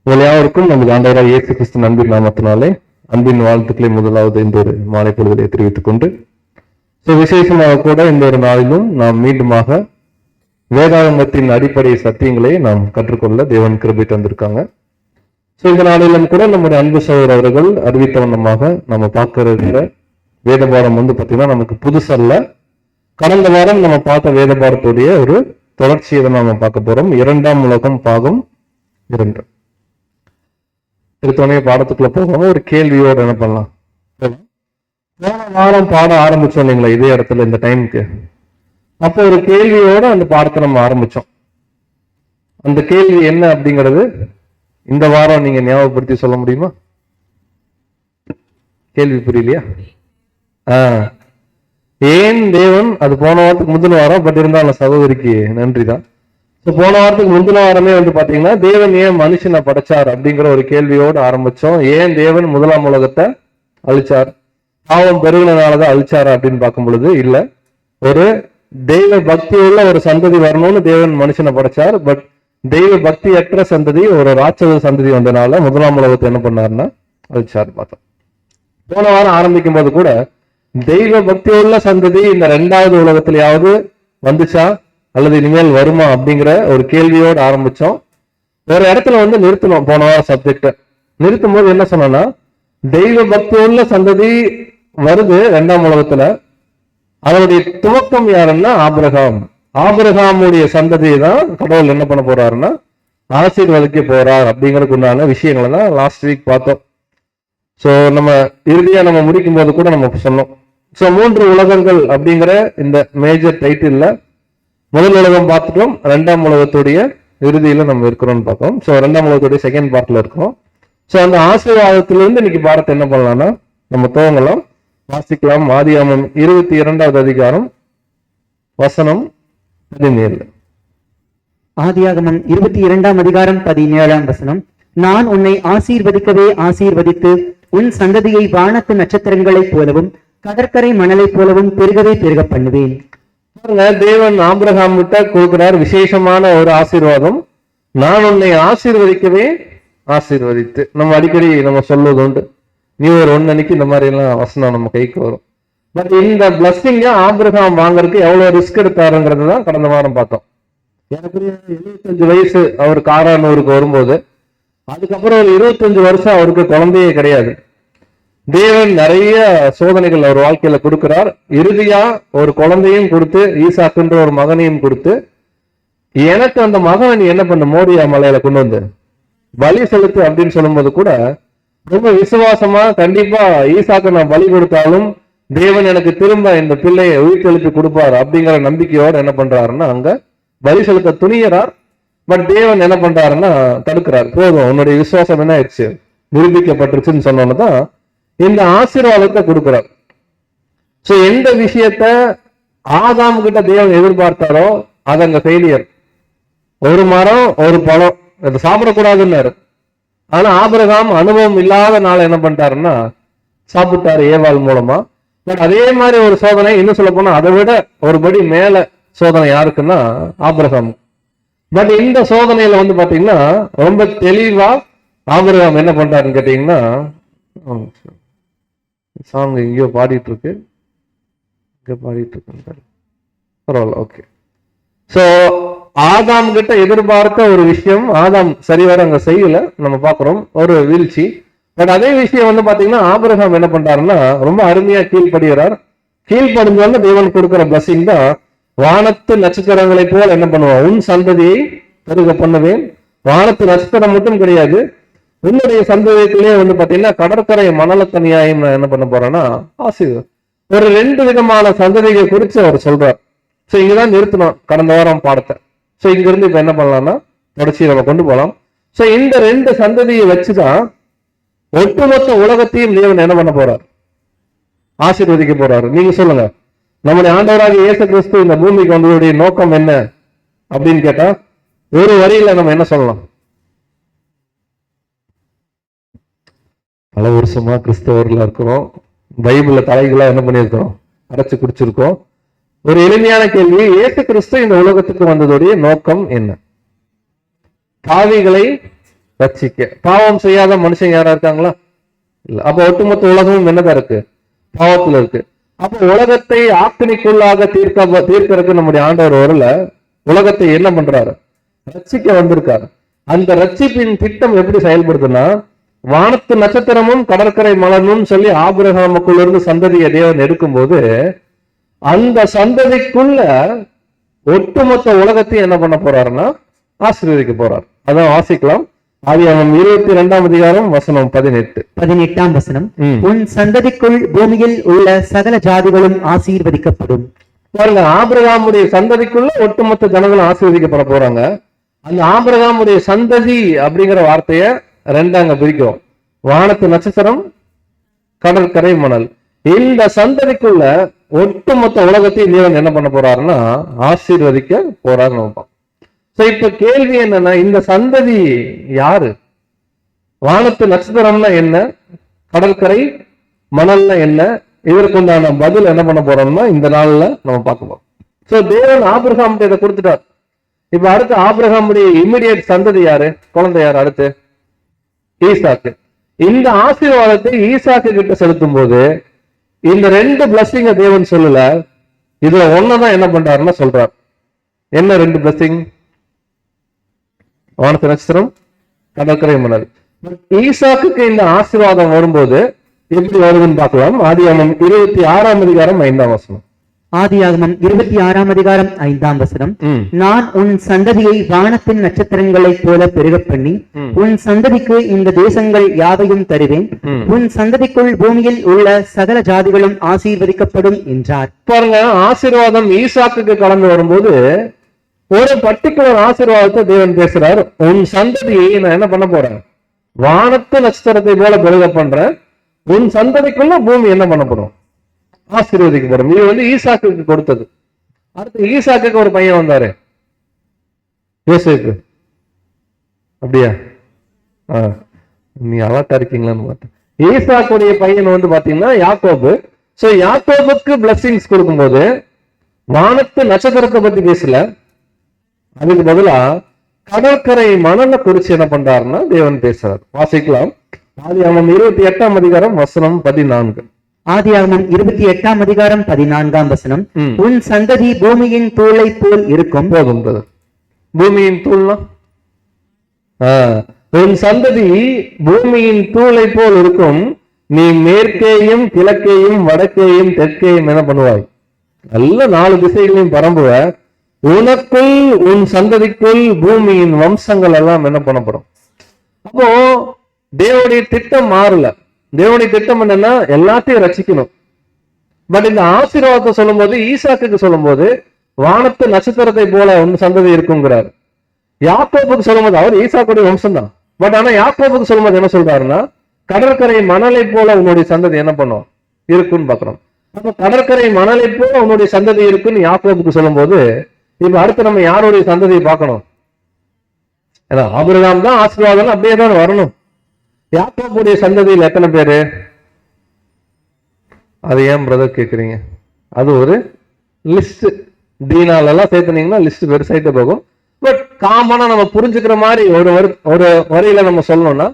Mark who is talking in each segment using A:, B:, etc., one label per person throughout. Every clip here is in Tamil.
A: உங்கள் யாவருக்கும் நமது ஆண்டவராக இயேசு கிறிஸ்து அன்பின் நாமத்தினாலே அன்பின் வாழ்த்துக்களை முதலாவது இந்த ஒரு மாலை பொழுதிலே தெரிவித்துக் கொண்டு விசேஷமாக கூட இந்த ஒரு நாளிலும் நாம் மீண்டுமாக வேதாகமத்தின் அடிப்படை சத்தியங்களை நாம் கற்றுக்கொள்ள தேவன் கிருபை தந்திருக்காங்க. இந்த நாளிலும் கூட நம்முடைய அன்பு சகோதரர் அவர்கள் அறிவித்த வண்ணமாக நம்ம பார்க்கிற வேத பாடம் பார்த்தீங்கன்னா நமக்கு புதுசல்ல. கடந்த வாரம் நம்ம பார்த்த வேத பாடத்துடைய ஒரு தொடர்ச்சியை தான் நாம பார்க்க போறோம். 2ஆம் உலகம் பாகம் 2. எடுத்தோடனே பாடத்துக்குள்ள போகாம ஒரு கேள்வியோட என்ன பண்ணலாம். போன வாரம் பாடம் ஆரம்பிச்சோம் இல்லைங்களா, இதே இடத்துல இந்த டைமுக்கு. அப்போ ஒரு கேள்வியோட அந்த பாடத்தை நம்ம ஆரம்பிச்சோம். அந்த கேள்வி என்ன அப்படிங்கிறது இந்த வாரம் நீங்க ஞாபகப்படுத்தி சொல்ல முடியுமா? கேள்வி புரியலையா? ஏன் தேவன், அது போன வாரத்துக்கு முந்தின வாரம், பட் இருந்தாலும் சகோதரிக்கு நன்றி தான். போன வாரத்துக்கு முந்தின வாரமே பாத்தீங்கன்னா தேவன் ஏன் மனுஷனை படைச்சார் அப்படிங்கிற ஒரு கேள்வியோடு ஆரம்பிச்சோம். ஏன் தேவன் முதலாம் உலகத்தை அழிச்சார்? பாவம் பெருகினாலதான் அழிச்சாரா அப்படின்னு பார்க்கும் பொழுது இல்ல, ஒரு தெய்வ பக்தி உள்ள ஒரு சந்ததி வரணும்னு தேவன் மனுஷனை படைச்சார். பட் தெய்வ பக்தியற்ற சந்ததி, ஒரு ராட்சத சந்ததி வந்தனால முதலாம் உலகத்தை என்ன பண்ணாருன்னா அழிச்சார் பார்த்தோம். போன வாரம் ஆரம்பிக்கும் போது கூட தெய்வ பக்தி உள்ள சந்ததி இந்த 2வது உலகத்திலேயாவது வந்துச்சா அல்லது இனிமேல் வருமா அப்படிங்கிற ஒரு கேள்வியோடு ஆரம்பிச்சோம். ஒரு இடத்துல நிறுத்தணும். போன வாரம் சப்ஜெக்ட நிறுத்தும் போது என்ன சொன்னா, தெய்வ பக்தி உள்ள சந்ததி வருது 2ஆம் உலகத்துல. அதனுடைய துவக்கம் யாருன்னா ஆபிரகாம். ஆபிரகாமுடைய சந்ததியை தான் கடவுள் என்ன பண்ண போறாருன்னா ஆசீர்வதிக்க போறார் அப்படிங்கிறதுக்கு உண்டான விஷயங்களை தான் லாஸ்ட் வீக் பார்த்தோம். நம்ம இறுதியா நம்ம முடிக்கும் போது கூட நம்ம சொன்னோம். 3 உலகங்கள் அப்படிங்கிற இந்த மேஜர் டைட்டில்ல முதல் உலகம் பார்த்துட்டோம், 2ஆம் உலகத்துடைய இறுதியில நம்ம இருக்கிறோம்னு பார்த்தோம். 2ஆம் உலகத்துடைய செகண்ட் பார்ட்ல இருக்கிறோம். அந்த ஆசீர்வாதத்திலிருந்து இன்னைக்கு பாடத்தை என்ன பண்ணலாம்னா நம்ம துவங்கலாம், வாசிக்கலாம். ஆதியாகமம் 22வது அதிகாரம் வசனம் 17.
B: ஆதியாகமம் 22ஆம் அதிகாரம் 17ஆம் வசனம். நான் உன்னை ஆசீர்வதிக்கவே ஆசீர்வதித்து உன் சந்ததியை வானத்து நட்சத்திரங்களைப் போலவும் கடற்கரை மணலைப் போலவும் பெருகவே பெருக பண்ணுவேன்.
A: தேவன் ஆபிரகாம் கிட்ட கொடுக்கிறார் விசேஷமான ஒரு ஆசீர்வாதம். நான் உன்னை ஆசீர்வதிக்கவே ஆசீர்வதித்து. நம்ம அடிக்கடி நம்ம சொல்வது உண்டு, நீ ஒரு ஒன்னன்னைக்கு இந்த மாதிரி எல்லாம் வசனம் நம்ம கைக்கு வரும். பட் இந்த பிளஸ்ஸிங்க ஆபிரகாம் வாங்கறதுக்கு எவ்வளவு ரிஸ்க் எடுத்தாருங்கிறது தான் கடந்த வாரம் பார்த்தோம். எனக்கு 75 வயசு அவர் காரானூருக்கு வரும்போது, அதுக்கப்புறம் ஒரு 25 வருஷம் அவருக்கு குழந்தையே கிடையாது. தேவன் நிறைய சோதனைகள் அவர் வாழ்க்கையில கொடுக்கிறார். இறுதியா ஒரு குழந்தையும் கொடுத்து, ஈசாக்குன்ற ஒரு மகனையும் கொடுத்து, எனக்கு அந்த மகனை நீ என்ன பண்ண மோரியா மலையில கொண்டு வந்து பலி செலுத்து அப்படின்னு சொல்லும் போது கூட ரொம்ப விசுவாசமா, கண்டிப்பா ஈசாக்கு நான் பலி கொடுத்தாலும் தேவன் எனக்கு திரும்ப இந்த பிள்ளையை உயிர்த்தெழுப்பி கொடுப்பாரு அப்படிங்கிற நம்பிக்கையோட என்ன பண்றாருன்னா அங்க பலி செலுத்த துணியறார். பட் தேவன் என்ன பண்றாருன்னா தடுக்கிறார். போதும், உன்னுடைய விசுவாசம் என்ன ஆயிடுச்சு, நிரூபிக்கப்பட்டுருச்சுன்னு சொன்னோன்னதான் இந்த ஆசீர்வாதத்தை கொடுக்கிறார். எந்த விஷயத்த ஆதாம் கிட்ட தேவன் எதிர்பார்த்தாரோ அது அங்க ஃபெயிலியர். ஒரு மரம் ஒரு பழம் அதை சாப்பிடக்கூடாதுன்னாரு. ஆனா ஆபிரகாம் அனுபவம் இல்லாத நாள் என்ன பண்ணிட்டாருன்னா சாப்பிட்டாரு ஏவாள் மூலமா. பட் அதே மாதிரி ஒரு சோதனை, இன்னும் சொல்ல போனா அதை விட ஒருபடி மேல சோதனை யாருக்குன்னா ஆபிரகாம். பட் இந்த சோதனையில பாத்தீங்கன்னா ரொம்ப தெளிவா ஆபிரகாம் என்ன பண்றாருன்னு கேட்டீங்கன்னா, சாங் எங்கேயோ பாடிட்டு இருக்கு, இங்க பாடிட்டு இருக்கு, பரவாயில்ல, ஓகே. ஆதாம் கிட்ட எதிர்பார்த்த ஒரு விஷயம் ஆதாம் சரிவர அங்க செய்யல, நம்ம பாக்குறோம் ஒரு வீழ்ச்சி. பட் அதே விஷயம் பாத்தீங்கன்னா ஆபிரகாம் என்ன பண்றாருன்னா ரொம்ப அருமையா கீழ்படுகிறார். கீழ்படிஞ்சோன்னு தேவன் கொடுக்கிற பிளஸிங் தான், வானத்து நட்சத்திரங்களை போல் என்ன பண்ணுவான், உன் சந்ததியை பெருக பண்ணுவேன். வானத்து நட்சத்திரம் மட்டும் கிடையாது, உன்னுடைய சந்தேகத்திலே பாத்தீங்கன்னா கடற்கரை மணலத்தனியாயும் நான் என்ன பண்ண போறேன்னா ஆசீர்வாதம். ஒரு 2 விதமான சந்ததிகளை குறித்து அவர் சொல்றார். இங்கதான் நிறுத்தணும் கடந்த வாரம் பாடத்தை. இங்க இருந்து இப்ப என்ன பண்ணலாம்னா தொடர்ச்சி நம்ம கொண்டு போகலாம். இந்த 2 சந்ததியை வச்சுதான் ஒட்டுமொத்த உலகத்தையும் தேவன் என்ன பண்ண போறார், ஆசீர்வதிக்க போறாரு. நீங்க சொல்லுங்க, நம்முடைய ஆண்டவராக இயேசு கிறிஸ்து இந்த பூமிக்கு வந்ததுடைய நோக்கம் என்ன அப்படின்னு கேட்டா ஒரு வரியில நம்ம என்ன சொல்லலாம்? பல வருஷமா கிறிஸ்தவர்களா இருக்கிறோம், பைபிள்ல தலைகளா என்ன பண்ணியிருக்கிறோம், அடைச்சு குடிச்சிருக்கோம். ஒரு எளிமையான கேள்வி, இயேசு கிறிஸ்து இந்த உலகத்துக்கு வந்ததுடைய நோக்கம் என்ன? பாவிகளை ரட்சிக்க. பாவம் செய்யாத மனுஷன் யாரா இருக்காங்களா? இல்ல. அப்ப ஒட்டுமொத்த உலகமும் என்னதான் இருக்கு? பாவத்துல இருக்கு. அப்ப உலகத்தை ஆக்கினிக்குள்ளாக தீர்க்கறதுக்கு நம்முடைய ஆண்டவர் வரல, உலகத்தை என்ன பண்றாரு? ரட்சிக்க வந்திருக்காரு. அந்த ரட்சிப்பின் திட்டம் எப்படி செயல்படுதுன்னா, வானத்து நட்சத்திரமும் கடற்கரை மலரும் சொல்லி ஆபிரகாமுக்குள்ள இருந்து சந்ததியை தேவன் எடுக்கும்போது, அந்த சந்ததிக்குள்ள ஒட்டுமொத்த உலகத்தையும் என்ன பண்ண போறாருன்னா ஆசீர்வதிக்க போறார். அதான் வாசிக்கலாம். ஆதியாகமம் 22ஆம் அதிகாரம் வசனம் 18.
B: 18ஆம் வசனம், உன் சந்ததிக்குள் பூமியில் உள்ள சகல ஜாதிகளும் ஆசீர்வதிக்கப்படும்.
A: பாருங்க, ஆபிரகாமுடைய சந்ததிக்குள்ள ஒட்டுமொத்த ஜனங்களும் ஆசீர்வதிக்கப்பட போறாங்க. அந்த ஆபிரகாமுடைய சந்ததி அப்படிங்கிற வார்த்தைய ரெண்டாங்க பிரிக்கிறோம். வானத்து நட்சத்திரம், கடற்கரை மணல். இந்த சந்ததிக்குள்ள ஒட்டுமொத்த உலகத்தையும் தேவன் என்ன பண்ண போறாருன்னா ஆசீர்வதிக்க போறாரு. நம்ம சோ இப்ப கேள்வி என்னன்னா, இந்த சந்ததி யாரு? வானத்து நட்சத்திரம்னா என்ன, கடற்கரை மணல்னா என்ன? இதற்கு உண்டான பதில் என்ன பண்ண போறோம்னா இந்த நாள்ல நம்ம பார்க்க போறோம். சோ தேவன் ஆபிரகாம் இதை கொடுத்துட்டார். இப்ப அடுத்து ஆபிரகாமுடைய இமிடியேட் சந்ததி யாரு? குழந்தை யாரு? அடுத்து ஈசாக்கு. இந்த ஆசீர்வாதத்தை ஈசாக்கு கிட்ட செலுத்தும் போது இந்த ரெண்டு பிளஸிங்க தேவன் சொல்லல, இதுல ஒன்னதான் என்ன பண்றாருன்னா சொல்றார். என்ன ரெண்டு பிளஸிங்? வானத்து நட்சத்திரம், கடற்கரை மணல். ஈசாக்கு இந்த ஆசீர்வாதம் வரும்போது எப்படி வருதுன்னு பார்க்கலாம். ஆதியாகமம் 26ஆம் அதிகாரம் 5ஆம் வசனம்.
B: ஆதியாகமம் 26ஆம் அதிகாரம் 5ஆம் வசனம், நான் உன் சந்ததியை வானத்தின் நட்சத்திரங்களைப் போல பெருகப் பண்ணி உன் சந்ததிக்கு இந்த தேசங்கள் யாவையும் தருவேன், உன் சந்ததிக்குள் பூமியில் உள்ள சகல ஜாதிகளும் ஆசீர்வதிக்கப்படும் என்றார்.
A: பாருங்க, ஆசீர்வாதம் ஈசாக்கு கடந்து வரும்போது ஒரு பர்டிகுலர் ஆசீர்வாதத்தை தேவன் பேசுறார். உன் சந்ததியை நான் என்ன பண்ண போறேன்? வானத்து நட்சத்திரத்தை போல பெருக பண்றேன். உன் சந்ததிக்குள்ள பூமி என்ன பண்ணப்படும்? ஆசீர்வதிக்கப்படும். இது வந்து ஈசாக்கு கொடுத்தது. அடுத்து ஈசாக்கு ஒரு பையன் வந்தாரு, யோசேப்பு. அப்படியா? நீ அலர்ட்டா இருக்கீங்களான்னு பார்த்தேன். ஈசாக்குடைய பையன் வந்து பாத்தீங்கன்னா யாக்கோபு. சோ யாக்கோபுக்கு பிளஸிங்ஸ் கொடுக்கும்போது வானத்து நட்சத்திரத்தை பத்தி பேசல, அதுக்கு பதிலா கடற்கரை மணலை குறிச்சு என்ன பண்றாருன்னா தேவன் பேசுறார். வாசிக்கலாம். ஆதியாகமம் 28ஆம் அதிகாரம் வசனம் 14.
B: ஆதியாகமம் 28ஆம் அதிகாரம் 14ஆம் வசனம், உன் சந்ததி பூமியின் தூளை போல் இருக்கும்.
A: போதும். பூமியின் தூள்னா உன் சந்ததி பூமியின் தூளை போல் இருக்கும். நீ மேற்கேயும் கிழக்கேயும் வடக்கேயும் தெற்கேயும் என்ன பண்ணுவாய்? நல்ல 4 திசைகளையும் பரம்புவ. உனக்குள் உன் சந்ததிக்குள் பூமியின் வம்சங்கள் எல்லாம் என்ன பண்ணப்படும். அப்போ தேவனுடைய திட்டம் மாறல. தேவனுடைய திட்டம் என்னன்னா எல்லாத்தையும் ரட்சிக்கணும். பட் இந்த ஆசீர்வாதத்தை சொல்லும் போது, ஈசாக்கு சொல்லும் போது வானத்து நட்சத்திரத்தை போல உன் சந்ததி இருக்குங்கிறார். யாக்கோபுக்கு சொல்லும் போது, அவர் ஈசாக்குடைய வம்சம் தான். பட் ஆனா யாக்கோபுக்கு சொல்லும் போது என்ன சொல்றாருன்னா, கடற்கரை மணலை போல உன்னுடைய சந்ததி என்ன பண்ணும் இருக்குன்னு பாக்குறோம். அப்ப கடற்கரை மணலை போல உன்னுடைய சந்ததி இருக்குன்னு யாக்கோபுக்கு சொல்லும் போது, இப்ப அடுத்து நம்ம யாருடைய சந்ததியை பார்க்கணும்? ஏன்னா ஆபிரகாம் தான் ஆசீர்வாதம் அப்படியே தான் வரணும். யாக்கோபுடைய சந்ததியில் எத்தனை பேரு? அது ஏன் பிரதர் கேக்குறீங்க? அது ஒரு லிஸ்ட். தீனால எல்லாம் சேர்த்துனீங்கன்னா லிஸ்ட் பெருசாயிட்டு போகும். பட் காமனா நம்ம புரிஞ்சுக்கிற மாதிரி ஒரு வரியில நம்ம சொல்லணும்னா,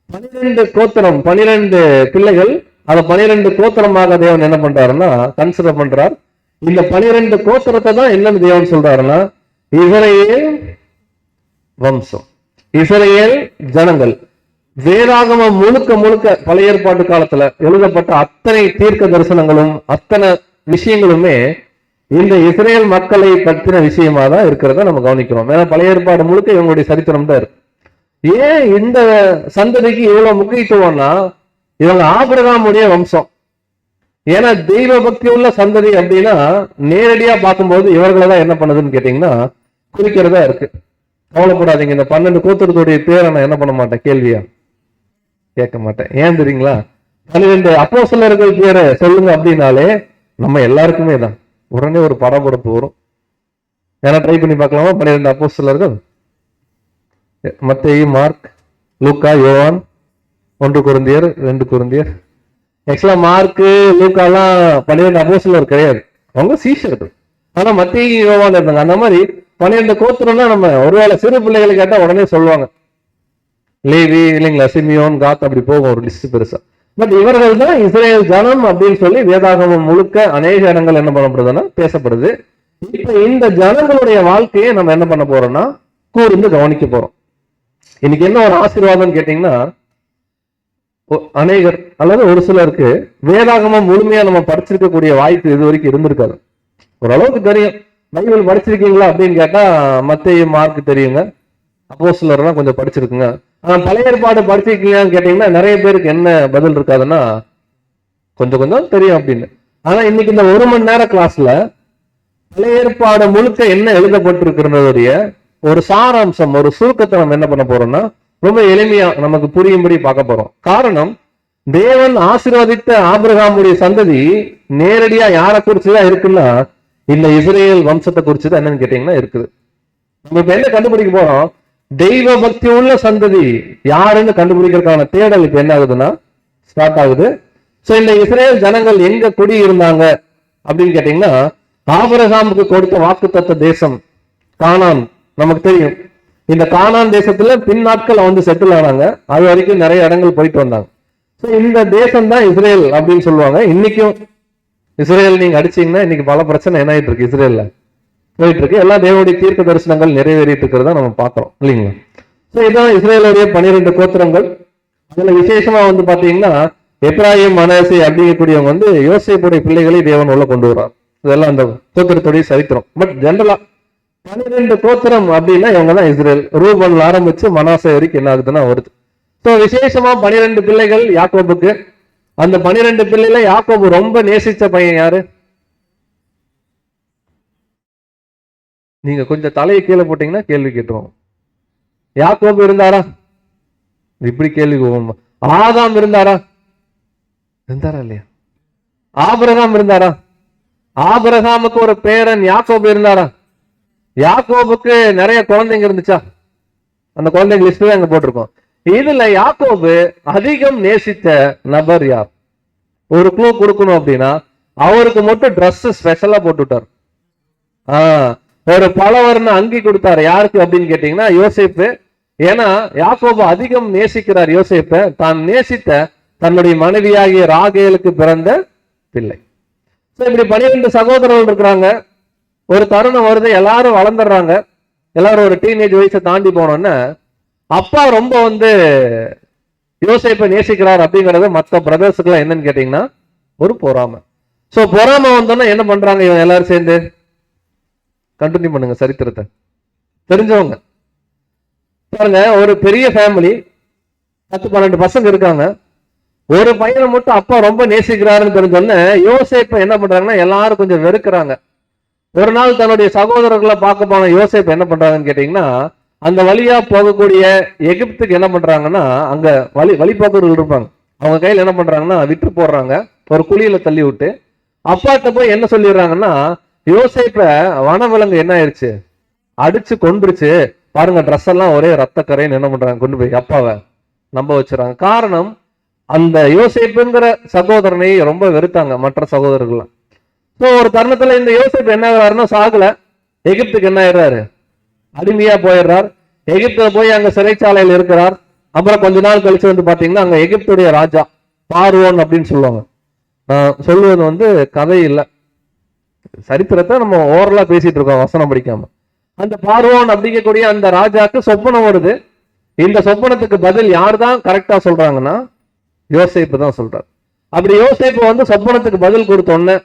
A: 12 கோத்திரம், 12 பிள்ளைகள், அதை 12 கோத்திரமாக தேவன் என்ன பண்றாருன்னா கன்சிடர் பண்றார். இந்த 12 கோத்திரத்தை தான் என்னன்னு தேவன் சொல்றாருன்னா இஸ்ரவேல் வம்சம், இஸ்ரவேல் ஜனங்கள். வேதாகமம் முழுக்க பழைய ஏற்பாட்டு காலத்துல எழுதப்பட்ட அத்தனை தீர்க்க தரிசனங்களும் அத்தனை விஷயங்களுமே இந்த இஸ்ரேல் மக்களை பற்றின விஷயமா தான் இருக்கிறத நம்ம கவனிக்கிறோம். ஏன்னா பழைய ஏற்பாடு முழுக்க இவங்களுடைய சரித்திரம் தான் இருக்கு. ஏன் இந்த சந்ததிக்கு இவ்வளவு முக்கியத்துவம்னா, இவங்க ஆபிரகாமுடைய வம்சம். ஏன்னா தெய்வ பக்தி உள்ள சந்ததி அப்படின்னா நேரடியா பார்க்கும்போது இவர்களை தான் என்ன பண்ணுதுன்னு கேட்டீங்கன்னா குறிக்கிறதா இருக்கு. கவலைப்படாதீங்க, இந்த 12 கோத்திரத்துடைய பேரை நான் என்ன பண்ண மாட்டேன், கேள்வியா கேட்க மாட்டேன். ஏன் தெரியுங்களா? 12 அப்போஸ்தலர்கள் பேரை சொல்லுங்க அப்படின்னாலே நம்ம எல்லாருக்குமே தான் உடனே ஒரு படபடப்பு வரும். ஏன்னா ட்ரை பண்ணி பார்க்கலாமா? 12 அப்போஸ்தலர்கள், மத்தேயு, மார்க், லூக்கா, யோவான், 1 கொரிந்தியர், 2 கொரிந்தியர். ஆக்சுவலா மார்க்கு, லூக்காலாம் 12 அப்போஸ்தலர் கிடையாது, அவங்க சீஷர்கள். ஆனா மத்தேயு, யோவான் இருந்தாங்க. அந்த மாதிரி 12 கோத்திரம்னா நம்ம ஒருவேளை சிறு பிள்ளைகளை கேட்டா உடனே சொல்லுவாங்க. லேவி இல்லைங்களா, சிமியோன், காத், அப்படி போகும் ஒரு லிஸ்ட் பெருசா. பட் இவர்கள் தான் இஸ்ரேல் ஜனம் அப்படின்னு சொல்லி வேதாகமம் முழுக்க அநேக இடங்கள் என்ன பண்ணப்படுதுன்னா பேசப்படுது. இப்ப இந்த ஜனங்களுடைய வாழ்க்கையை நம்ம என்ன பண்ண போறோம்னா கூர்ந்து கவனிக்க போறோம். இன்னைக்கு என்ன ஒரு ஆசீர்வாதம் கேட்டீங்கன்னா, அநேகர் அல்லது ஒரு சிலருக்கு வேதாகமம் முழுமையா நம்ம படிச்சிருக்கக்கூடிய வாய்ப்பு இது வரைக்கும் இருந்திருக்காது. ஓரளவுக்கு தெரியும். பைபிள் படிச்சிருக்கீங்களா அப்படின்னு கேட்டா மத்தேயு, மார்க் தெரியுங்க, அப்போஸ்தலர்லாம் கொஞ்சம் படிச்சிருக்குங்க. ஆனா பழைய ஏற்பாடு படிச்சிருக்கீங்கன்னு கேட்டீங்கன்னா நிறைய பேருக்கு என்ன பதில் இருக்காதுன்னா கொஞ்சம் கொஞ்சம் தெரியும் அப்படின்னு. ஆனா இன்னைக்கு இந்த 1 மணி நேர கிளாஸ்ல பழைய ஏற்பாடு முழுக்க என்ன எழுதப்பட்டிருக்கிறதுடைய ஒரு சாராம்சம், ஒரு சுருக்கத்தை நம்ம என்ன பண்ண போறோம்னா ரொம்ப எளிமையா நமக்கு புரியும்படி பார்க்க போறோம். காரணம், தேவன் ஆசீர்வதித்த ஆபிரகாமுடைய சந்ததி நேரடியா யாரை குறிச்சுதான் இருக்குன்னா இந்த இஸ்ரேல் வம்சத்தை குறிச்சுதான் என்னன்னு கேட்டீங்கன்னா இருக்குது. நம்ம இப்ப என்ன கண்டுபிடிக்க போறோம், தெய்வ பக்தி உள்ள சந்ததி யாருன்னு கண்டுபிடிக்கிறதுக்கான தேடல் இப்ப என்ன ஆகுதுன்னா ஸ்டார்ட் ஆகுது. சோ இந்த இஸ்ரேல் ஜனங்கள் எங்க குடி இருந்தாங்க அப்படின்னு கேட்டீங்கன்னா, ஆபிரகாமுக்கு கொடுத்த வாக்குத்தத்த தேசம் கானான் நமக்கு தெரியும். இந்த கானான் தேசத்துல பின் நாட்கள் வந்து செட்டில் ஆனாங்க. அது வரைக்கும் நிறைய இடங்கள் போயிட்டு வந்தாங்க. சோ இந்த தேசம் தான் இஸ்ரேல் அப்படின்னு சொல்லுவாங்க. இன்னைக்கும் இஸ்ரேல் நீங்க அடிச்சீங்கன்னா இன்னைக்கு பல பிரச்சனை என்ன ஆயிட்டு இருக்கு, இஸ்ரேல்ல போயிட்டு இருக்கு. எல்லா தேவனுடைய தீர்க்க தரிசனங்கள் நிறைவேறிட்டு இருக்கிறதா நம்ம பாக்குறோம் இல்லைங்களா. சோ இதான் இஸ்ரேலுடைய 12 கோத்திரங்கள். அதுல விசேஷமா வந்து பாத்தீங்கன்னா எப்ராயிம், மனாசே அப்படிங்கக்கூடியவங்க வந்து யோசேப்புடைய பிள்ளைகளை தேவன் உள்ள கொண்டு வர்றார். இதெல்லாம் அந்த கோத்திரத்துடைய சரித்திரம். பட் ஜெனரலா 12 கோத்திரம் அப்படின்னா இவங்க தான் இஸ்ரேல். ரூபன்ல ஆரம்பிச்சு மனாசே வரைக்கும் என்ன ஆகுதுன்னா வருது. சோ விசேஷமா 12 பிள்ளைகள் யாக்கோபுக்கு. அந்த 12 பிள்ளைல யாக்கோபு ரொம்ப நேசிச்ச பையன் யாரு? நீங்க கொஞ்சம் தலையை கீழே போட்டீங்கன்னா கேள்வி கேட்டுருவோம். யாக்கோபு இருந்தாரா? இப்படி கேள்வி போகணுமா? ஆதாம் இருந்தாரா? இருந்தாரா இல்லையா? ஆபிரகாம் இருந்தாரா? ஆபிரகாமுக்கு ஒரு பேரன் யாக்கோபு இருந்தாரா? யாக்கோபுக்கு நிறைய குழந்தைங்க இருந்துச்சா? அந்த குழந்தைங்க லிஸ்ட் அங்க போட்டிருக்கோம். இதுல யாக்கோபு அதிகம் நேசித்த நபர் யார்? ஒரு க்ளூ கொடுக்கணும் அப்படின்னா அவருக்கு மட்டும் ட்ரெஸ் ஸ்பெஷலா போட்டு விட்டார். ஒரு பலவர்ண அங்கி கொடுத்தாரு. யாருக்கு அப்படின்னு கேட்டீங்கன்னா யோசேப்பு. ஏன்னா யாக்கோபு அதிகம் நேசிக்கிறார் யோசேப்பை. தான் நேசித்த தன்னுடைய மனைவியாகிய ராகேலுக்கு பிறந்த பிள்ளை. இப்படி 12 சகோதரர்கள் இருக்கிறாங்க. ஒரு தருணம் வருது, எல்லாரும் வளர்ந்துடுறாங்க. எல்லாரும் ஒரு டீனேஜ் வயசை தாண்டி போனோன்னு அப்பா ரொம்ப வந்து யோசேப்பை நேசிக்கிறார் அப்படிங்கறது மற்ற பிரதர்ஸுக்குலாம் என்னன்னு கேட்டீங்கன்னா ஒரு பொறாமை. சோ பொறாமை வந்தோன்னா என்ன பண்றாங்க இவங்க எல்லாரும் சேர்ந்து? கண்டினியூ பண்ணுங்க சரித்திரத்தை தெரிஞ்சவங்க பாருங்க. ஒரு பெரிய ஃபேமிலி, 10-12 பசங்க இருக்காங்க. ஒரு பையனை மட்டும் அப்பா ரொம்ப நேசிக்கிறாருன்னு தெரிஞ்சோன்னு யோசேப்பை என்ன பண்றாங்கன்னா எல்லாரும் கொஞ்சம் வெறுக்கிறாங்க. ஒரு நாள் தன்னுடைய சகோதரர்களை பார்க்க போன யோசேப்பு என்ன பண்றாங்கன்னு கேட்டீங்கன்னா, அந்த வழியா போகக்கூடிய எகிப்துக்கு என்ன பண்றாங்கன்னா, அங்க வழிபோக்கர்கள் இருப்பாங்க. அவங்க கையில என்ன பண்றாங்கன்னா விட்டு போடுறாங்க, ஒரு குழியில தள்ளி விட்டு. அப்பாட்ட போய் என்ன சொல்லிடுறாங்கன்னா, யோசேப்ப வனவிலங்கு என்ன ஆயிடுச்சு, அடிச்சு கொன்றுச்சு பாருங்க, ட்ரெஸ் எல்லாம் ஒரே ரத்த கரைன்னு என்ன பண்றாங்க, கொண்டு போய் அப்பாவை நம்ப வச்சுறாங்க. காரணம், அந்த யோசேப்புங்கிற சகோதரனை ரொம்ப வெறுத்தாங்க மற்ற சகோதரர்கள். ஸோ ஒரு தருணத்துல இந்த யோசேப்பு என்ன ஆகிறாருன்னா சாகல, எகிப்துக்கு என்ன ஆயிடுறாரு, அடிமையா போயிடுறார். எகிப்துல போய் அங்க சிறைச்சாலையில் இருக்கிறார். அப்புறம் கொஞ்ச நாள் கழிச்சு வந்து பாத்தீங்கன்னா அங்க எகிப்துடைய ராஜா பார்வோன் அப்படின்னு சொல்லுவாங்க. சொல்லுவது வந்து கதை இல்லை, சரித்திரத்தை நம்ம ஓரலா பேசிட்டு இருக்கோம் வசனம் படிக்காம. அந்த பார்வோன் அப்படிங்கக்கூடிய அந்த ராஜாக்கு சொப்பனம் வருது. இந்த சொப்பனத்துக்கு பதில் யார் தான் கரெக்டா சொல்றாங்கன்னா யோசேப்பு தான் சொல்றாரு. அப்படி யோசேப்பு வந்து சொப்பனத்துக்கு பதில் கொடுத்தோன்னு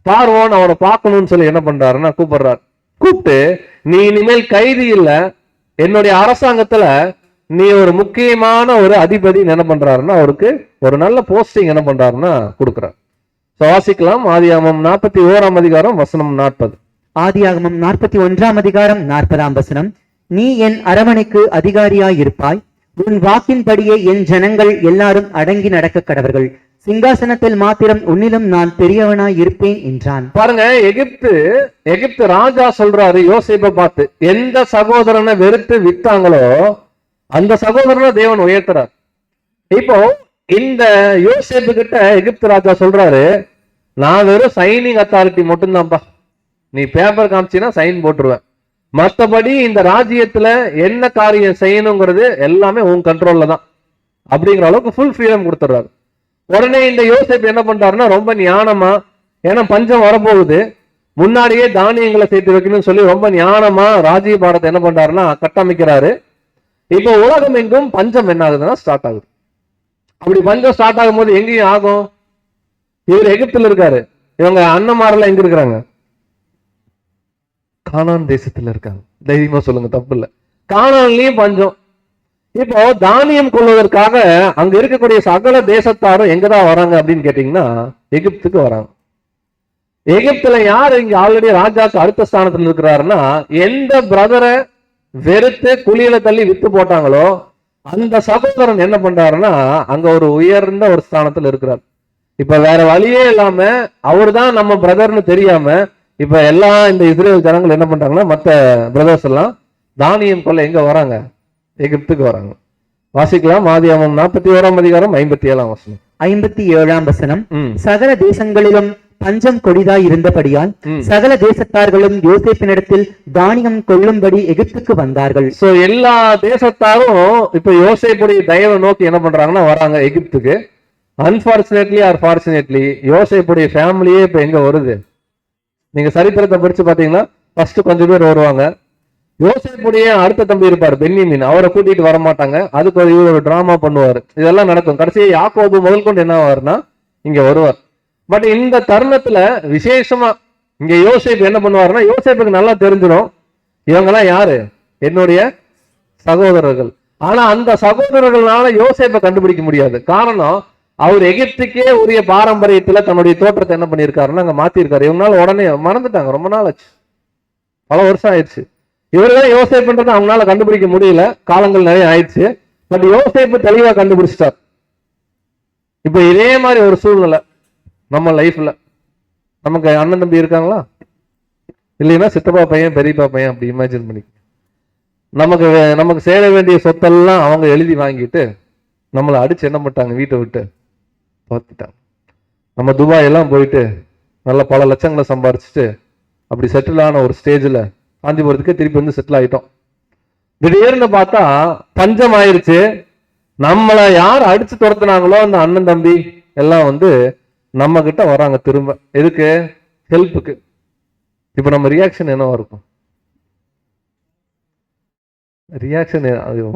A: பார்வோன் அவரை பார்க்கணும்னு சொல்லி என்ன பண்றாருன்னா கூப்பிடுறாரு. கூப்பிட்டு, நீ இனிமேல் கைதி இல்ல, என்னுடைய அரசாங்கத்துல நீ ஒரு முக்கியமான ஒரு அதிபதி என்ன பண்றாருன்னா அவருக்கு ஒரு நல்ல போஸ்டிங் என்ன பண்றாருன்னா கொடுக்குறாரு. வாசிக்கலாம். ஆதியாகமம் 41ஆம் அதிகாரம் வசனம் 40.
B: ஆதியாகமம் 41ஆம் அதிகாரம் 40ஆம் வசனம். நீ என் அரமனைக்கு அதிகாரியாய் இருப்பாய், உன் வாக்கின்படியே என் ஜனங்கள் எல்லாரும் அடங்கி நடக்க கடவர்கள், சிங்காசனத்தில் மாத்திரம் உன்னிலும் நான் பெரியவனாய் இருப்பேன் என்றான்.
A: பாருங்க, எகிப்து ராஜா சொல்றாரு யோசேப்பை பார்த்து, எந்த சகோதரனை வெறுத்து வித்தாங்களோ அந்த சகோதரனை தேவன் உயர்த்துறார். இப்போ இந்த யோசேப்பு கிட்ட எகிப்து ராஜா சொல்றாரு, நான் வெறும் சைனிங் அத்தாரிட்டி மட்டும்தான்ப்பா, நீ பேப்பர் காமிச்சினா சைன் போட்டுருவேன், மத்தபடி இந்த ராஜ்யத்துல என்ன காரியம் செய்யணுங்கிறது எல்லாமே உன் கண்ட்ரோல்ல தான் அப்படிங்கிற அளவுக்கு ஃபுல் ஃப்ரீடம் கொடுத்துறாரு. உடனே இந்த யோசேப்பு என்ன பண்றாருன்னா ரொம்ப ஞானமா, ஏன்னா பஞ்சம் வரப்போகுது, முன்னாடியே தானியங்களை சேர்த்து வைக்கணும்னு சொல்லி ரொம்ப ஞானமா ராஜ்ய பாடத்தை என்ன பண்றாருன்னா கட்டமைக்கிறாரு. இப்போ உலகம் எங்கும் பஞ்சம் என்ன ஆகுதுன்னா ஸ்டார்ட் ஆகுது. அப்படி பஞ்சம் ஸ்டார்ட் ஆகும் போது எங்கேயும் ஆகும்? இவர் எகிப்துல இருக்காரு, இவங்க அண்ணன்மாரெல்லாம் எங்க இருக்கிறாங்க? கானான் தேசத்துல இருக்காங்க. தைரியமா சொல்லுங்க, தப்பு இல்ல. கானான்லயும் பஞ்சம். இப்போ தானியம் கொள்வதற்காக அங்க இருக்கக்கூடிய சகல தேசத்தாரும் எங்கதான் வராங்க அப்படின்னு கேட்டீங்கன்னா எகிப்துக்கு வராங்க. எகிப்துல யார் இங்க ஆல்ரெடி ராஜாக்கு அடுத்த ஸ்தானத்துல இருக்கிறாருன்னா, எந்த பிரதரை வெறுத்து குழியில தள்ளி வித்து போட்டாங்களோ அந்த சகோதரன் என்ன பண்றாருன்னா அங்க ஒரு உயர்ந்த ஒரு ஸ்தானத்துல இருக்கிறார். இப்ப வேற வழியே இல்லாம அவர் தான் நம்ம பிரதர்னு தெரியாம இப்ப எல்லாம் இந்த இஸ்ரேல் ஜனங்கள் என்ன பண்றாங்கன்னா மத்த பிரதர்ஸ் எல்லாம் தானியம் கொள்ள எங்க வராங்க? எகிப்துக்கு வராங்க. வாசிக்கலாம். ஆதியாகமம் 41 அதிகாரம் 57 வசனம்.
B: 57 வசனம். சகல தேசங்களிலும் பஞ்சம் கொடிதாய் இருந்தபடியால் சகல தேசத்தார்களும் யோசேப்பினிடத்தில் தானியம் கொள்ளும்படி எகிப்துக்கு வந்தார்கள். சோ
A: எல்லா தேசத்தாரும் இப்ப யோசேப்புடைய தயவை நோக்கி என்ன பண்றாங்கன்னா வராங்க எகிப்துக்கு. அன்பார்ச்சுனேட்லி ஆர் ஃபார்ச்சுனேட்லி யோசேப்புடைய ஃபேமிலியே இப்ப எங்க வருது? நீங்க சரித்திரத்தை படிச்சு பாத்தீங்கன்னா ஃபர்ஸ்ட் கொஞ்சம் பேர் வருவாங்க. யோசேப்புடைய அடுத்த தம்பி இருப்பார் பென்யமீன், அவரை கூட்டிட்டு வர மாட்டாங்க. அதுக்கு ஒரு டிராமா பண்ணுவாரு. இதெல்லாம் நடக்கும். கடைசியா யாக்கோபு முதல் கொண்டு என்ன ஆவார்னா இங்க வருவார். பட் இந்த தருணத்துல விசேஷமா இங்க யோசேப்பு என்ன பண்ணுவாருன்னா, யோசேப்புக்கு நல்லா தெரிஞ்சிடும் இவங்கெல்லாம் யாரு? என்னுடைய சகோதரர்கள். ஆனா அந்த சகோதரர்களால யோசேப்பை கண்டுபிடிக்க முடியாது. காரணம், அவர் எகிப்துக்கே உரிய பாரம்பரியத்துல தன்னுடைய தோற்றத்தை என்ன பண்ணியிருக்காருன்னா அங்க மாத்திருக்காரு. இவங்களால உடனே மறந்துட்டாங்க. ரொம்ப நாள் ஆச்சு, பல வருஷம் ஆயிடுச்சு. இவர்தான் யோசேப்புன்றது அவங்களால கண்டுபிடிக்க முடியல. காலங்கள் நிறைய ஆயிடுச்சு. பட் யோசேப்பு தெளிவா கண்டுபிடிச்சிட்டார். இப்ப இதே மாதிரி ஒரு சூழ்நிலை நம்ம லைஃப்ல, நமக்கு அண்ணன் தம்பி இருக்காங்களா? இல்லைன்னா சித்தப்பா பையன் பெரியப்பா பையன் அப்படி இமேஜின் பண்ணி நமக்கு சேர வேண்டிய சொத்தெல்லாம் அவங்க எழுதி வாங்கிட்டு நம்மளை அடிச்சு என்ன பண்ணிட்டாங்க, வீட்டை விட்டு பார்த்துட்டாங்க. நம்ம துபாய் எல்லாம் போயிட்டு நல்ல பல லட்சங்களை சம்பாரிச்சுட்டு அப்படி செட்டில் ஆன ஒரு ஸ்டேஜில் காஞ்சிபுரத்துக்கு திருப்பி வந்து செட்டில் ஆயிட்டோம். திடீர்னு பார்த்தா பஞ்சம் ஆயிருச்சு. நம்மளை யார் அடிச்சு துரத்துனாங்களோ அந்த அண்ணன் தம்பி எல்லாம் வந்து நம்ம கிட்ட வராங்க திரும்ப. எதுக்கு? ஹெல்ப்புக்கு. இப்ப நம்ம ரியாக்ஷன் என்னவா இருக்கும்? ரியாக்ஷன்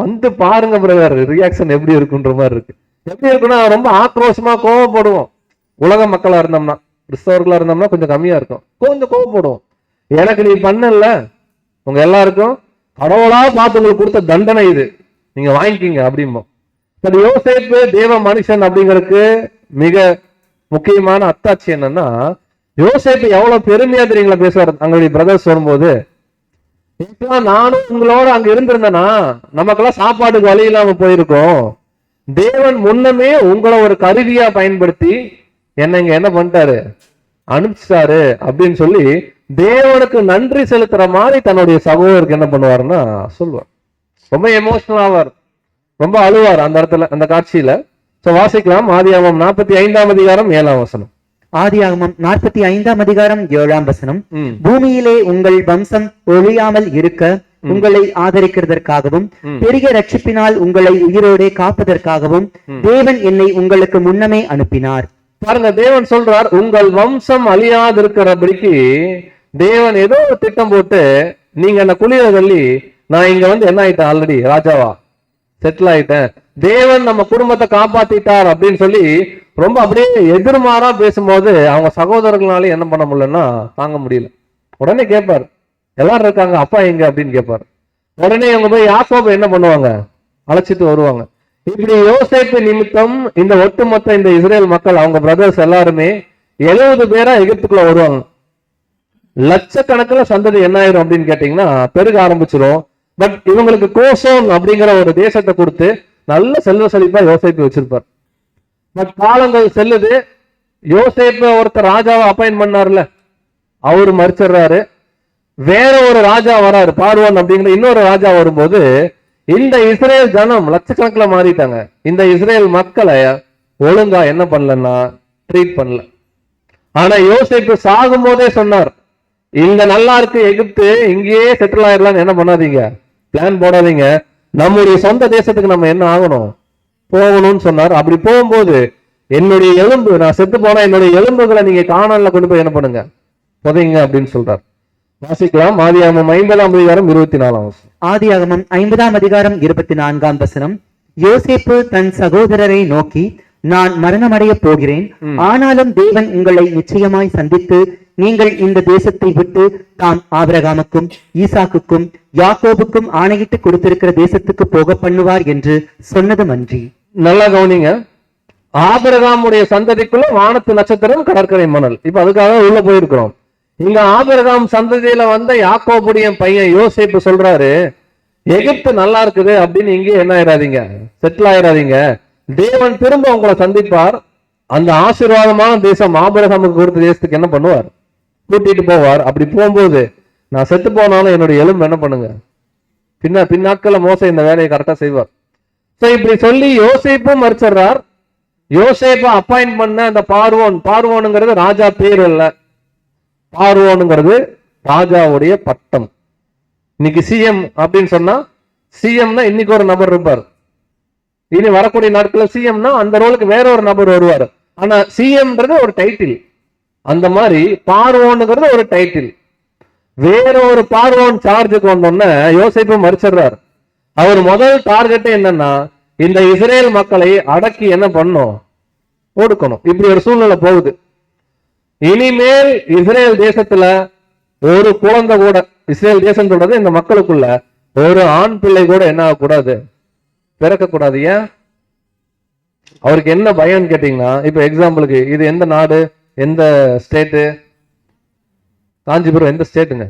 A: வந்து பாருங்க பிரதர், ரியாக்ஷன் எப்படி இருக்குன்ற மாதிரி இருக்கு. எப்படி இருக்குன்னா ரொம்ப ஆக்ரோஷமா கோவப்படுவோம். உலக மக்களா இருந்தோம்னா, கிறிஸ்தவர்களா இருந்தோம்னா கொஞ்சம் கம்மியா இருக்கும், கொஞ்சம் கோவப்படுவோம். எனக்கு நீ பண்ணல, உங்க எல்லாருக்கும் கடவுளா பார்த்து உங்களுக்கு கொடுத்த தண்டனை இது, நீங்க வாங்கிக்கிங்க அப்படிம்போம். யோசேப்பு தேவ மனுஷன் அப்படிங்கிறதுக்கு மிக முக்கியமான அத்தாட்சி என்னன்னா, யோசேப்பு எவ்வளவு பெருமையா தெரியுங்களா பேசுவார் அங்களுடைய பிரதர்ஸ் வரும்போது. இப்பெல்லாம் நானும் உங்களோட அங்க இருந்திருந்தேன்னா நமக்கெல்லாம் சாப்பாட்டுக்கு வழி இல்லாம போயிருக்கோம். தேவன் முன்னமே உங்களை ஒரு கருவியா பயன்படுத்தி என்ன இங்க என்ன பண்ணிட்டாரு, அனுப்பிச்சிட்டாரு அப்படின்னு சொல்லி தேவனுக்கு நன்றி செலுத்துற மாதிரி தன்னுடைய சகோதரருக்கு என்ன பண்ணுவாருன்னா சொல்லுவார். ரொம்ப எமோஷனல் ஆவார், ரொம்ப அழுவார் அந்த இடத்துல, அந்த காட்சியில. வாசிக்கலாம். ஆதியாகமம் 45 அதிகாரம் 7 வசனம்.
B: ஆதியாகமம் 45 அதிகாரம் 7 வசனம். பூமியிலே உங்கள் வம்சம் ஒழியாமல் இருக்க உங்களை ஆதரிக்கிறதற்காகவும் பெரிய ரட்சிப்பினால் உங்களை உயிரோடே காப்பதற்காகவும் தேவன் என்னை உங்களுக்கு முன்னமே அனுப்பினார்.
A: பாருங்க, தேவன் சொல்றார் உங்கள் வம்சம் அழியாதிருக்கிறபடிக்கு தேவன் ஏதோ ஒரு திட்டம் போட்டு நீங்க என்ன குளிர தள்ளி நான் இங்க வந்து என்ன ஆயிட்டேன், ஆல்ரெடி ராஜாவா செட்டில் ஆயிட்டேன், தேவன் நம்ம குடும்பத்தை காப்பாத்திட்டார் அப்படின்னு சொல்லி ரொம்ப அப்படியே எதிர்மாறா பேசும்போது அவங்க சகோதரர்களாலே என்ன பண்ண முடியலன்னா தாங்க முடியல. உடனே கேட்பார், எல்லாரும் இருக்காங்க, அப்பா எங்க அப்படின்னு கேட்பார். உடனே அவங்க போய் யாக்கோபை என்ன பண்ணுவாங்க, அழைச்சிட்டு வருவாங்க. இப்படி யோசேப்பு நிமித்தம் இந்த ஒட்டுமொத்த இந்த இஸ்ரேல் மக்கள் அவங்க பிரதர்ஸ் எல்லாருமே 70 பேரா எகிப்துக்குள்ள வருவாங்க. லட்சக்கணக்கில் சந்ததி என்ன ஆயிரும் அப்படின்னு கேட்டீங்கன்னா பெருக ஆரம்பிச்சிடும். பட் இவங்களுக்கு கோசோன் அப்படிங்கிற ஒரு தேசத்தை கொடுத்து நல்ல செல்வ செழிப்பா யோசேப்பு வச்சிருப்பார். பட் காலங்கள் செல்லுது. யோசேப்பு ஒருத்தர் ராஜாவை அப்பாயின்ட் பண்ணார்ல, அவரு மறிச்சிடுறாரு. வேற ஒரு ராஜா வராரு, பார்வோன் அப்படிங்கிற இன்னொரு ராஜா வரும்போது இந்த இஸ்ரேல் ஜனம் லட்சக்கணக்கில் மாறிட்டாங்க. இந்த இஸ்ரேல் மக்களை ஒழுங்கா என்ன பண்ணலன்னா ட்ரீட் பண்ணல. ஆனா யோசேப்பு சாகும் போதே சொன்னார், இங்க நல்லா இருக்கு எகிப்து, இங்கேயே செட்டில் ஆயிடலாம்னு என்ன பண்ணாதீங்க, பிளான் போடாதீங்க. நம்முடைய சொந்த தேசத்துக்கு நம்ம என்ன ஆகணும், போகணும்னு சொன்னார். அப்படி போகும்போது என்னுடைய எலும்பு, நான் செத்து போனா என்னுடைய எலும்புகளை நீங்க காணான்ல கொண்டு போய் என்ன பண்ணுங்க, புதைங்க அப்படின்னு சொல்றார். வாசிக்கலாம். ஆதியாகமம் 50ஆம் அதிகாரம் 24ஆம் வசனம்.
B: ஆதியாகமம் 50ஆம் அதிகாரம் 24ஆம் வசனம். யோசேப்பு தன் சகோதரரை நோக்கி, நான் மரணமடைய போகிறேன், ஆனாலும் தேவன் உங்களை நிச்சயமாய் சந்தித்து நீங்கள் இந்த தேசத்தை விட்டு தாம் ஆபிரகாமுக்கும் ஈசாக்குக்கும் யாக்கோபுக்கும் ஆணையிட்டு கொடுத்திருக்கிற தேசத்துக்கு போக பண்ணுவார் என்று சொன்னதும் அன்றி.
A: நல்லா கவனிங்க. ஆபிரகாமுடைய சந்ததிக்குள்ள வானத்து நட்சத்திரம், கடற்கரை மணல். இப்ப அதுக்காக உள்ள போயிருக்கிறோம். இங்க ஆபிரகாம் சந்ததியில வந்த யாக்கோபுடைய பையன் யோசேப்பு சொல்றாரு, எகிப்து நல்லா இருக்குது அப்படின்னு இங்கே என்ன ஆயிடாதீங்க, செட்டில் ஆயிடாதீங்க. தேவன் திரும்ப உங்களை சந்திப்பார். அந்த ஆசீர்வாதமான தேசம், ஆபிரகாமுக்கு கொடுத்த தேசத்துக்கு என்ன பண்ணுவார், கூட்டிட்டு போவார். அப்படி போகும்போது நான் செத்து போனாலும் என்னுடைய எலும்பு என்ன பண்ணுங்க, பின்னாட்கள மோசே இந்த வேலையை கரெக்டா செய்வார். சோ இப்படி சொல்லி யோசேப்பும் மறுச்சிடுறார். யோசேப்பை அப்பாயிண்ட் பண்ண அந்த பார்வோனுங்கிறது ராஜா பேர் இல்ல, பார்வோனுங்கிறது ராஜாவுடைய பட்டம். இன்னைக்கு சிஎம் அப்படின்னு சொன்னா, சிஎம்னா இன்னைக்கு ஒரு நபர் இருப்பார், இனி வரக்கூடிய நாட்கள் சிஎம்னா அந்த ரோலுக்கு வேற ஒரு நபர் வருவார். ஆனா சிஎம்ன்றது ஒரு டைட்டில். அந்த மாதிரி பார்வோனுங்கிறது ஒரு டைட்டில். வேற ஒரு பார்வோன் சார்ஜுக்கு வந்தோடனே யோசேப்பு மறுச்சிடுறார். அவர் முதல் டார்கெட் என்னன்னா, இந்த இஸ்ரேல் மக்களை அடக்கி என்ன பண்ணும், ஒடுக்கணும். இப்படி ஒரு சூழ்நிலை போகுது. இனிமேல் இஸ்ரேல் தேசத்துல ஒரு குழந்தை கூட, இஸ்ரேல் தேசம் சொல்றது இந்த மக்களுக்குள்ள ஒரு ஆண் பிள்ளை கூட என்ன ஆகக்கூடாது, பிறக்கக்கூடாது. ஏன்? அவருக்கு என்ன பயம்னு கேட்டீங்கன்னா, இப்ப எக்ஸாம்பிளுக்கு இது எந்த நாடு, எந்த ஸ்டேட்டு, காஞ்சிபுரம் எந்த ஸ்டேட்டுங்க,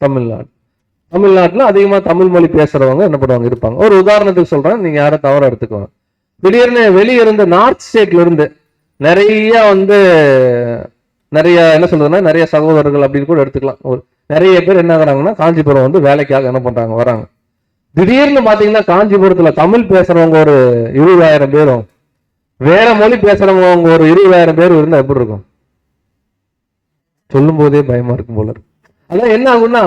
A: தமிழ்நாடு. தமிழ்நாட்டுல அதிகமா தமிழ் மொழி பேசுறவங்க என்ன பண்ணுவாங்க, இருப்பாங்க. ஒரு உதாரணத்துக்கு சொல்றேன், நீங்க யாரும் தவறா எடுத்துக்குவாங்க. திடீர்னு வெளியே இருந்து நார்த் ஸ்டேட்ல இருந்து நிறைய என்ன சொல்றதுன்னா, நிறைய சகோதரர்கள் அப்படின்னு கூட எடுத்துக்கலாம். ஒரு நிறைய பேர் என்ன ஆகுறாங்கன்னா, காஞ்சிபுரம் வந்து வேலைக்காக என்ன பண்றாங்க, வராங்க. திடீர்னு பாத்தீங்கன்னா காஞ்சிபுரத்துல தமிழ் பேசுறவங்க ஒரு 20,000 பேரும், வேற மொழி பேசுறவங்க ஒரு 20,000 பேர் இருந்தா எப்படி இருக்கும்? சொல்லும் போதே பயமா இருக்கும் போல இருக்கு. அதான் என்ன ஆகும்னா,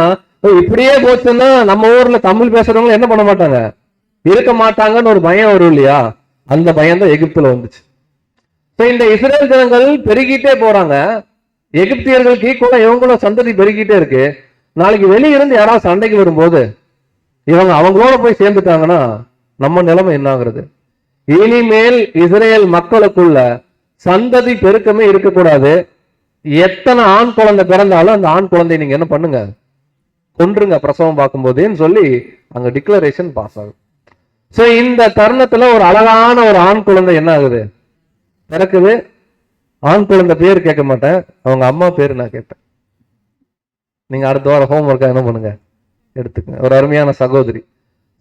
A: இப்படியே போச்சுன்னா நம்ம ஊர்ல தமிழ் பேசுறவங்க என்ன பண்ண மாட்டாங்க, இருக்க மாட்டாங்கன்னு ஒரு பயம் வரும் இல்லையா? அந்த பயம் தான் எகிப்துல வந்துச்சு. இந்த இஸ்ரேல் ஜனங்கள் பெருகிட்டே போறாங்க. எகிப்தியர்களுக்கு ஈக்குவலா இவங்களோட சந்ததி பெருகிட்டே இருக்கு. நாளைக்கு வெளியிருந்து யாராவது சண்டைக்கு வரும்போது இவங்க அவங்களோட போய் சேர்ந்துட்டாங்கன்னா நம்ம நிலைமை என்ன ஆகுறது? இனிமேல் இஸ்ரேல் மக்களுக்குள்ள சந்ததி பெருக்கமே இருக்கக்கூடாது. எத்தனை ஆண் குழந்தை பிறந்தாலும் அந்த ஆண் குழந்தை நீங்க என்ன பண்ணுங்க, கொன்றுங்க பிரசவம் பார்க்கும் போதேன்னு சொல்லி அங்க டிக்ளரேஷன் பாஸ் ஆகும். சோ இந்த தருணத்துல ஒரு அழகான ஒரு ஆண் குழந்தை என்ன ஆகுது, பிறக்குது. ஆண் குழந்தை பேர் கேட்க மாட்டேன், அவங்க அம்மா பேரு நான் கேட்டேன். நீங்க அடுத்த வாரம் ஹோம்ஒர்க்கா என்ன பண்ணுங்க, எடுத்துக்கங்க. ஒரு அருமையான சகோதரி.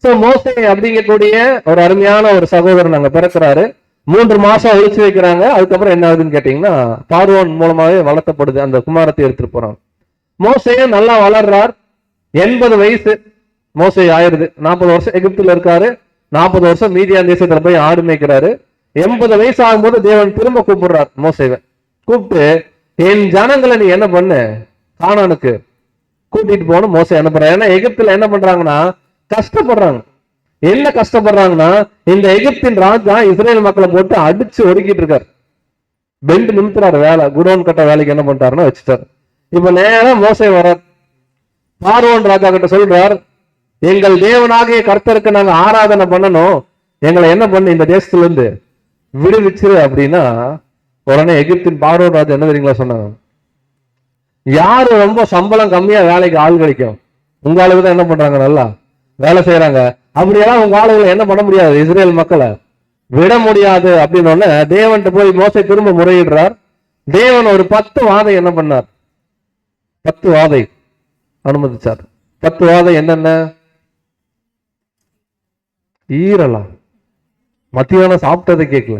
A: சோ மோசே அப்படிங்கக்கூடிய ஒரு அருமையான ஒரு சகோதரன் அங்க பிறக்கிறாரு. 3 மாசம் ஒழிச்சு வைக்கிறாங்க. அதுக்கப்புறம் என்ன ஆகுதுன்னு கேட்டீங்கன்னா, பார்வோன் மூலமாவே வளர்த்தப்படுது. அந்த குமாரத்தை எடுத்துட்டு போறாங்க. மோசையும் நல்லா வளர்றார். 80 வயசு மோசே ஆயிருது. 40 வருஷம் எகிப்துல இருக்காரு. 40 வருஷம் மீதியான் தேசத்துல போய் ஆடு மேய்க்கிறாரு. 80 வயசு ஆகும்போது தேவன் திரும்ப கூப்பிடுறார் மோசேவை. கூப்பிட்டு, என் ஜனங்களை நீ என்ன பண்ணு, கானானுக்கு கூட்டிட்டு போகணும். மோசே அனுப்புறாரு. ஏன்னா எகிப்துல என்ன பண்றாங்கன்னா, கஷ்டப்படுறாங்க. என்ன கஷ்டப்படுறாங்கன்னா, இந்த எகிப்தின் ராஜா இஸ்ரேல் மக்களை போட்டு அடிச்சு ஒடுக்கிட்டு இருக்காரு. பெண்டு நிமித்துறாரு. வேலை குடோன் கட்ட வேலைக்கு என்ன பண்றாருன்னா வச்சுட்டாரு. இப்ப நேரம் மோசே வர்றார். பார்வோன் ராஜா கிட்ட சொல்றார், எங்கள் தேவனாகிய கர்த்தருக்கு நாங்க ஆராதனை பண்ணணும், எங்களை என்ன பண்ணு, இந்த தேசத்துல இருந்து விடுவிச்சிரு அப்படின்னா, உடனே எகிப்தின் பார்வோன் ராஜா என்ன தெரியுங்களா சொன்னாங்க, யாரு ரொம்ப சம்பளம் கம்மியா வேலைக்கு ஆள் கிடைக்கும், உங்க ஆளுக்கு தான் என்ன பண்றாங்க, நல்லா வேலை செய்யறாங்க. அப்படியெல்லாம் உங்க ஆளுகளை என்ன பண்ண முடியாது, இஸ்ரேல் மக்களை விட முடியாது அப்படின்னு தேவன்கிட்ட போய் மோசே திரும்ப முறையிடுறார். தேவன் ஒரு 10 வாதை என்ன பண்ணார், 10 வாதை அனுமதிச்சார். 10 வாதை என்னென்ன? ஈரலாம். மத்தியானம் சாப்பிட்டதை கேட்கல.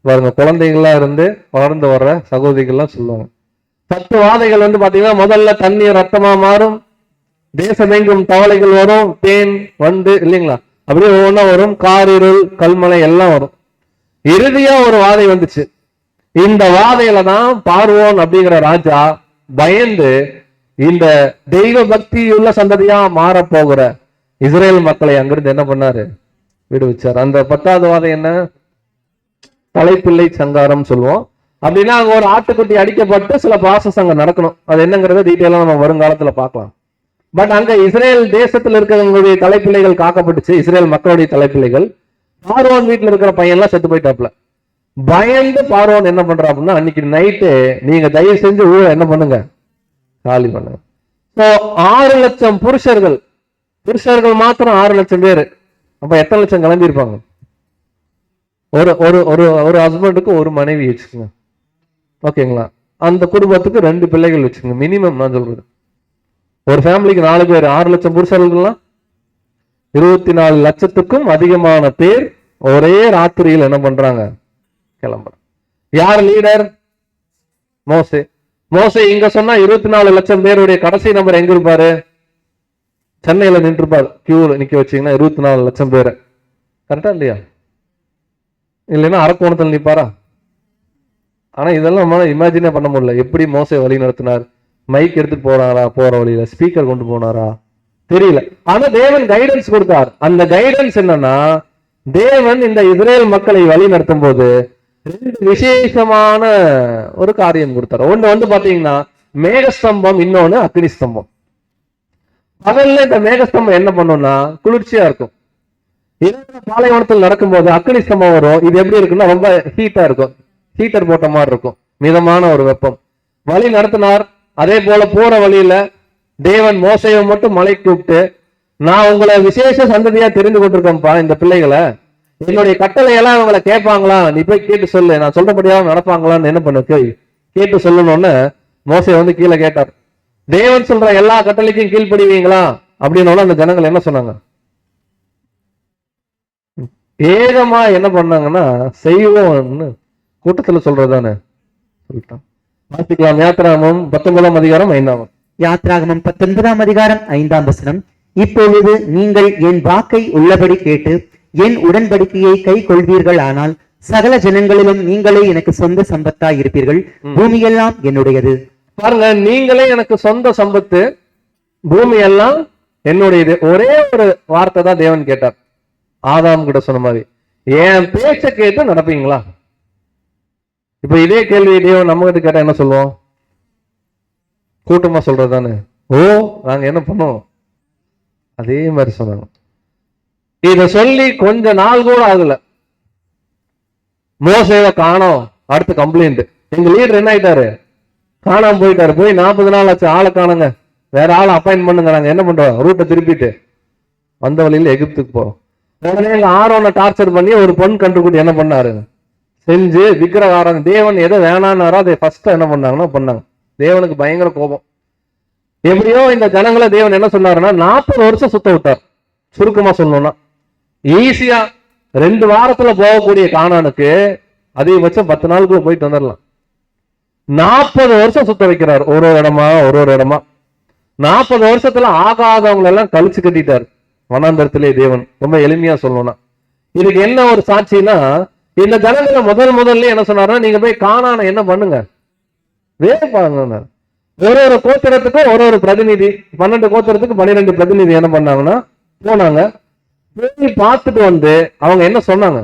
A: பாருங்க, குழந்தைகள்லாம் இருந்து வளர்ந்து வர்ற சகோதரிகள்லாம் சொல்லுவாங்க. 10 வாதைகள் பாத்தீங்கன்னா, முதல்ல தண்ணீர் ரத்தமா மாறும், தேசமெங்கும் தவளைகள் வரும், தேன் வண்டு இல்லைங்களா, அப்படியே ஒவ்வொன்றா வரும், காரிருள் கல்மலை எல்லாம் வரும். இறுதியா ஒரு வாதை வந்துச்சு, இந்த வாதையில தான் பார்வோன் அப்படிங்கிற ராஜா பயந்து இந்த தெய்வ பக்தி உள்ள சந்ததியா மாற போகிற இஸ்ரேல் மக்களை அங்கிருந்து என்ன பண்ணாரு, விடுவிச்சார். அந்த 10வது வாதை என்ன? தலைப்பிள்ளை சங்காரம் சொல்லுவோம். அப்படின்னா அங்க ஒரு ஆட்டுக்குட்டி அடிக்கப்பட்டு சில ப்ராசஸ் அங்க நடக்கணும். அது என்னங்கிறத டீட்டெயிலா நம்ம வருங்காலத்துல பார்க்கலாம். பட் அங்க இஸ்ரேல் தேசத்துல இருக்கிறவங்களுடைய தலைப்பிள்ளைகள் காக்கப்பட்டுச்சு, இஸ்ரேல் மக்களுடைய தலைப்பிள்ளைகள். பார்வோன் வீட்டுல இருக்கிற பையன்லாம் செத்து போயிட்டாப்ல. பயந்து பார்வோன் என்ன பண்றா அப்படின்னா, அன்னைக்கு நைட்டு நீங்க தயவு செஞ்சு ஊரை என்ன பண்ணுங்க, காலி பண்ணுங்க. 6 லட்சம் புருஷர்கள் மாத்திரம் 6 லட்சம் பேரு. அப்ப எத்தனை லட்சம் கிளம்பி இருப்பாங்க? ஒரு ஒரு ஒரு ஒரு ஹஸ்பண்டுக்கு ஒரு மனைவி வச்சுக்கோங்க, ஓகேங்களா? அந்த குடும்பத்துக்கு 2 பிள்ளைகள் வச்சுக்கோங்க மினிமம். நான் சொல்றது ஒரு ஃபேமிலிக்கு 4 பேர், 6 லட்சம் புருஷர்கள்லாம் 24 லட்சத்துக்கும் அதிகமான பேர் ஒரே ராத்திரியில் என்ன பண்றாங்க, கிளம்புறாங்க. யார் லீடர்? மோசே. மோசே இங்க சொன்னா 24 லட்சம் பேருடைய கடைசி நம்பர் எங்க இருப்பாரு? சென்னையில நின்று இருப்பாரு. கியூல நிக்க வச்சீங்கன்னா 24 லட்சம் பேரை. கரெக்டா இல்லையா? இல்லைன்னா அரக்கோணத்தில் நிப்பாரா? ஆனா இதெல்லாம் நம்மளால இமேஜினே பண்ண முடியல. எப்படி மோசே வழி நடத்தினார்? மைக் எடுத்துட்டு போறாரா? போற வழியில ஸ்பீக்கர் கொண்டு போனாரா? தெரியல. ஆனா தேவன் கைடன்ஸ் கொடுத்தார். அந்த கைடன்ஸ் என்னன்னா, தேவன் இந்த இஸ்ரேல் மக்களை வழி நடத்தும் போது 2 விசேஷமான ஒரு காரியம் கொடுத்தார். ஒண்ணு வந்து பாத்தீங்கன்னா மேகஸ்தம்பம், இன்னொன்னு அக்னி ஸ்தம்பம். பகல்ல இந்த மேகஸ்தம்பம் என்ன பண்ணும்னா குளிர்ச்சியா இருக்கும். பாலைவனத்தில் நடக்கும்போது அக்னி ஸ்தம்பம் வரும். இது எப்படி இருக்குன்னா ரொம்ப ஹீட்டா இருக்கும், ஹீட்டர் போட்ட மாதிரி இருக்கும், மிதமான ஒரு வெப்பம். வழி நடத்தினார். அதே போல போற வழியில தேவன் மோசையை மட்டும் மலை கூப்பிட்டு, நான் உங்களை விசேஷ சந்ததியா தெரிந்து கொண்டிருக்கேன்ப்பா, இந்த பிள்ளைகளை என்னுடைய கட்டளை எல்லாம் அவங்களை கேட்பாங்களா, நீ போய் கேட்டு சொல்லு, நான் சொல்றபடியாவது நடப்பாங்களான்னு என்ன பண்ண கேட்டு சொல்லணும்னு மோசை வந்து கீழே கேட்டார். தேவன் சொல்ற எல்லா கட்டளைக்கும் கீழ்ப்படிவீங்களா அப்படின்னு அந்த ஜனங்கள் என்ன சொன்னாங்க? ஏகமா என்ன பண்ணாங்கன்னா செய்வோம்னு கூட்டத்துல சொல்றதானே சொல்லிட்டான். வாசிக்கலாம். யாத்ராகமம் 19ஆம் அதிகாரம் 5ஆம்.
B: யாத்ராகமம் 19ஆம் அதிகாரம் 5ஆம் வசனம். இப்பொழுது நீங்கள் என் வாக்கை உள்ளபடி கேட்டு என் உடன்படிக்கையை கை கொள்வீர்கள், ஆனால் சகல ஜனங்களிலும் நீங்களே எனக்கு சொந்த சம்பத்தாய் இருப்பீர்கள், பூமியெல்லாம் என்னுடையது.
A: பாருங்க, நீங்களே எனக்கு சொந்த சம்பத்து, பூமி எல்லாம் என்னுடையது. ஒரே ஒரு வார்த்தை தான் தேவன் கேட்டார். ஆதாம் கிட்ட சொன்ன மாதிரி, என் பேச்ச கேட்டு நடப்பீங்களா? இப்ப இதே கேள்வி தேவன் நம்ம கிட்ட கேட்டா என்ன சொல்லுவோம்? கூட்டமா சொல்றதானே, ஓ நாங்க என்ன பண்ணுவோம்? அதே மாதிரி சொன்னாங்க. இத சொல்லி கொஞ்ச நாள் கூட ஆகல, மோசேவை காணோம். அடுத்த கம்ப்ளைண்ட், எங்க லீடர் என்ன ஆயிட்டாரு, காணாம போயிட்டாரு. போய் 40 நாள் ஆச்சு, ஆளை காணுங்க, வேற ஆளை அப்பாயின்ட் பண்ணுங்க. நாங்க என்ன பண்றோம்? ரூட்டை திருப்பிட்டு வந்த வழியில எகிப்துக்கு போறோம். உடனே எங்க ஆரோனை டார்ச்சர் பண்ணி ஒரு பொன் கண்டுபிடி என்ன பண்ணாரு, செஞ்சு விக்கிரகாரம். தேவன் எதை வேணான்னாரோ அதை ஃபர்ஸ்ட் என்ன பண்ணாங்கன்னா பண்ணாங்க. தேவனுக்கு பயங்கர கோபம். எப்படியோ இந்த ஜனங்களை தேவன் என்ன சொன்னாருன்னா 40 வருஷம் சுத்த விட்டார். சுருக்கமா சொல்லணும்னா ஈஸியா 2 வாரத்துல போகக்கூடிய கானானுக்கு அதிகபட்சம் 10 நாளுக்குள்ள போயிட்டு வந்துடலாம். 40 வருஷம் சுத்த வைக்கிறார், ஒரு இடமா ஒரு இடமா. 40 வருஷத்துல ஆகாதவங்களை எல்லாம் கழிச்சு கட்டிட்டார் வனாந்தரத்திலே தேவன். ரொம்ப எளிமையா சொல்லணும்னா இதுக்கு என்ன ஒரு சாட்சினா, இந்த ஜனங்களை முதல்ல என்ன சொன்னாருன்னா, நீங்க போய் கானானை என்ன பண்ணுங்க, வேலை பாருங்க. ஒரு கோத்திரத்துக்கும் ஒரு பிரதிநிதி, 12 கோத்திரத்துக்கு 12 பிரதிநிதி என்ன பண்ணாங்கன்னா போனாங்க. போய் பார்த்துட்டு வந்து அவங்க என்ன சொன்னாங்க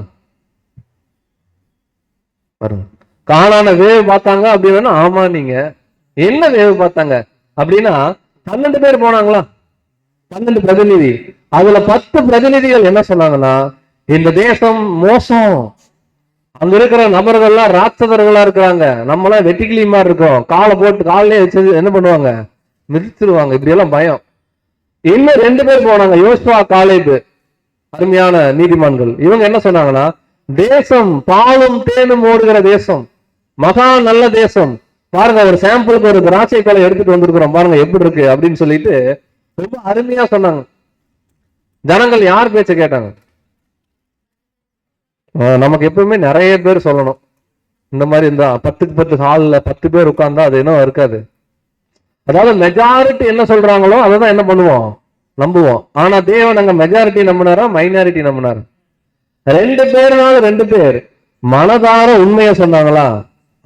A: பாருங்க. கானான வேவு பார்த்தாங்க அப்படின்னா, ஆமா நீங்க என்ன வேவு பார்த்தாங்க அப்படின்னா 12 பேர் போனாங்களா, 12 பிரதிநிதி. அதுல 10 பிரதிநிதிகள் என்ன சொன்னாங்கன்னா, இந்த தேசம் மோசம், அங்க இருக்கிற நபர்கள்லாம் ராட்சதர்களா இருக்கிறாங்க, நம்மளாம் வெட்டிக்கிளி மாதிரி இருக்கோம், காலை போட்டு காலையே வச்சு என்ன பண்ணுவாங்க, மிதிச்சிருவாங்க, இப்படி எல்லாம் பயம். இன்னும் 2 பேர் போனாங்க, யோசுவா காலேபு, அருமையான நீதிமான்கள். இவங்க என்ன சொன்னாங்கன்னா, தேசம் பாலும் தேனும் ஓடுகிற தேசம், மகா நல்ல தேசம், பாருங்க ஒரு சாம்பிளுக்கு ஒரு திராட்சை கொலை எடுத்துட்டு வந்திருக்கிறோம், பாருங்க எப்படி இருக்கு அப்படின்னு சொல்லிட்டு ரொம்ப அருமையா சொன்னாங்க. ஜனங்கள் யார் பேச்ச கேட்டாங்க? நமக்கு எப்பவுமே நிறைய பேர் சொல்லணும். இந்த மாதிரி இருந்தா 10க்கு 10 ஹால்ல 10 பேர் உட்கார்ந்தா அது என்ன இருக்காது. அதாவது மெஜாரிட்டி என்ன சொல்றாங்களோ அதான் என்ன பண்ணுவோம், நம்புவோம். ஆனா தேவன் அங்க மெஜாரிட்டி நம்பினாரா மைனாரிட்டி நம்பினாரா? 2 பேர்னாலும் 2 பேர் மனதார உண்மையை சொன்னாங்களா,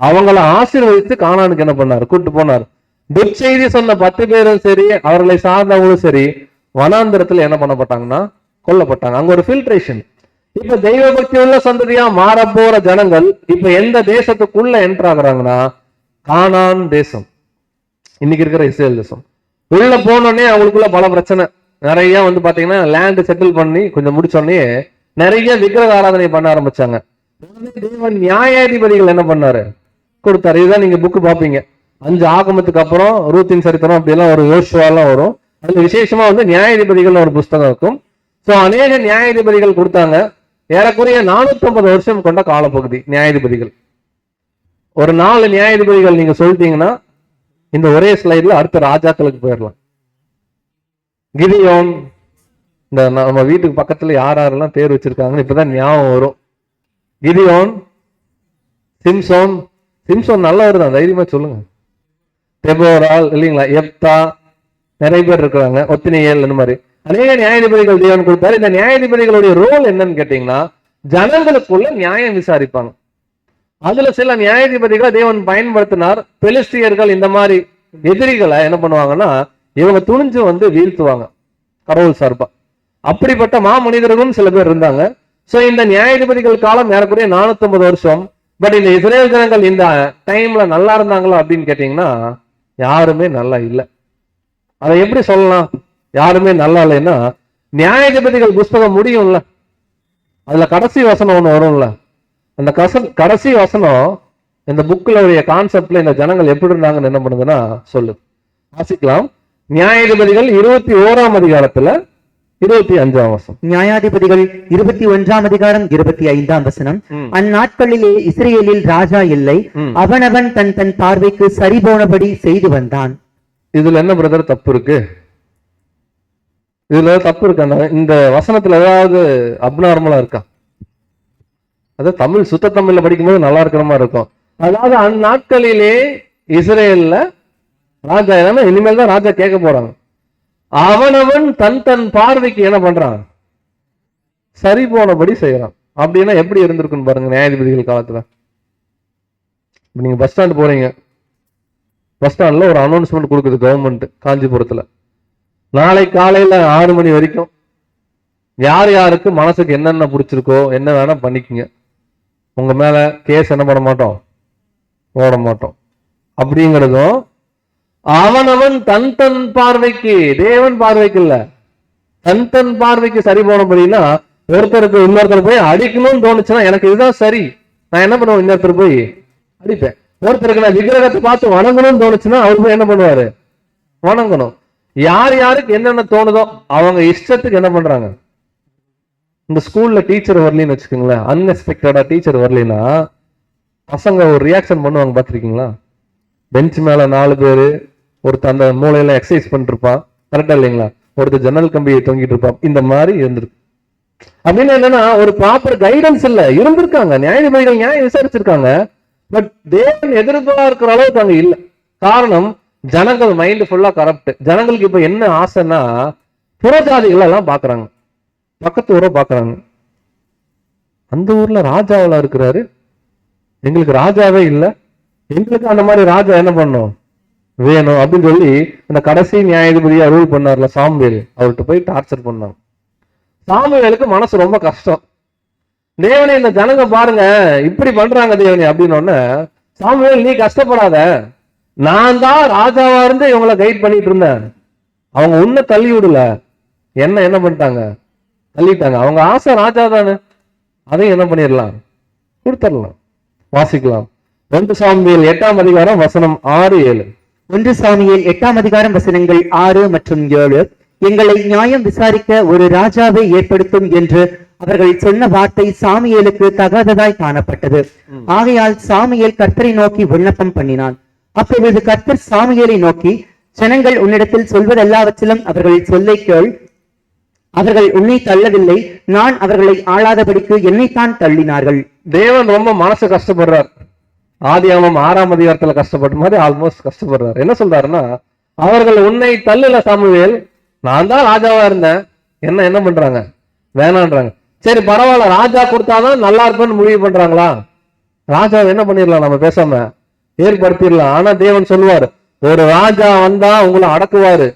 A: அவங்கள ஆசீர்வதித்து கானானுக்கு என்ன பண்ணாரு, கூட்டு போனார். துர்ச்செய்தி சொன்ன 10 பேரும் சரி, அவர்களை சார்ந்தவங்களும் சரி, வனாந்திரத்துல என்ன பண்ணப்பட்டாங்கன்னா கொல்லப்பட்டாங்க. அங்க ஒரு ஃபில்ட்ரேஷன். இப்ப தெய்வ பக்தி உள்ள சந்ததியா மாற போற ஜனங்கள் இப்ப எந்த தேசத்துக்குள்ள என்டர் ஆகுறாங்கன்னா கானான் தேசம், இன்னைக்கு இருக்கிற இஸ்ரேல் தேசம். உள்ள போனோடனே அவங்களுக்குள்ள பல பிரச்சனை நிறைய பாத்தீங்கன்னா லேண்ட் செட்டில் பண்ணி கொஞ்சம் முடிச்சோடனே நிறைய விக்கிரக ஆராதனை பண்ண ஆரம்பிச்சாங்க. தேவன் நியாயாதிபதிகள் என்ன பண்ணாரு, கொடுத்தாரு. இதுதான் நீங்க புக்கு பாப்பீங்க. 5 ஆகமத்துக்கு அப்புறம் ரூத்தின் சரித்திரம் அப்படி எல்லாம் ஒரு யோசுவாலாம் வரும். அதுல விசேஷமா நியாயாதிபதிகள் ஒரு புஸ்தகம் இருக்கும். சோ அநேக நியாயாதிபதிகள் கொடுத்தாங்க. ஏறக்குறைய 450 வருஷம் கொண்ட காலப்பகுதி நியாயாதிபதிகள். ஒரு 4 நியாயாதிபதிகள் நீங்க சொல்லிட்டீங்கன்னா இந்த ஒரே ஸ்லைட்ல அடுத்த ராஜாக்களுக்கு போயிடலாம். கிதியோன், இந்த நம்ம வீட்டுக்கு பக்கத்துல யாரெல்லாம் பேர் வச்சிருக்காங்கன்னு இப்பதான் ஞாபகம் வரும். கிதியோன், சிம்சோன். சிம்சோன் நல்லவர் தான், தைரியமா சொல்லுங்க. தெபோரால் இல்லைங்களா, எப்தா, நிறைய பேர் இருக்கிறாங்க. ஒத்தினியேல், இந்த மாதிரி அநேக நியாயாதிபதிகள் தேவன் கொடுத்தாரு. இந்த நியாயாதிபதிகளுடைய ரோல் என்னன்னு கேட்டீங்கன்னா ஜனங்களுக்குள்ள நியாயம் விசாரிப்பாங்க. அதுல சில நியாயாதிபதிகளை தேவன் பயன்படுத்தினார். பெலிஸ்தியர்கள் இந்த மாதிரி எதிரிகளை என்ன பண்ணுவாங்கன்னா இவங்க துணிஞ்சு வீழ்த்துவாங்க கடவுள் சார்பா. அப்படிப்பட்ட மாமனிதர்களும் சில பேர் இருந்தாங்க. சோ இந்த நியாயாதிபதிகள் காலம் ஏறக்குறைய 450 வருஷம். பட் இந்த இஸ்ரேல் ஜனங்கள் இந்த டைம்ல நல்லா இருந்தாங்களா அப்படின்னு கேட்டீங்கன்னா யாருமே நல்லா இல்லை. அதை எப்படி சொல்லலாம் யாருமே நல்லா இல்லைன்னா, நியாயாதிபதிகள் புஸ்தகம் முடியும்ல, அதுல கடைசி வசனம் ஒண்ணு வரும்ல, அந்த கடைசி வசனம் இந்த புக்ல கான்செப்ட்ல இந்த ஜனங்கள் எப்படி இருந்தாங்கன்னு என்ன பண்ணுதுன்னா சொல்லுது. வாசிக்கலாம். நியாயாதிபதிகள் 21ஆம் அதிகாரத்துல 25ஆம் வசனம்.
B: நியாயாதிபதிகள் 21ஆம் அதிகாரம் 25ஆம் வசனம். அந்நாட்களிலே இஸ்ரேலில் ராஜா இல்லை, அவனவன் தன் தன் பார்வைக்கு சரி போனபடி செய்து வந்தான்.
A: இதுல என்ன பிரதர் தப்பு இருக்கு? இதுல தப்பு இருக்கா? இந்த வசனத்துல ஏதாவது அப்நார்மலா இருக்கா? அதாவது தமிழ் சுத்த தமிழ்ல படிக்கும்போது நல்லா இருக்கிற மாதிரி இருக்கும். அதாவது அந்நாட்களிலே இஸ்ரேல்ல ராஜா இல்லாம இனிமேல் தான் ராஜா கேட்க போறாங்க. அவனவன் தன் தன் பார்வைக்கு என்ன பண்றான், சரி போனபடி செய்யறான். அப்படின்னா எப்படி இருந்திருக்குன்னு பாருங்க நியாயாதிபதிகள் காலத்துல. நீங்க பஸ் ஸ்டாண்ட் போறீங்க, பஸ் ஸ்டாண்ட்ல ஒரு அனௌன்ஸ்மெண்ட் கொடுக்குது கவர்மெண்ட் காஞ்சிபுரத்துல, நாளை காலையில 6 மணி வரைக்கும் யார் யாருக்கு மனசுக்கு என்னென்ன பிடிச்சிருக்கோ என்ன வேணா பண்ணிக்கோங்க, உங்க மேல கேஸ் என்ன பண்ண மாட்டோம், போட மாட்டோம் அப்படிங்கிறதும். அவனவன் தன் தன் பார்வைக்கு, தேவன் பார்வைக்கு இல்ல, தன் தன் பார்வைக்கு சரி போனபடினா, ஒருத்தருக்கு இன்னொருத்தர் போய் அடிக்கணும்னு தோணுச்சுன்னா எனக்கு இதுதான் சரி, நான் என்ன பண்ணுவேன், இன்னொருத்தர் போய் அடிப்பேன். ஒருத்தருக்கு நான் விக்கிரகத்தை பார்த்து வணங்கணும்னு தோணுச்சுன்னா அவர் போய் என்ன பண்ணுவாரு, வணங்கணும். யார் யாருக்கு என்னென்ன தோணுதோ அவங்க இஷ்டத்துக்கு என்ன பண்றாங்க. இந்த ஸ்கூல்ல டீச்சர் வரலன்னு வச்சுக்கோங்களேன், அன்எக்ஸ்பெக்டடா டீச்சர் வரலன்னா பசங்க ஒரு ரியாக்ஷன் பண்ணுவாங்க, பார்த்துருக்கீங்களா? பெஞ்ச் மேல 4 பேரு, ஒருத்தர் அந்த மூலையில எக்ஸசைஸ் பண்ணிட்டு இருப்பான், கரெக்டா இல்லைங்களா? ஒருத்தர் ஜன்னல் கம்பியை தொங்கிட்டு இருப்பான். இந்த மாதிரி இருந்திருக்கு. அப்படின்னு என்னன்னா ஒரு ப்ராப்பர் கைடன்ஸ் இல்ல. இருந்திருக்காங்க நியாயாதிபதிகள், நியாயம் விசாரிச்சிருக்காங்க, பட் தேவன் எதிர்பார்க்கிற அளவுக்கு அங்க இல்ல. காரணம், ஜனங்கள் மைண்ட் ஃபுல்லா கரப்ட். ஜனங்களுக்கு இப்ப என்ன ஆசைன்னா புறஜாதிகள் எல்லாம் பாக்குறாங்க, பக்கத்து ஊரை பாக்குறாங்க. அந்த ஊர்ல ராஜாவெல்லாம் இருக்கிறாரு, எங்களுக்கு ராஜாவே இல்லை, எங்களுக்கு அந்த மாதிரி ராஜா என்ன பண்ணும் வேணும் அப்படின்னு சொல்லி அந்த கடைசி நியாயாதிபதியா ரூல் பண்ணார்ல சாமுவேல், அவர்கிட்ட போய் டார்ச்சர் பண்ணாங்க. சாமுவேலுக்கு மனசு ரொம்ப கஷ்டம். தேவனே இந்த ஜனங்க பாருங்க இப்படி பண்றாங்க தேவனே அப்படின்னு. சாமுவேல், நீ கஷ்டப்படாத, நான் தான் ராஜாவா இருந்து இவங்களை கைட் பண்ணிட்டு இருந்தேன். அவங்க உன்னை தள்ளி விடல, என்ன பண்ணிட்டாங்க, தள்ளிட்டாங்க. அவங்க ஆசை ராஜா தானே, அதையும் என்ன பண்ணிடலாம், கொடுத்துடலாம். வாசிக்கலாம். 1 சாமுவேல் 8ஆம் அதிகாரம் வசனம் 6, 7.
B: 1 சாமுவேல் 8ஆம் அதிகாரம் வசனங்கள் 6 மற்றும் 7. எங்களை நியாயம் விசாரிக்க ஒரு ராஜாவை ஏற்படுத்தும் என்று அவர்கள் சொன்ன வார்த்தை சாமுவேலுக்கு தகாததாய் காணப்பட்டது. ஆகையால் சாமுவேல் கர்த்தரை நோக்கி விண்ணப்பம் பண்ணினான். அப்பொழுது கர்த்தர் சாமுவேலை நோக்கி, ஜனங்கள் உன்னிடத்தில் சொல்வதெல்லாவற்றிலும் அவர்கள் சொல்லை கேள், அவர்கள் உன்னை தள்ளவில்லை, நான் அவர்களை ஆளாதபடிக்கு என்னைத்தான் தள்ளினார்கள்.
A: தேவன் ரொம்ப மனசு கஷ்டப்படுறார். ஆதியாகமம் 6ஆம் அதிகாரத்துல கஷ்டப்பட்ட மாதிரி ஆல்மோஸ்ட் கஷ்டப்படுறாரு. என்ன சொல்றாருன்னா, அவர்கள் உன்னை தள்ளல சாமுவேல், நான் தான் ராஜாவா இருந்தேன், என்ன பண்றாங்க, வேணான்றாங்க. சரி பரவாயில்ல, ராஜா கொடுத்தாதான் நல்லா இருப்பேன்னு முடிவு பண்றாங்களா? ராஜாவை என்ன பண்ணிடலாம், நம்ம பேசாம ஏற்படுத்திடலாம். ஆனா தேவன் சொல்லுவார், ஒரு ராஜா வந்தா உங்களை அடக்குவாரு.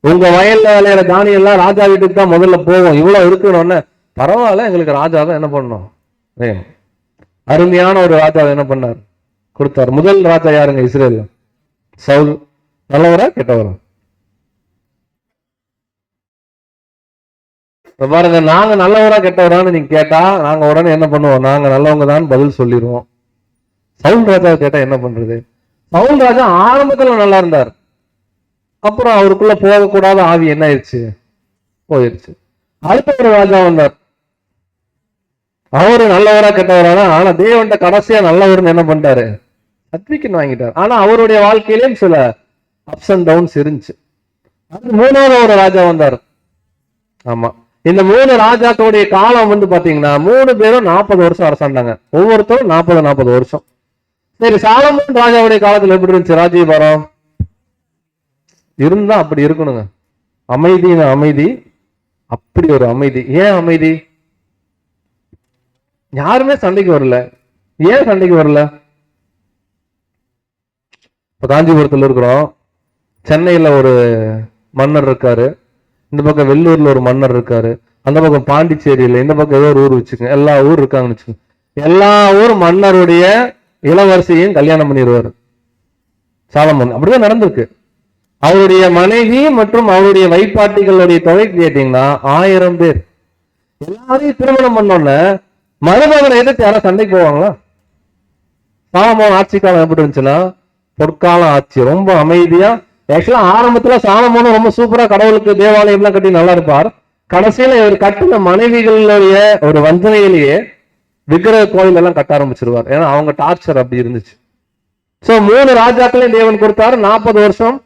A: உங்க வயல்ல விளையாட தானியம் எல்லாம் ராஜா வீட்டுக்கு தான் முதல்ல போவோம். இவ்வளவு இருக்கணும்னு பரவாயில்ல, எங்களுக்கு ராஜா தான் என்ன பண்ணணும். அருமையான ஒரு ராஜாவை என்ன பண்ணார், கொடுத்தார். முதல் ராஜா யாருங்க இஸ்ரேல்? சவுல். நல்லவரா கெட்டவரா? பாருங்க, நாங்க நல்லவரா கெட்டவரான்னு நீங்க கேட்டா நாங்க உடனே என்ன பண்ணுவோம், நாங்க நல்லவங்க தான் பதில் சொல்லிடுவோம். சவுல் ராஜாவை கேட்டா என்ன பண்றது? சவுல் ராஜா ஆரம்பத்துல நல்லா இருந்தார், அப்புறம் அவருக்குள்ள போகக்கூடாத ஆவி என்ன ஆயிடுச்சு, போயிருச்சு. அடுத்த ஒரு ராஜா வந்தார், அவரு நல்லவரா கெட்டவரானா, ஆனா தேவன்ட்ட கடைசியா நல்லவர்னு என்ன பண்ணிட்டாரு, சர்டிபிகேட் வாங்கிட்டார். ஆனா அவருடைய வாழ்க்கையிலும் சில அப்ஸ் அண்ட் டவுன்ஸ் இருந்துச்சு. அது மூணாவது ஒரு ராஜா வந்தார். ஆமா, இந்த 3 ராஜாக்களுடைய காலம் வந்து பாத்தீங்கன்னா 3 பேரும் 40 வருஷம் அரசாண்டாங்க. ஒவ்வொருத்தரும் 40 வருஷம். சரி, சாலமோன் ராஜாவுடைய காலத்துல எப்படி இருந்துச்சு ராஜ்யபாரம்? இருந்தா அப்படி இருக்கணுங்க, அமைதின்னு அமைதி, அப்படி ஒரு அமைதி. ஏன் அமைதி? யாருமே சண்டைக்கு வரல. ஏன் சண்டைக்கு வரல? இப்ப காஞ்சிபுரத்துல இருக்கிறோம், சென்னையில ஒரு மன்னர் இருக்காரு, இந்த பக்கம் வெள்ளூர்ல ஒரு மன்னர் இருக்காரு, அந்த பக்கம் பாண்டிச்சேரியில, இந்த பக்கம் ஏதோ ஒரு ஊர் வச்சுக்கோங்க, எல்லா ஊர் இருக்காங்கன்னு வச்சுக்கோங்க. எல்லா ஊர் மன்னருடைய இளவரசியையும் கல்யாணம் பண்ணிடுவாரு சாலமோன். அப்படிதான் நடந்திருக்கு. அவருடைய மனைவி மற்றும் அவருடைய வைப்பாட்டிகளுடைய தொகை கேட்டீங்கன்னா 1000 பேர். எல்லாரையும் திருமணம் பண்ணோன்னு மருமகனை எதிர்த்து யாரும் சண்டைக்கு போவாங்களா? சாலமோன் ஆட்சி காலம் எப்படி இருந்துச்சுன்னா பொற்காலம் ஆட்சி, ரொம்ப அமைதியா. ஆக்சுவலா ஆரம்பத்துல சாலமோனும் ரொம்ப சூப்பரா கடவுளுக்கு தேவாலயம் எல்லாம் கட்டி நல்லா இருப்பார். கடைசியில இவர் கட்டின மனைவிகளுடைய ஒரு வஞ்சனையிலேயே விக்கிரக கோயில் எல்லாம் கட்ட ஆரம்பிச்சிருவார். ஏன்னா அவங்க டார்ச்சர் அப்படி இருந்துச்சு. சோ 3 ராஜாக்களையும் தேவன் கொடுத்தாரு. 40 வருஷம்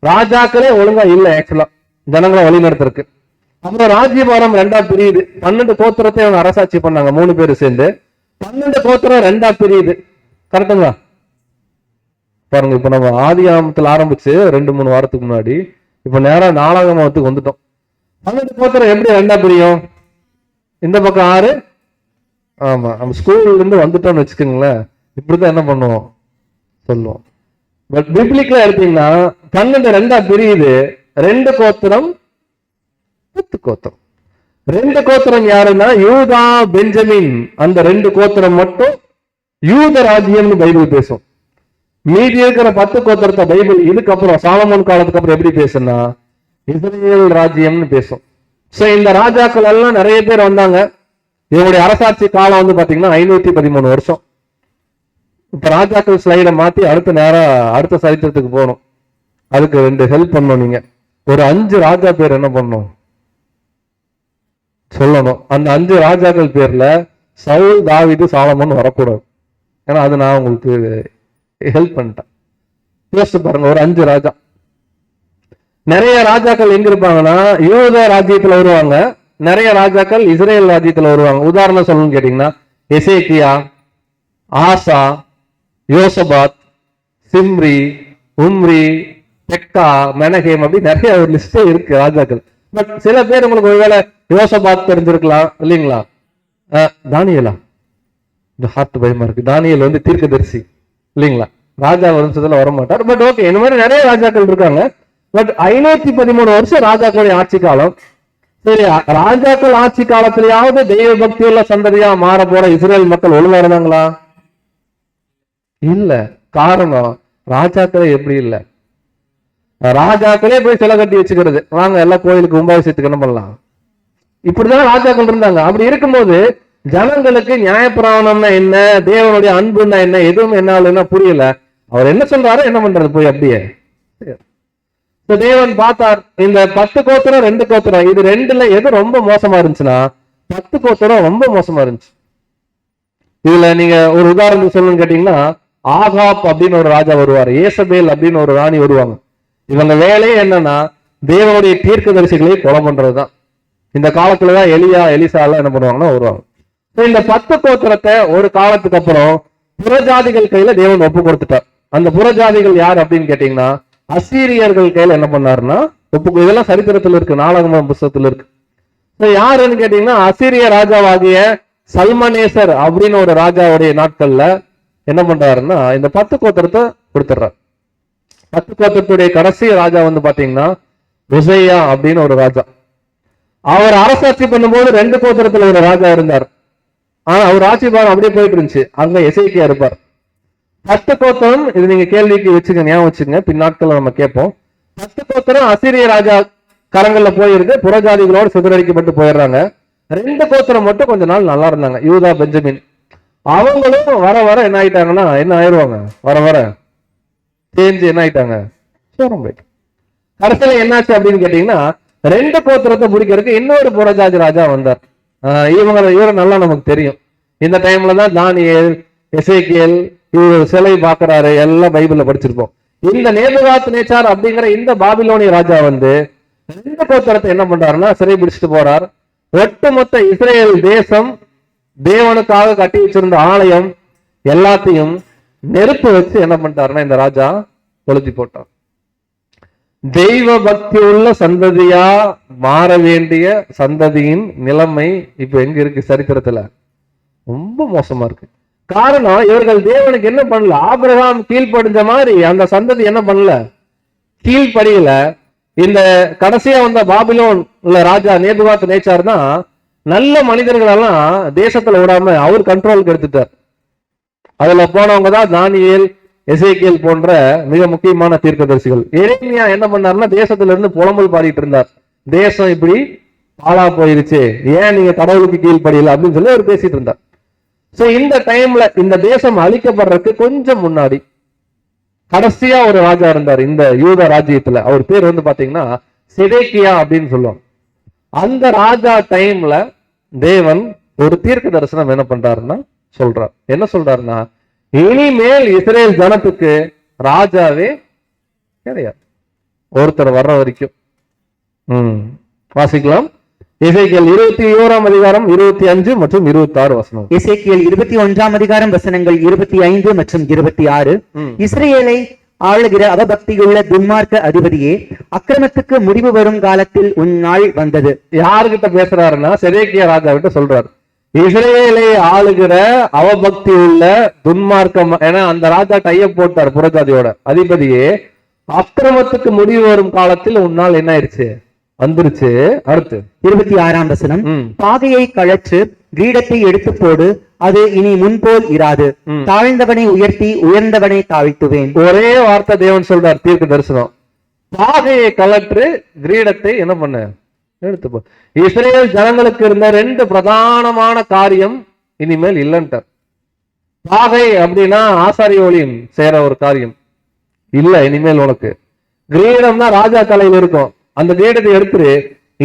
A: ராஜாக்களே ஒழுங்கா இல்ல ஆக்சுவலா ஜனங்களை வழி நடத்துறதுக்கு. அப்புறம் ராஜ்யபாரம் 2ஆ பிரியுது. 12 கோத்திரத்தை அவங்க அரசாட்சி பண்ணாங்க 3 பேரும் சேர்ந்து. 12 கோத்திரம் 2ஆ பிரியுது. கரெக்டுங்களா? பாருங்க, இப்ப நம்ம ஆதியாகமத்துல ஆரம்பிச்சு 2-3 வாரத்துக்கு முன்னாடி இப்ப நேரா நாளாகமத்துக்கு வந்துட்டோம். 12 கோத்திரம் எப்படி 2ஆ பிரியும்? இந்த பக்கம் 6. ஆமா, நம்ம ஸ்கூல்ல இருந்து வந்துட்டோம்னு வச்சுக்கோங்களேன், இப்படிதான் என்ன பண்ணுவோம் சொல்லுவோம். பட் பிப்ளிக்ல எடுத்தீங்கன்னா 12 2ஆ பிரியுது. 2 கோத்திரம் 10 கோத்திரம். 2 கோத்திரம் யாருன்னா யூதா, பெஞ்சமின். அந்த 2 கோத்திரம் மட்டும் யூத ராஜ்யம்னு பைபிள் பேசும். மீதி இருக்கிற 10 கோத்திரத்தை பைபிள் இதுக்கப்புறம் சாலமோன் காலத்துக்கு அப்புறம் எப்படி பேசுனா இஸ்ரேல் ராஜ்யம்னு பேசும். சோ இந்த ராஜாக்கள் எல்லாம் நிறைய பேர் வந்தாங்க. இவங்களுடைய அரசாட்சி காலம் வந்து பாத்தீங்கன்னா 513 வருஷம். இப்ப ராஜாக்கள் ஸ்லைடை மாத்தி அடுத்த சரித்திரத்துக்கு போகணும். அதுக்கு 2 ஹெல்ப் பண்ணணும். நீங்க ஒரு 5 ராஜா பேர் என்ன பண்ணணும் சொல்லணும். அந்த 5 ராஜாக்கள் பேர்ல சவுல், தாவீது, சாலமோன் வரக்கூடாது. ஏன்னா அது நான் உங்களுக்கு ஹெல்ப் பண்ணிட்டேன். யோசிச்சு பாருங்க, ஒரு 5 ராஜா. நிறைய ராஜாக்கள் எங்க இருப்பாங்கன்னா யூத ராஜ்யத்துல வருவாங்க, நிறைய ராஜாக்கள் இஸ்ரேல் ராஜ்யத்துல வருவாங்க. உதாரணம் சொல்லணும்னு கேட்டீங்கன்னா எசேக்கியா, ஆசா, யோசபாத், சிம்ரி, உம்ரி, பெக்கா, மெனகேம், அப்படி நிறைய ஒரு லிஸ்டே இருக்கு ராஜாக்கள். பட் சில பேர் உங்களுக்கு ஒருவேளை யோசபாத் தெரிஞ்சிருக்கலாம் இல்லைங்களா? தானியலா? இந்த ஹார்ட் பயமா இருக்கு. தானியல் வந்து தீர்க்கதரிசி இல்லைங்களா? ராஜா வம்சத்துல வரமாட்டார். பட் ஓகே, இந்த மாதிரி நிறைய ராஜாக்கள் இருக்காங்க. பட் 513 வருஷம் ராஜாக்களுடைய ஆட்சி காலம். சரி, ராஜாக்கள் ஆட்சி காலத்திலேயாவது தெய்வ பக்தி உள்ள சந்ததியா மாற போற இஸ்ரேல் மக்கள் ஒழுங்கா இருந்தாங்களா? இல்ல. காரணம், ராஜாக்களே எப்படி இல்ல, ராஜாக்களே போய் சிலை கட்டி வச்சுக்கிறது, வாங்க எல்லாம் கோயிலுக்கு கும்பாபிஷேகத்துக்கு என்ன பண்ணலாம், இப்படிதான் ராஜாக்கள் இருந்தாங்க. அப்படி இருக்கும்போது ஜனங்களுக்கு நியாயப்பிரமாணம்னா என்ன, தேவனுடைய அன்புன்னா என்ன, எதுவும் என்ன புரியல. அவர் என்ன சொல்றாரு, என்ன பண்றது போய் அப்படியே. தேவன் பார்த்தார், இந்த 10 கோத்திரம் 2 கோத்திரம், இது 2ல எது ரொம்ப மோசமா இருந்துச்சுன்னா 10 கோத்திரம் ரொம்ப மோசமா இருந்துச்சு. இதுல நீங்க ஒரு உதாரணம் சொல்லணும்னு கேட்டீங்கன்னா ஆகாப் அப்படின்னு ஒரு ராஜா வருவார், ஏசபேல் அப்படின்னு ஒரு ராணி வருவாங்க. இவங்க வேலையே என்னன்னா தேவனுடைய தீர்க்கதரிசிகளை கொலை பண்றதுதான். இந்த காலத்துலதான் எலியா, எலிசா எல்லாம் என்ன பண்ணுவாங்கன்னா வருவாங்க. இந்த 10 கோத்திரத்தை ஒரு காலத்துக்கு அப்புறம் புறஜாதிகள் கையில தேவன் ஒப்பு கொடுத்துட்டார். அந்த புறஜாதிகள் யார் அப்படின்னு கேட்டீங்கன்னா அசீரியர்கள் கையில என்ன பண்ணாருன்னா இதெல்லாம் சரித்திரத்துல இருக்கு, நாளாகமம் புஸ்தகத்துல இருக்கு. யாருன்னு கேட்டீங்கன்னா அசீரிய ராஜாவாகிய சல்மனேசர் அப்படின்னு ஒரு ராஜாவுடைய நாட்கள்ல என்ன பண்றாருன்னா இந்த 10 கோத்திரத்தை கொடுத்துட்றாரு. 10 கோத்திரத்துடைய கடைசி ராஜா வந்து பாத்தீங்கன்னா உசையா அப்படின்னு ஒரு ராஜா. அவர் அரசாட்சி பண்ணும்போது 2 கோத்திரத்துல ஒரு ராஜா இருந்தார். ஆனா அவர் ஆட்சி பாரம் அப்படியே போயிட்டு இருந்துச்சு. அங்க எசேக்கியா இருப்பார். 10 கோத்திரம், இது நீங்க கேள்விக்கு வச்சுக்க, ஞாபகம் வச்சுங்க, பின் நாட்கள்ல நம்ம கேட்போம். 10 கோத்திரம் அசீரிய ராஜா கரங்கள்ல போயிருக்கு, புறஜாதிகளோடு சிதறடிக்கப்பட்டு போயிடுறாங்க. 2 கோத்திரம் மட்டும் கொஞ்ச நாள் நல்லா இருந்தாங்க, யூதா பெஞ்சமின். அவங்களும் வர வர என்ன ஆயிட்டாங்கன்னா என்ன ஆயிடுவாங்க, வர வர தேஞ்சு என்ன ஆயிட்டாங்க, சோரம் போயிட்டு. கடைசியில என்னாச்சு அப்படின்னு கேட்டீங்கன்னா 2 கோத்திரத்தை முடிக்கிறதுக்கு இன்னொரு புறஜாதி ராஜா வந்தார். இவரை நல்லா நமக்கு தெரியும். இந்த டைம்ல தான் தானியேல், எசேக்கியேல் இவர் சிலை பாக்குறாரு, எல்லாம் பைபிள்ல படிச்சிருப்போம். இந்த நேபுகாத்நேச்சார் அப்படிங்கிற இந்த பாபிலோனிய ராஜா வந்து 2 கோத்திரத்தை என்ன பண்றாருன்னா சிறை பிடிச்சிட்டு போறார். ஒட்டுமொத்த இஸ்ரேல் தேசம், தேவனுக்காக கட்டி வச்சிருந்த ஆலயம் எல்லாத்தையும் நெருப்பு வச்சு என்ன பண்ணிட்டாருன்னா இந்த ராஜா கொளுத்தி போட்டார். தெய்வ பக்தி உள்ள சந்ததியா மாற வேண்டிய சந்ததியின் நிலைமை இப்ப எங்க இருக்கு? சரித்திரத்துல ரொம்ப மோசமா இருக்கு. காரணம், இவர்கள் தேவனுக்கு என்ன பண்ணல, ஆபிரகாம் கீழ்ப்படிஞ்ச மாதிரி அந்த சந்ததி என்ன பண்ணல, கீழ்ப்படியில. இந்த கடைசியா வந்த பாபிலோன் ராஜா நேபுகாத்நேச்சார் தான் நல்ல மனிதர்கள் எல்லாம் தேசத்துல விடாம அவர் கண்ட்ரோலுக்கு எடுத்துட்டார். அதுல போனவங்க தான் தானியேல், எசேக்கியேல் போன்ற மிக முக்கியமான தீர்க்கதரிசிகள். எரேமியா என்ன பண்ணாருன்னா தேசத்துல இருந்து புலம்பல் பாடிட்டு இருந்தார். தேசம் இப்படி பாழா போயிருச்சு, ஏன் நீங்க கடவுளுக்கு கீழ்ப்படியல அப்படின்னு சொல்லி அவர் பேசிட்டு இருந்தார். சோ இந்த டைம்ல இந்த தேசம் அழிக்கப்படுறதுக்கு கொஞ்சம் முன்னாடி கடைசியா ஒரு ராஜா இருந்தார் இந்த யூதா ராஜ்யத்துல. அவர் பேர் வந்து பாத்தீங்கன்னா செதேக்கியா அப்படின்னு சொல்லுவோம். அந்த ராஜா டைம்ல தேவன் ஒரு தீர்க்க தரிசனம் என்ன பண்றாருன்னா சொல்றார். என்ன சொல்றாருன்னா, இனிமேல் இஸ்ரேல் ஜனத்துக்கு ராஜாவே கிடையாது, ஒருத்தர் வர்ற வரைக்கும். வாசிக்கலாம். எசேக்கியேல் 21ஆம் அதிகாரம் 25 மற்றும் 26 வசனம்.
B: எசேக்கியேல் 21ஆம் அதிகாரம் வசனங்கள் 25 மற்றும் 26. இஸ்ரேலை ஆளுகிற அவபக்தியுள்ள துன்மார்க்க அதிபதியே, அக்கிரமத்துக்கு முடிவு வரும் காலத்தில் உன் நாள் வந்தது.
A: யாருகிட்ட பேசுறாருன்னா செதேக்கியா ராஜா கிட்ட சொல்றாரு. இஸ்ரேலை ஆளுகிற அவபக்தி உள்ள துன்மார்க்கம், ஏன்னா அந்த ராஜா டைய போட்டார் புறஜாதியோட அதிபதியே, அக்கிரமத்துக்கு முடிவு வரும் காலத்தில் உன்னால் என்ன ஆயிடுச்சு, வந்துருச்சு. அடுத்து
B: 26ஆம் வசனம். பாகையை கழற்று, கிரீடத்தை எடுத்து போடு, அது இனி முன்போல் இராது. தாழ்ந்தவனை உயர்த்தி உயர்ந்தவனை தாழ்த்துவேன்.
A: ஒரே வார்த்தை தேவன் சொல்றார் தீர்க்க தரிசனம். பாகையை கழற்று, கிரீடத்தை என்ன பண்ண எடுத்து போ. இஸ்ரேல் ஜனங்களுக்கு இருந்த 2 பிரதானமான காரியம் இனிமேல் இல்லைன்ட்டார். பாகை அப்படின்னா ஆசாரிய ஒளியும் சேர ஒரு காரியம் இல்ல இனிமேல் உனக்கு. கிரீடம் தான் ராஜா தலையில் இருக்கும், அந்த கிரீடத்தை எடுத்துரு.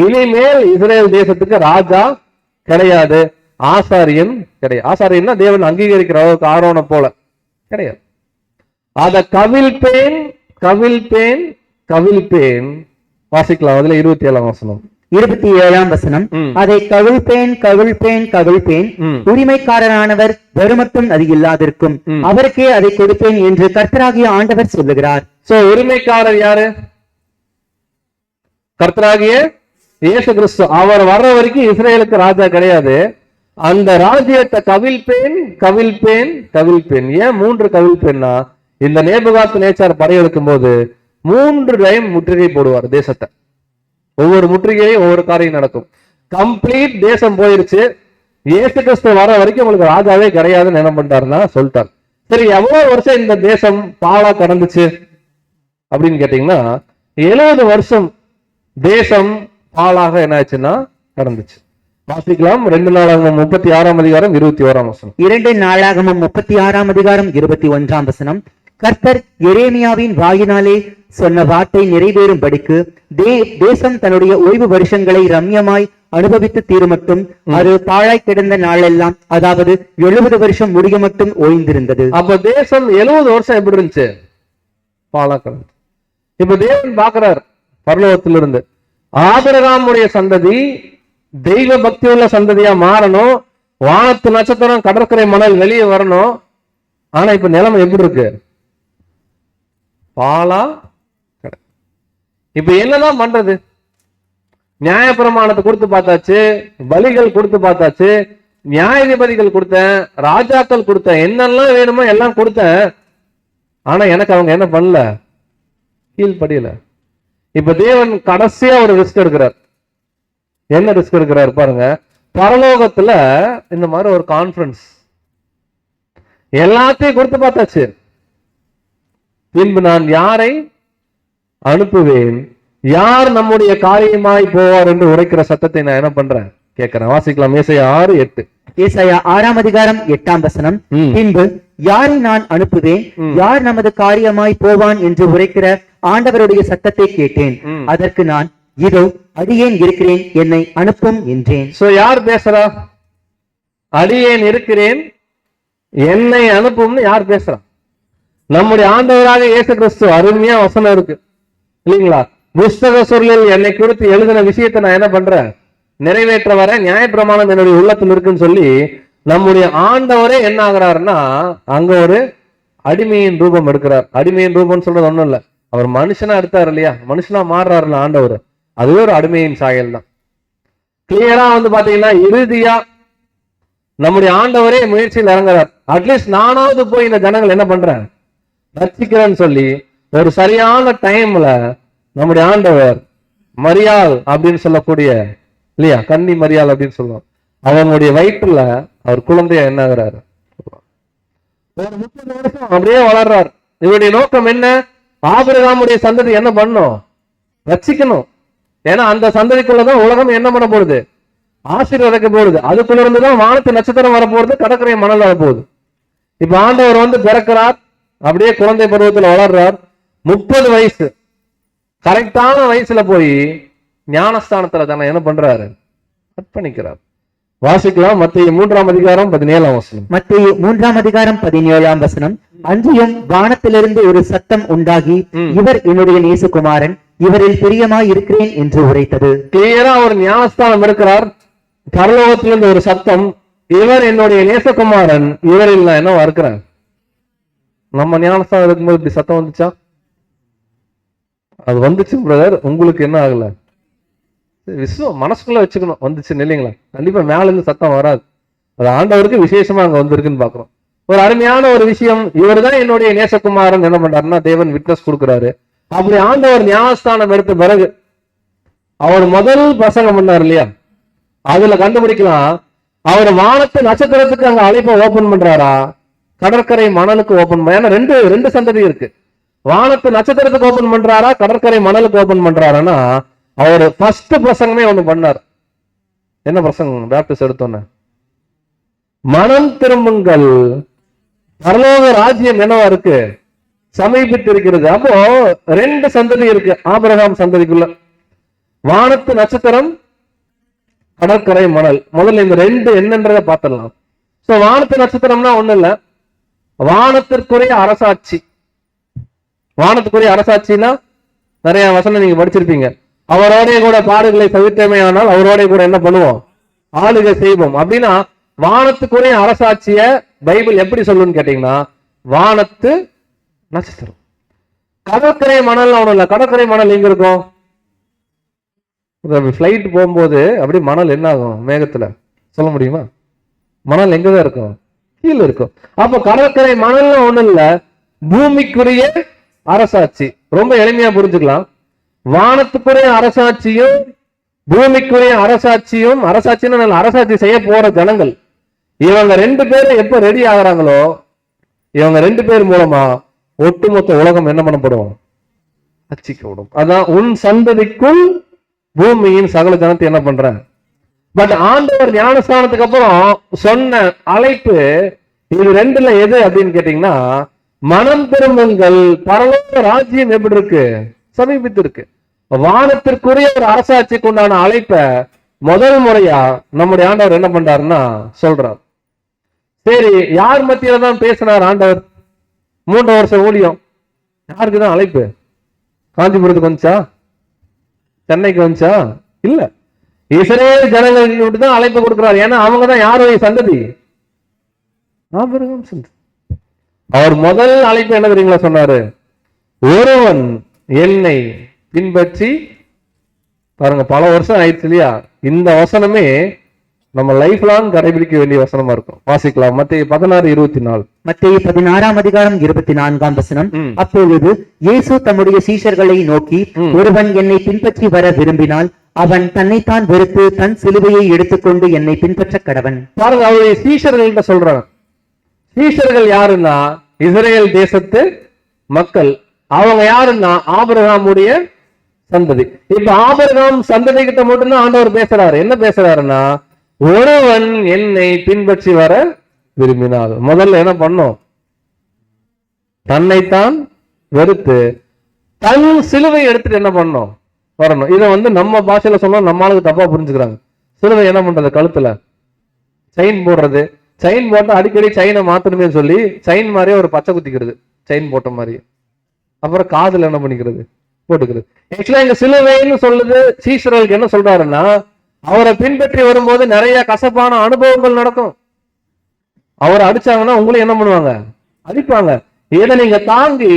A: இனிமேல் இஸ்ரேல் தேசத்துக்கு ராஜா கிடையாது, ஆசாரியன் கிடையாது. ஆசாரியன்னா தேவன் அங்கீகரிக்கிற அளவுக்கு ஆரோனை போல கிடையாது. அத கவிழ்ப்பேன் கவிழ்ப்பேன் கவிழ்ப்பேன். வாசிக்கலாம். அதுல 27ஆம் வசனம்.
B: 27ஆம் வசனம். அதை கவிழ்ப்பேன் கவிழ்ப்பேன் கவிழ்ப்பேன், உரிமைக்காரனானவர் வருமட்டும் அது இல்லாதிருக்கும், அவருக்கே அதை கொடுப்பேன் என்று கர்த்தராகிய ஆண்டவர் சொல்லுகிறார்.
A: சோ உரிமைக்காரர் யாரு? கர்த்தராகிய இயேசு கிறிஸ்து. அவர் வர்ற வரைக்கும் இஸ்ரேலுக்கு ராஜா கிடையாது. அந்த ராஜ்யத்தை கவிழ்ப்பேன் கவிழ்ப்பேன் கவிழ்ப்பேன். ஏன் 3 கவிழ்ப்பேன்னா, இந்த நேபுகாத்நேச்சார் படையெடுக்கும் போது 3 டைம் முற்றுகை போடுவார் தேசத்தை. ஒவ்வொரு முற்றுகையும் ஒவ்வொரு காரியம் நடக்கும். கம்ப்ளீட் தேசம் போயிருச்சு, இயேசு கிறிஸ்து வர வரைக்கும் உங்களுக்கு ராஜாவே கிடையாதுன்னு என்ன பண்ணிட்டாருன்னா சொல்லிட்டார். சரி, எவ்வளவு வருஷம் இந்த தேசம் பாழா கடந்துச்சு அப்படின்னு கேட்டீங்கன்னா 70 வருஷம் தேசம் பாழாக என்ன ஆச்சுன்னா கடந்துச்சு. வாசிக்கலாம். 2 நாளாகமம் 36ஆம் அதிகாரம் 21ஆம் வசனம்.
B: 2 நாளாகமம் 36ஆம் அதிகாரம் 21ஆம் வசனம். கர்த்தர் எரேமியாவின் வாயினாலே சொன்ன வார்த்தை நிறைவேறும்படிக்கு தேசம் தன்னுடைய ஓய்வு வருஷங்களை ரம்யமாய் அனுபவித்து தீருமட்டும் அது பாழாய் கிடந்த நாளெல்லாம், அதாவது 70 வருஷம் முடிய மட்டும் ஓய்ந்திருந்தது.
A: அப்ப தேசம் 70 வருஷம் எப்படி இருந்துச்சு? பாழா கிடந்து. இப்ப தேவன் பாக்குறார் பரலோகத்திலிருந்து, ஆபிரகாமுடைய சந்ததி தெய்வ பக்தி உள்ள சந்ததியா மாறணும், வானத்து நட்சத்திரம் கடற்கரை மணல் வெளியே வரணும். ஆனா இப்ப நிலைமை எப்படி இருக்கு? பாலா. இப்ப என்னதான் பண்றது? நியாயப்பிரமாணத்தை கொடுத்து பார்த்தாச்சு, பலிகள் கொடுத்து பார்த்தாச்சு, நியாயாதிபதிகள் கொடுத்தேன், ராஜாக்கள் கொடுத்தேன், என்னெல்லாம் வேணுமோ எல்லாம் கொடுத்தேன். ஆனா எனக்கு அவங்க என்ன பண்ணல, கீழ்படியல. இப்ப தேவன் கடைசியா ஒரு ரிஸ்க் எடுக்கிறார். என்ன ரிஸ்க் எடுக்கிறார் பாருங்க. பரலோகத்துல இந்த மாதிரி ஒரு கான்ஃபரன்ஸ், எல்லாத்தையும் கொடுத்து பார்த்தாச்சு. பின்பு நான் யாரை அனுப்புவேன், யார் நம்முடைய காரியமாய் போவார் என்று உரைக்கிற சத்தத்தை நான் என்ன பண்றேன் கேட்கிறேன். வாசிக்கலாம். ஏசாயா 6:8.
B: ஏசாயா 6:8. பின்பு யாரை நான் அனுப்புவேன், யார் நமது காரியமாய் போவான் என்று உரைக்கிற ஆண்டவருடைய சத்தத்தை கேட்டேன். அதற்கு நான், இதோ அடியேன் இருக்கிறேன், என்னை அனுப்பும் என்றேன்.
A: சோ யார் பேசுறா? அடியேன் இருக்கிறேன், என்னை அனுப்பும்னு யார் பேசுறா? நம்முடைய ஆண்டவராக இயேசு கிறிஸ்து. அருமையா வசனம் இருக்கு இல்லைங்களா? புஸ்தக சொல்லில் என்னை குறித்து எழுதின விஷயத்தை நான் என்ன பண்றேன், நிறைவேற்ற வர நியாயப்பிரமாணம் என்னுடைய உள்ளத்தில் இருக்குன்னு சொல்லி நம்முடைய ஆண்டவரே என்ன ஆகிறாருன்னா அங்க ஒரு அடிமையின் ரூபம் எடுக்கிறார். அடிமையின் ரூபம் சொல்றது ஒண்ணும் இல்ல, அவர் மனுஷனா எடுத்தார் இல்லையா, மனுஷனா மாறுறாருல ஆண்டவர், அதுவே ஒரு அடிமையின் சாயல் தான். கிளியரா பாத்தீங்கன்னா இறுதியா நம்முடைய ஆண்டவரே முயற்சியில் இறங்குறார். அட்லீஸ்ட் நானாவது போய் இந்த ஜனங்கள் என்ன பண்றேன் ரட்சிக்கிறேன்னு சொல்லி ஒரு சரியான டைம்ல நம்முடைய ஆண்டவர் மரியாள் அப்படின்னு சொல்லக்கூடிய இல்லையா, கன்னி மரியாள் அப்படின்னு சொல்லுவோம், அவங்களுடைய வயிற்றுல அவர் குழந்தைய என்ன ஆகிறாரு, ஒரு 30 வருஷம் அப்படியே வளர்றார். இவருடைய நோக்கம் என்ன? ஆபிரகாமுடைய சந்ததி என்ன பண்ணும், ரட்சிக்கணும். ஏன்னா அந்த சந்ததிக்குள்ளதான் உலகம் என்ன பண்ண போகுது, ஆசீர்வதிக்க போகுது. அதுக்குள்ள இருந்துதான் வானத்து நட்சத்திரம் வரப்போகுது, கடற்கரை மணல் வரப்போகுது. இப்ப ஆண்டவர் பிறக்கிறார், அப்படியே குழந்தை பருவத்தில் வளர்றார். 30 வயசு கரெக்டான வயசுல போய் ஞானஸ்தானத்துல தானே என்ன பண்றாரு, அர்ப்பணிக்கிறார். வாசிக்கலாம். மத்தேயு 3:17.
B: மத்தேயு 3:17. அன்றியும் வானத்திலிருந்து ஒரு சத்தம் உண்டாகி, இவர் என்னுடைய நேசகுமாரன், இவரில் பிரியமாய் இருக்கிறேன் என்று உரைத்தது.
A: கிளியரா ஒரு ஞானஸ்தானம் இருக்கிறார். பரலோகத்திலிருந்து ஒரு சத்தம், இவர் என்னுடைய நேசகுமாரன், இவரில் நான் என்ன இருக்கிறேன். நம்ம ஞானஸ்தானம் இருக்கும்போது இப்படி சத்தம் வந்துச்சா? அது வந்துச்சு பிரதர், உங்களுக்கு என்ன ஆகல, விசுவம் மனசுக்குள்ள வச்சுக்கணும், வந்துச்சுன்னு இல்லைங்களா? கண்டிப்பா மேல இருந்து சத்தம் வராது. அது ஆண்டவருக்கு விசேஷமா அங்க வந்திருக்குன்னு பாக்குறோம். ஒரு அருமையான ஒரு விஷயம். இவர் தான் என்னுடைய நேசகுமாரன் என்ன பண்றாருன்னா தேவன் விட்னஸ் கொடுக்கிறாரு. அப்படி ஆண்டவர் ஞானஸ்தானம் எடுத்த பிறகு அவர் முதல் பிரசங்கம் பண்ணார் இல்லையா, அதுல கண்டுபிடிக்கலாம் அவர் வானத்து நட்சத்திரத்துக்கு அங்க அழைப்பை ஓபன் பண்றாரா, கடற்கரை மணலுக்கு ஓபன் பண்ண. ஏன்னா ரெண்டு சந்ததி இருக்கு. வானத்து நட்சத்திரத்துக்கு ஓபன் பண்றாரா, கடற்கரை மணலுக்கு ஓபன் பண்றாருன்னா அவர் ஃபர்ஸ்ட் பிரசங்கமே ஒண்ணு பண்ணார். என்ன பிரசங்கம்? பேப்டிஸ்ட் எடுத்தோன்னு, மனம் திரும்புங்கள், பரலோக ராஜ்யம் என்னவா இருக்கு, சமீபித்து இருக்கிறது. அப்போ 2 சந்ததி இருக்கு ஆபிரகாம் சந்ததிக்குள்ள, வானத்து நட்சத்திரம், கடற்கரை மணல். முதல்ல இந்த 2 என்னன்றதை பார்த்துடலாம். சோ வானத்து நட்சத்திரம்னா ஒண்ணு இல்ல, வானத்திற்குரிய அரசாட்சி. வானத்துக்குரிய அரசாட்சினா நிறைய வசனம் நீங்க படிச்சிருப்பீங்க. அவரோட கூட பாடுகளை தவிர்த்தமே, ஆனால் அவரோட கூட என்ன பண்ணுவோம், ஆளுகை செய்வோம். அப்படின்னா வானத்துக்குரிய அரசாட்சிய பைபிள் எப்படி சொல்லுன்னு கேட்டீங்கன்னா வானத்து நட்சத்திரம். கடற்கரை மணல் ஒண்ணும் இல்ல. கடற்கரை மணல் எங்க இருக்கும்? பிளைட் போகும்போது அப்படி மணல் என்ன ஆகும் மேகத்துல, சொல்ல முடியுமா? மணல் எங்கதான் இருக்கும், கீழே இருக்கும். அப்ப கடற்கரை மணல் ஒண்ணும் இல்ல, பூமிக்குரிய அரசாட்சி. ரொம்ப எளிமையா புரிஞ்சுக்கலாம். வானத்துக்குரிய அரசாட்சியும் பூமிக்குரிய அரசாட்சியும், அரசாட்சின்னு அரசாட்சி செய்ய போற ஜனங்கள், இவங்க 2 பேரும் எப்ப ரெடி ஆகுறாங்களோ இவங்க 2 பேர் மூலமா ஒட்டுமொத்த உலகம் என்ன பண்ணப்படும், ரட்சிக்கப்படும். அதான் உன் சந்ததிக்குள் பூமியின் சகல ஜனத்தை என்ன பண்ற. பட் ஆண்டவர் ஞானஸ்தானத்துக்கு அப்புறம் சொன்ன அழைப்பு இது 2ல எது அப்படின்னு கேட்டீங்கன்னா, மனம் திரும்புங்கள், பரலோக ராஜ்யம் எப்படி இருக்கு, சமீபித்து இருக்கு. வானத்திற்குரிய ஒரு அரசாட்சிக்கு உண்டான அழைப்ப முதல் முறையா நம்முடைய ஆண்டவர் என்ன பண்றாருன்னா சொல்றார். சரி, யார் மத்தியில தான் பேசினார் ஆண்டவர்? 3 வருஷம் ஊழியம். யாருக்குதான் அழைப்பு? காஞ்சிபுரத்துக்கு வந்துச்சா, சென்னைக்கு வந்துச்சா? இல்ல, இஸ்ரேல் ஜனங்களுக்கு தான் அழைப்பு கொடுக்கிறார். ஏன்னா அவங்கதான் யாருடைய சந்ததி, ஆபிரகாம் சந்ததி. அவர் முதல் அழைப்பு என்ன தெரியுங்களா சொன்னாரு? ஒருவன் என்னை பின்பற்றி, பாருங்க பல வருஷம் ஆயிடுச்சு இல்லையா, இந்த வசனமே நம்ம லைஃப் லாங் கடைபிடிக்க வேண்டிய வசனமா இருக்கும். வாசிக்கலாம். மத்தேயு 16:24.
B: மத்தேயு 16:24. அப்பொழுது இயேசு தம்முடைய சீஷர்களை நோக்கி, ஒருவன் என்னை பின்பற்றி வர விரும்பினால் அவன் தன்னைத்தான் வெறுத்து தன் சிலுவையை எடுத்துக்கொண்டு என்னை பின்பற்ற கடவன்.
A: பாருங்க, அவருடைய சீஷர்கள்ட்ட சொல்றாங்க. சீஷர்கள் யாருன்னா இஸ்ரேல் தேசத்து மக்கள். அவங்க யாருன்னா ஆபிரகாமுடைய சந்ததி. இப்ப ஆபிரகாம் சந்ததி கிட்ட மட்டும்தான் ஆண்டவர் பேசுறாரு. என்ன பேசுறாருன்னா, ஒருவன் என்னை பின்பற்றி வர விரும்பினால் முதல்ல என்ன பண்ணும்? தன்னைத்தான் வெறுத்து தன் சிலுவை எடுத்துட்டு என்ன பண்ணும்? வரணும். இதை நம்ம பாஷையில சொன்னோம், நம்ம ஆளுக்கு தப்பா புரிஞ்சுக்கிறாங்க. சிலுவை என்ன பண்றது? கழுத்துல செயின் போடுறது. செயின் போட்டு அடிக்கடி செயினை மாத்தணுமே சொல்லி செயின் மாதிரியே ஒரு பச்சை குத்திக்கிறது, செயின் போட்ட மாதிரி. அப்புறம் காதுல என்ன பண்ணிக்கிறது? போட்டுக்கிறது. ஆக்சுவலா இங்க சிலுவைன்னு சொல்லுது. சீஷர்களுக்கு என்ன சொல்றாருன்னா, அவரை பின்பற்றி வரும்போது நிறைய கசப்பான அனுபவங்கள் நடக்கும். அவரை அடிச்சாங்கன்னா உங்களையும் என்ன பண்ணுவாங்க? அடிப்பாங்க. இதை நீங்க தாங்கி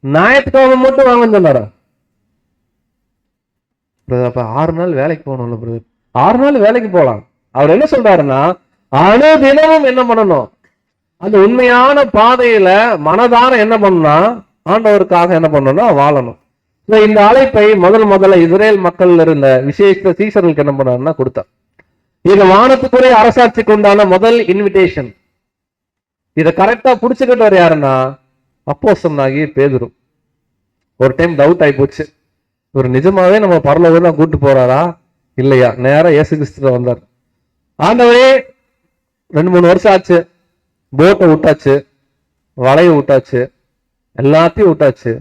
A: ஞாயிற்றுக்கிழமை மட்டும் வாங்கன்னு சொன்னாரா? அப்ப 6 நாள் வேலைக்கு போகணும்ல பிரதர். 6 நாள் வேலைக்கு போகலாம். அவர் என்ன சொல்றாருன்னா, அனுதினமும் என்ன பண்ணணும்? அந்த உண்மையான பாதையில மனதார என்ன பண்ணா, ஆண்டவருக்காக என்ன பண்ணணும்னா வாழணும். இந்த அழைப்பை முதல்ல இஸ்ரேல் மக்கள் இருந்த விசேஷ சீசர்களுக்கு என்ன பண்ணாருன்னா கொடுத்தார். இது வானத்துக்குரிய அரசாட்சிக்கு உண்டான முதல் இன்விடேஷன். இதை கரெக்டா புடிச்சுக்கிட்டு யாருன்னா அப்போஸ்தலனாகிய பேதுரு. ஒரு டைம் டவுட் ஆகி போச்சு, ஒரு நிஜமாவே நம்ம பரலோகம் தான் கூட்டு போறாரா இல்லையா? நேரா இயேசு கிறிஸ்து வந்தார். ஆண்டவரே 2-3 வருஷம் ஆச்சு, போட்டை விட்டாச்சு, வலையை விட்டாச்சு, எல்லாத்தையும் விட்டாச்சு,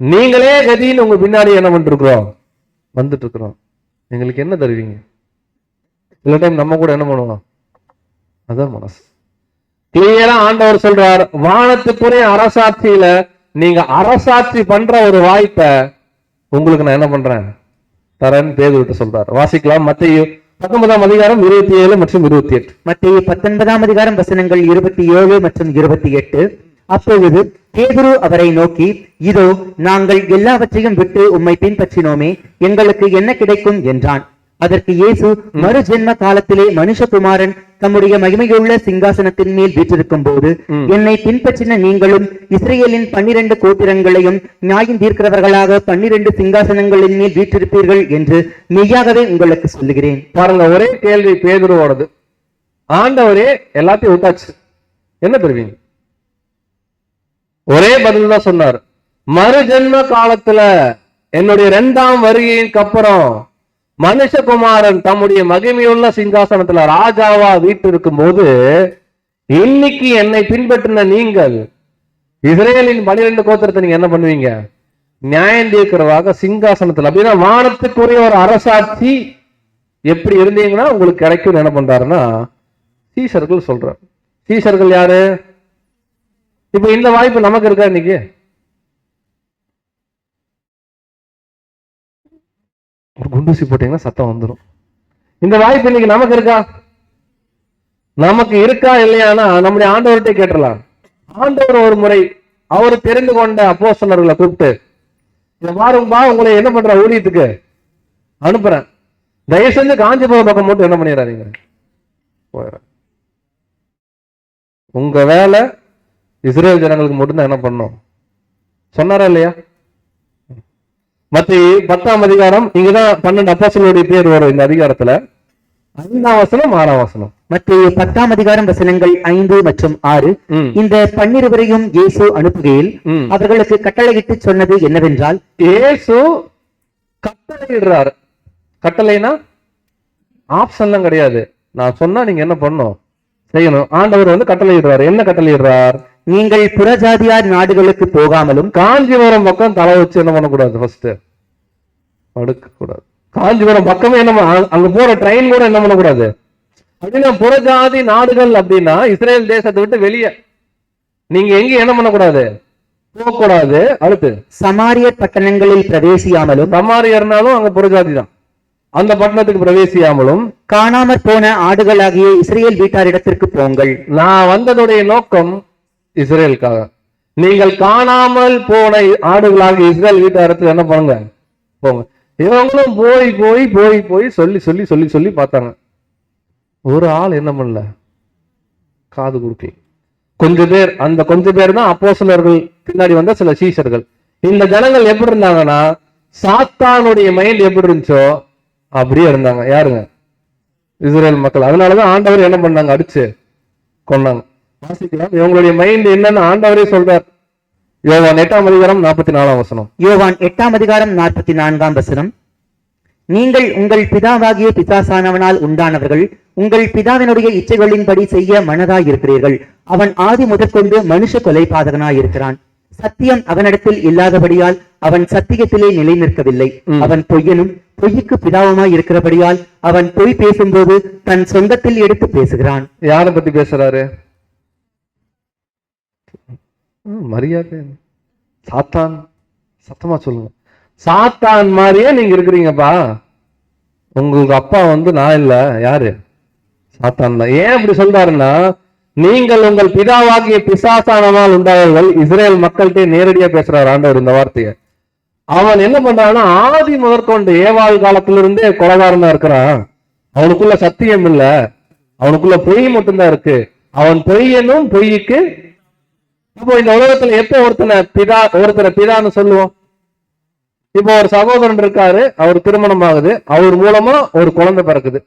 A: நீங்களே கதின்னு உங்க பின்னாடி என்ன பண்ணிட்டு இருக்கிறோம்? வந்துட்டு இருக்கிறோம். எங்களுக்கு என்ன தருவீங்க? சில டைம் நம்ம கூட என்ன பண்ணுவோம்? அதான் மனசு. கிளியரா ஆண்டவர் சொல்றார், வானத்துக்குரிய அரசாட்சியில நீங்க அரசாட்சி பண்ற ஒரு வாய்ப்பை உங்களுக்கு நான் என்ன பண்றேன்? தரேன்னு பேதுருட்ட சொல்றார். வாசிக்கலாம். மத்தேயு 19:27 மற்றும் 28.
B: மத்தேயு 19 வசனங்கள் 27 மற்றும் 28. அப்பொழுது பேதுரு அவரை நோக்கி, இதோ நாங்கள் எல்லாவற்றையும் விட்டு உம்மை பின்பற்றினோமே, எங்களுக்கு என்ன கிடைக்கும் என்றான். அதற்கு இயேசு, மறு ஜென்ம காலத்திலே மனுஷகுமாரன் தம்முடைய மகிமையுள்ள சிங்காசனத்தின் மேல் வீற்றிருக்கும் போது என்னை பின்பற்றின நீங்களும் இஸ்ரேலின் 12 கோத்திரங்களையும் நியாயம் தீர்க்கிறவர்களாக 12 சிங்காசனங்களின் மேல் வீற்றிருப்பீர்கள் என்று மெய்யாகவே உங்களுக்கு சொல்லுகிறேன்.
A: பாருங்க, ஒரே கேள்வி பேதுருவோடது. ஆண்டவரே எல்லாத்தையும் விட்டாச்சு, என்ன பெறுவீங்க? ஒரே பதில் தான் சொன்னார். மறு ஜென்ம காலத்துல என்னுடைய 2ஆம் வருகைக்கு அப்புறம் மனுஷகுமாரன் தம்முடைய மகிமையுள்ள சிங்காசனத்துல ராஜாவா வீட்டு இருக்கும் போது இன்னைக்கு என்னை பின்பற்றின நீங்கள் இஸ்ரேலின் 12 கோத்திரத்தை நீங்க என்ன பண்ணுவீங்க? நியாயம் தீர்க்கிறவாக சிங்காசனத்துல. அப்படின்னா வானத்துக்குரிய ஒரு அரசாட்சி எப்படி இருந்தீங்கன்னா உங்களுக்கு கிடைக்கும் என்ன பண்றாருன்னா சீஷர்கள் சொல்றார். சீஷர்கள் யாரு? இப்ப இந்த வாய்ப்பு நமக்கு இருக்கா? இன்னைக்கு ஒரு குண்டூசி போட்டீங்கன்னா சத்தம் வந்துடும். இந்த வாய்ப்பு இன்னைக்கு நமக்கு இருக்கா? நமக்கு இருக்கா இல்லையானா நம்முடைய ஆண்டவர்கிட்ட கேட்டலாம். ஆண்டவர் ஒரு முறை அவர் தெரிந்து கொண்ட அப்போஸ்தலர்களை கூப்பிட்டு, இதை பாருங்கப்பா, உங்களை என்ன பண்ற ஊழியத்துக்கு அனுப்புறேன், தயவு செஞ்சு காஞ்சிபுரம் பக்கம் மட்டும் என்ன பண்ணிடுறாங்க, போயிடுற. உங்க வேலை இஸ்ரேல் ஜனங்களுக்கு மட்டும்தான் என்ன பண்ணும் சொன்னாரா இல்லையா? மத்தேயு 10ஆம் அதிகாரம், இங்கதான் 12 அப்போஸ்தலருடைய பேர் வரும் இந்த அதிகாரத்துல. 5ஆம் வசனம் 6ஆம் வசனம்.
B: மத்தேயு 10ஆம் அதிகாரம் வசனங்கள் 5 மற்றும் 6. இந்த 12 இயேசு அனுப்புகையில் அவர்களுக்கு கட்டளையிட்டு சொன்னது என்னவென்றால்,
A: இயேசு கட்டளையிடுறாரு. கட்டளைனா ஆப்ஷன்லாம் கிடையாது, நான் சொன்னா நீங்க என்ன பண்ணணும், செய்யணும். ஆண்டவர் கட்டளையிடுறாரு. என்ன கட்டளையிடுறார்?
B: நீங்கள் புறஜாதியார் நாடுகளுக்கு போகாமலும்.
A: காஞ்சிபுரம் பக்கம் தலை வச்சு என்ன பண்ணக்கூடாது? ஃபர்ஸ்ட் படுக்க கூடாது. காஞ்சிபுரம் பக்கமே என்ன, அங்க போற ட்ரெயின் கூட என்ன பண்ணக்கூடாது அப்படின்னா, புறஜாதி நாடுகள் அப்படின்னா இஸ்ரேல் தேசத்தை விட்டு வெளியே நீங்க எங்க என்ன பண்ணக்கூடாது, போகக்கூடாது. அடுத்து
B: சமாரியர் பட்டணங்களில் பிரவேசியாமலும்.
A: சமாரியர்னாலும் அங்க புறஜாதி தான். அந்த பட்டணத்துக்கு பிரவேசியாமலும்.
B: காணாமற் போன ஆடுகளாகிய இஸ்ரேல் வீட்டாரிடத்திற்கு போங்கள்.
A: நான் வந்ததுடைய நோக்கம் இஸ்ரேலுக்காக. நீங்கள் காணாமல் போன ஆடுகளாக இஸ்ரேல் வீட்டாரத்துக்கு என்ன பண்ணுங்க, போங்க. இவங்களும் போய் போய் போய் போய் சொல்லி சொல்லி சொல்லி சொல்லி பார்த்தாங்க. ஒரு ஆள் என்ன பண்ணல, காது கொடுக்கல. கொஞ்ச பேர், அந்த கொஞ்ச பேர் தான் அப்போஸ்தலர்கள் பின்னாடி வந்த சில சீஷர்கள். இந்த ஜனங்கள் எப்படி இருந்தாங்கன்னா, சாத்தானுடைய மைண்ட் எப்படி இருந்துச்சோ அப்படியே இருந்தாங்க. யாருங்க? இஸ்ரேல் மக்கள். அதனாலதான் ஆண்டவர் என்ன பண்ணாங்க, அடிச்சு கொண்டாங்க. வாசிக்கலாம், இவங்களுடைய மைண்ட் என்னன்னு ஆண்டவரே சொல்றார். யோவான் 8:44.
B: யோவான் 8:44. நீங்கள் உங்கள் பிதாவாகிய பிசாசானவனால் உண்டானவர்கள், உங்கள் பிதாவினுடைய இச்சைகளின்படி செய்ய மனதாய் இருக்கிறீர்கள். அவன் ஆதி முதற்கொண்டு மனுஷ கொலைபாதகனாய் இருக்கிறான். சத்தியம் அவனிடத்தில் இல்லாதபடியால் அவன் சத்தியத்திலே நிலை நிற்கவில்லை. அவன் பொய்யனும் பொய்யுக்கு பிதாவுமாய் இருக்கிறபடியால் அவன் பொய் பேசும்போது தன் சொந்தத்தில் எடுத்து பேசுகிறான்.
A: யாரை பத்தி பேசுறாரு? மரியாதை, சாத்தான். சத்தமா சொல்லுங்க. சாத்தான் மாதிரியே நீங்க இருக்கிறீங்கப்பா. உங்களுக்கு அப்பா நான் இல்ல, யாரு? சாத்தான் தான். ஏன் அப்படி சொல்றாருன்னா, நீங்கள் உங்கள் பிதாவாகிய பிசாசானவால் உண்டானவர்கள். இஸ்ரேல் மக்கள்கிட்ட நேரடியா பேசுறாரு ஆண்டவர் இந்த வார்த்தையை. அவன் என்ன பண்றான்னா, ஆதி முதற்கொண்டு ஏவாள் காலத்திலிருந்தே கொலகாரனா இருக்கிறான். அவனுக்குள்ள சத்தியம் இல்ல, அவனுக்குள்ள பொய் மட்டும்தான் இருக்கு. அவன் பொய்யனும் பொய்யுக்கு. இப்போ இந்த உலகத்துல எப்ப ஒருத்தரை பிதான்னு சொல்லுவோம்? இப்போ ஒரு சகோதரன் இருக்காரு, அவர் திருமணம் ஆகுது, அவர் மூலமா ஒரு குழந்தை பிறக்குது.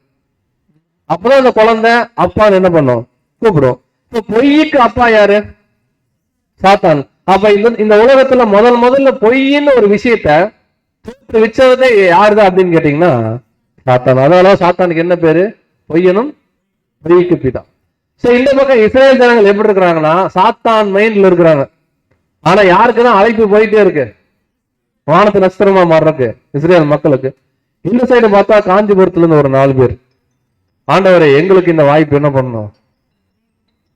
A: அப்பதான் அந்த குழந்தை அப்பான்னு என்ன பண்ணும், கூப்பிடும். இப்போ பொய்யுக்கு அப்பா யாரு? சாத்தான். அப்ப இந்த உலகத்துல முதல்ல பொய்ன்னு ஒரு விஷயத்த வச்சதே யாருதான் அப்படின்னு கேட்டீங்கன்னா சாத்தான். அதனால சாத்தானுக்கு என்ன பேரு? பொய்யனும் பொய்யுக்கு பிதா. சோ இந்த பக்கம் இஸ்ரேல் ஜனங்கள் எப்படி இருக்கிறாங்கன்னா, சாத்தான் மைண்ட்ல இருக்கிறாங்க. ஆனா யாருக்குதான் அழைப்பு போயிட்டே இருக்கு, வானத்து நட்சத்திரமா மாறுறக்கு இஸ்ரேல் மக்களுக்கு. இந்த சைடு பார்த்தா காஞ்சிபுரத்துல இருந்து ஒரு 4 பேர், ஆண்டவரே எங்களுக்கு இந்த வாய்ப்பு என்ன பண்ணணும்,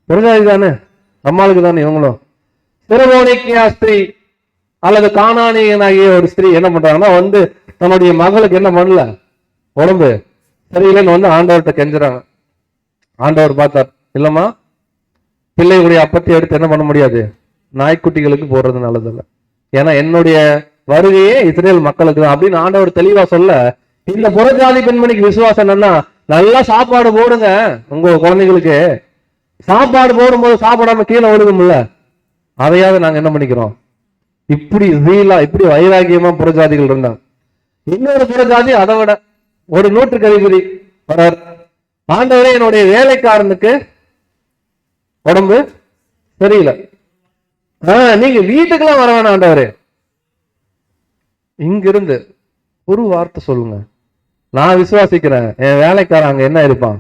A: புரிஞ்சாது தானே, நம்மளுக்கு தானே. இவங்களும் சிறுவோனிக்கியா ஸ்திரீ அல்லது கானானியனாகிய ஒரு ஸ்திரீ என்ன பண்றாங்கன்னா, தன்னுடைய மகளுக்கு என்ன பண்ணல, உடம்பு சரியில்லைன்னு ஆண்டவர்கிட்ட கெஞ்சுறாங்க. ஆண்டவர் பார்த்தார், இல்லம்மா, பிள்ளைகளுடைய அப்பத்தை எடுத்து என்ன பண்ண முடியாது, நாய்க்குட்டிகளுக்கு போடுறது நல்லதில்லை, ஏன்னா என்னுடைய வருகையே இஸ்ரேல் மக்களுக்கு தான் அப்படின்னு ஆண்டவர் தெளிவா சொல்ல, இந்த புறஜாதி பெண்மணிக்கு விசுவாசம் என்னன்னா, நல்லா சாப்பாடு போடுங்க உங்க குழந்தைகளுக்கு. சாப்பாடு போடும்போது சாப்பிடாம கீழே ஒழுகும்ல, அதையாவது நாங்க என்ன பண்ணிக்கிறோம். இப்படி இப்படி வைராகியமா புறஜாதிகள் இருந்தாங்க. இன்னொரு புறஜாதி அதை விட ஒரு 100க்கு அதிபதி வரார். ஆண்டவரே என்னுடைய வேலைக்காரனுக்கு உடம்பு சரியில்லை, நீங்க வீட்டுக்கெல்லாம் வர வேணாம் ஆண்டவரே, இங்கிருந்து ஒரு வார்த்தை சொல்லுங்க, நான் விசுவாசிக்கிறேன் என் வேலைக்காரன் அங்க என்ன இருப்பான்.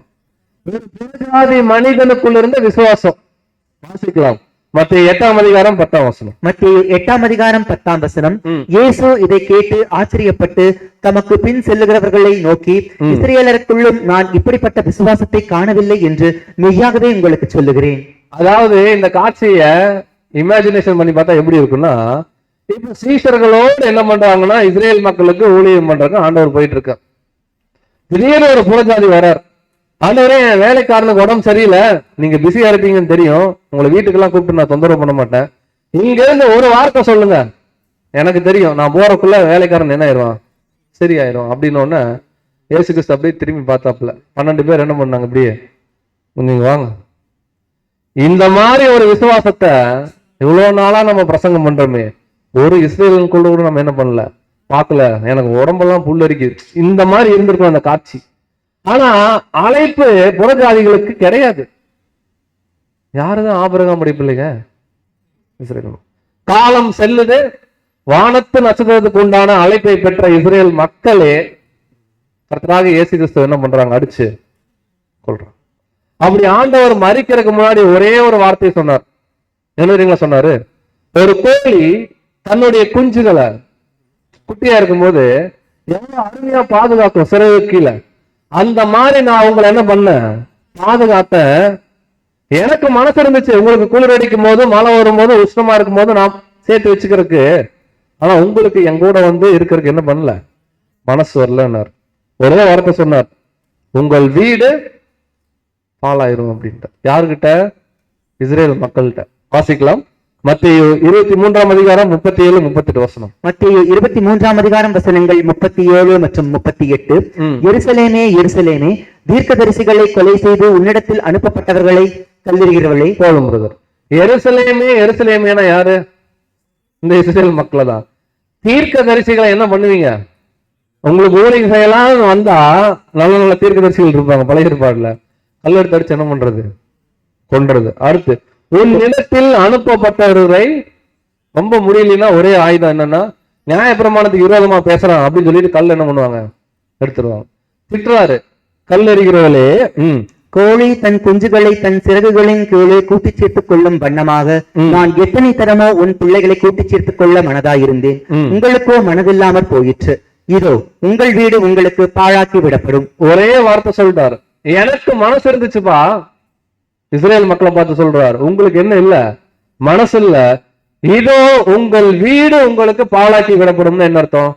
A: புறஜாதி மனிதனுக்குள்ள இருந்த விசுவாசம். வாசிக்கலாம், மத்தேயு 8:10.
B: மத்தேயு 8:10. இயேசு இதை கேட்டு ஆச்சரியப்பட்டு தமக்கு பின் செல்லுகிறவர்களை நோக்கி, இஸ்ரவேலருக்குள்ளும் நான் இப்படிப்பட்ட விசுவாசத்தை காணவில்லை என்று மெய்யாகவே உங்களுக்கு சொல்லுகிறேன்.
A: அதாவது இந்த காட்சிய இமேஜினேஷன் பண்ணி பார்த்தா எப்படி இருக்குன்னா, இப்ப சீஷர்களோடு என்ன பண்றாங்கன்னா, இஸ்ரேல் மக்களுக்கு ஊழியம் பண்றாங்க, ஆண்டவர் போயிட்டு இருக்க. திடீர்னு ஒரு புறஜாதி வரார், ஆண்டவரே என் வேலைக்காரனுக்கு உடம்பு சரியில்லை, நீங்க பிஸியா இருப்பீங்கன்னு தெரியும், உங்களை வீட்டுக்கெல்லாம் கூப்பிட்டு நான் தொந்தரவு பண்ண மாட்டேன், இங்க இருந்து ஒரு வார்த்தை சொல்லுங்க, எனக்கு தெரியும் நான் போறக்குள்ள வேலைக்காரன் என்ன ஆயிடுவான், சரி ஆயிரும் அப்படின்னு. இயேசு கிறிஸ்து அப்படியே திரும்பி பார்த்தாப்புல 12 பேர் என்ன பண்ணாங்க, அப்படியே நீங்க வாங்க. இந்த மாதிரி ஒரு விசுவாசத்தை இவ்வளவு நாளா நம்ம பிரசங்கம் பண்றோமே, ஒரு இஸ்ரேலுக்குள்ள கூட நம்ம என்ன பண்ணல, பார்க்கல, எனக்கு உடம்பெல்லாம் புல்லரிக்கு, இந்த மாதிரி இருந்திருக்கும் அந்த காட்சி. ஆனா அழைப்பு புறஜாதிகளுக்கு கிடையாது. யாருதான் ஆபிரகாம் பிள்ளைங்க? இஸ்ரேல். காலம் செல்லுது, வானத்து நட்சத்திரத்துக்கு உண்டான அழைப்பை பெற்ற இஸ்ரேல் மக்களே கர்த்தராகிய இயேசு கிறிஸ்து என்ன பண்றாங்க, அடிச்சு கொள்றாங்க. அப்படி ஆண்டவர் மரிக்கிறதுக்கு முன்னாடி ஒரே ஒரு வார்த்தையை சொன்னார். என்ன சொன்னாரு, ஒரு கோழி தன்னுடைய குஞ்சுகளை குட்டியா இருக்கும்போது எவ்வளவு அருமையா பாதுகாக்கும் சிறகு கீழே, அந்த மாதிரி நான் உங்களை என்ன பண்ணேன், பாதுகாத்த. எனக்கு மனசு இருந்துச்சு, உங்களுக்கு குளிர் அடிக்கும் போது, மழை வரும்போது, உஷ்ணமா இருக்கும் போது நான் சேர்த்து வச்சுக்கிறதுக்கு. ஆனா உங்களுக்கு என் கூட இருக்கிறதுக்கு என்ன பண்ணல, மனசு வரலன்னார். ஒரே வார்த்தை சொன்னார், உங்கள் வீடு பாலாயிரும் அப்படின்ட்டு. யாருக்கிட்ட? இஸ்ரேல் மக்கள்கிட்ட. வாசிக்கலாம், மத்தேயு 23ஆம் அதிகாரம் 37 38 வசனம்.
B: மத்தேயு 23ஆம் அதிகாரம் வசனங்கள் 37 மற்றும் 38. எருசலேமே எருசலேமே, தீர்க்கதரிசிகளை கொலை செய்து உன்னிடத்தில் அனுப்பப்பட்டவர்களை கல்லெறிகிறவர்களே.
A: போலும் பிரதர். எருசலேமே எருசலேமேனா யாரு? இந்த இஸ்ரேல் மக்கள் தான். தீர்க்க தரிசிகளை என்ன பண்ணுவீங்க? உங்களுக்கு ஊழியம் செய்யலாம் வந்தா நல்ல நல்ல தீர்க்க தரிசிகள் இருப்பாங்க பழைய ஏற்பாடுல. கல்லெடுத்து அடிச்சு என்ன பண்றது? கொன்றது. அடுத்து, உன் நிலத்தில் அனுப்பப்பட்டவர்களை ரொம்ப முடியலன்னா ஒரே ஆயுதம் என்னன்னா, நியாயப்பிரமாணத்துக்கு விரோதமா பேசுறான் அப்படின்னு சொல்லிட்டு கல் என்ன பண்ணுவாங்க? எடுத்துருவாங்க. திட்டுறாரு, கல் எறிகிறவர்களே.
B: கோழி தன் குஞ்சுகளை தன் சிறகுகளின் கீழே கூட்டிச் சேர்த்துக் கொள்ளும் வண்ணமாக நான் எத்தனை தரமோ உன் பிள்ளைகளை கூட்டிச் சேர்த்துக் கொள்ள மனதாயிருந்தேன், உங்களுக்கோ மனதில்லாமற் போயிற்று. இதோ உங்கள் வீடு உங்களுக்கு பாழாக்கி விடப்படும்.
A: ஒரே வார்த்தை சொல்லிட்டாரு, எனக்கு மனசு இருந்துச்சுப்பா. இஸ்ரேல் மக்களை பார்த்து சொல்றாரு, உங்களுக்கு என்ன இல்ல? மனசு இல்ல. இதோ உங்கள் வீடு உங்களுக்கு பாழாக்கி விடப்படும். என்ன அர்த்தம்?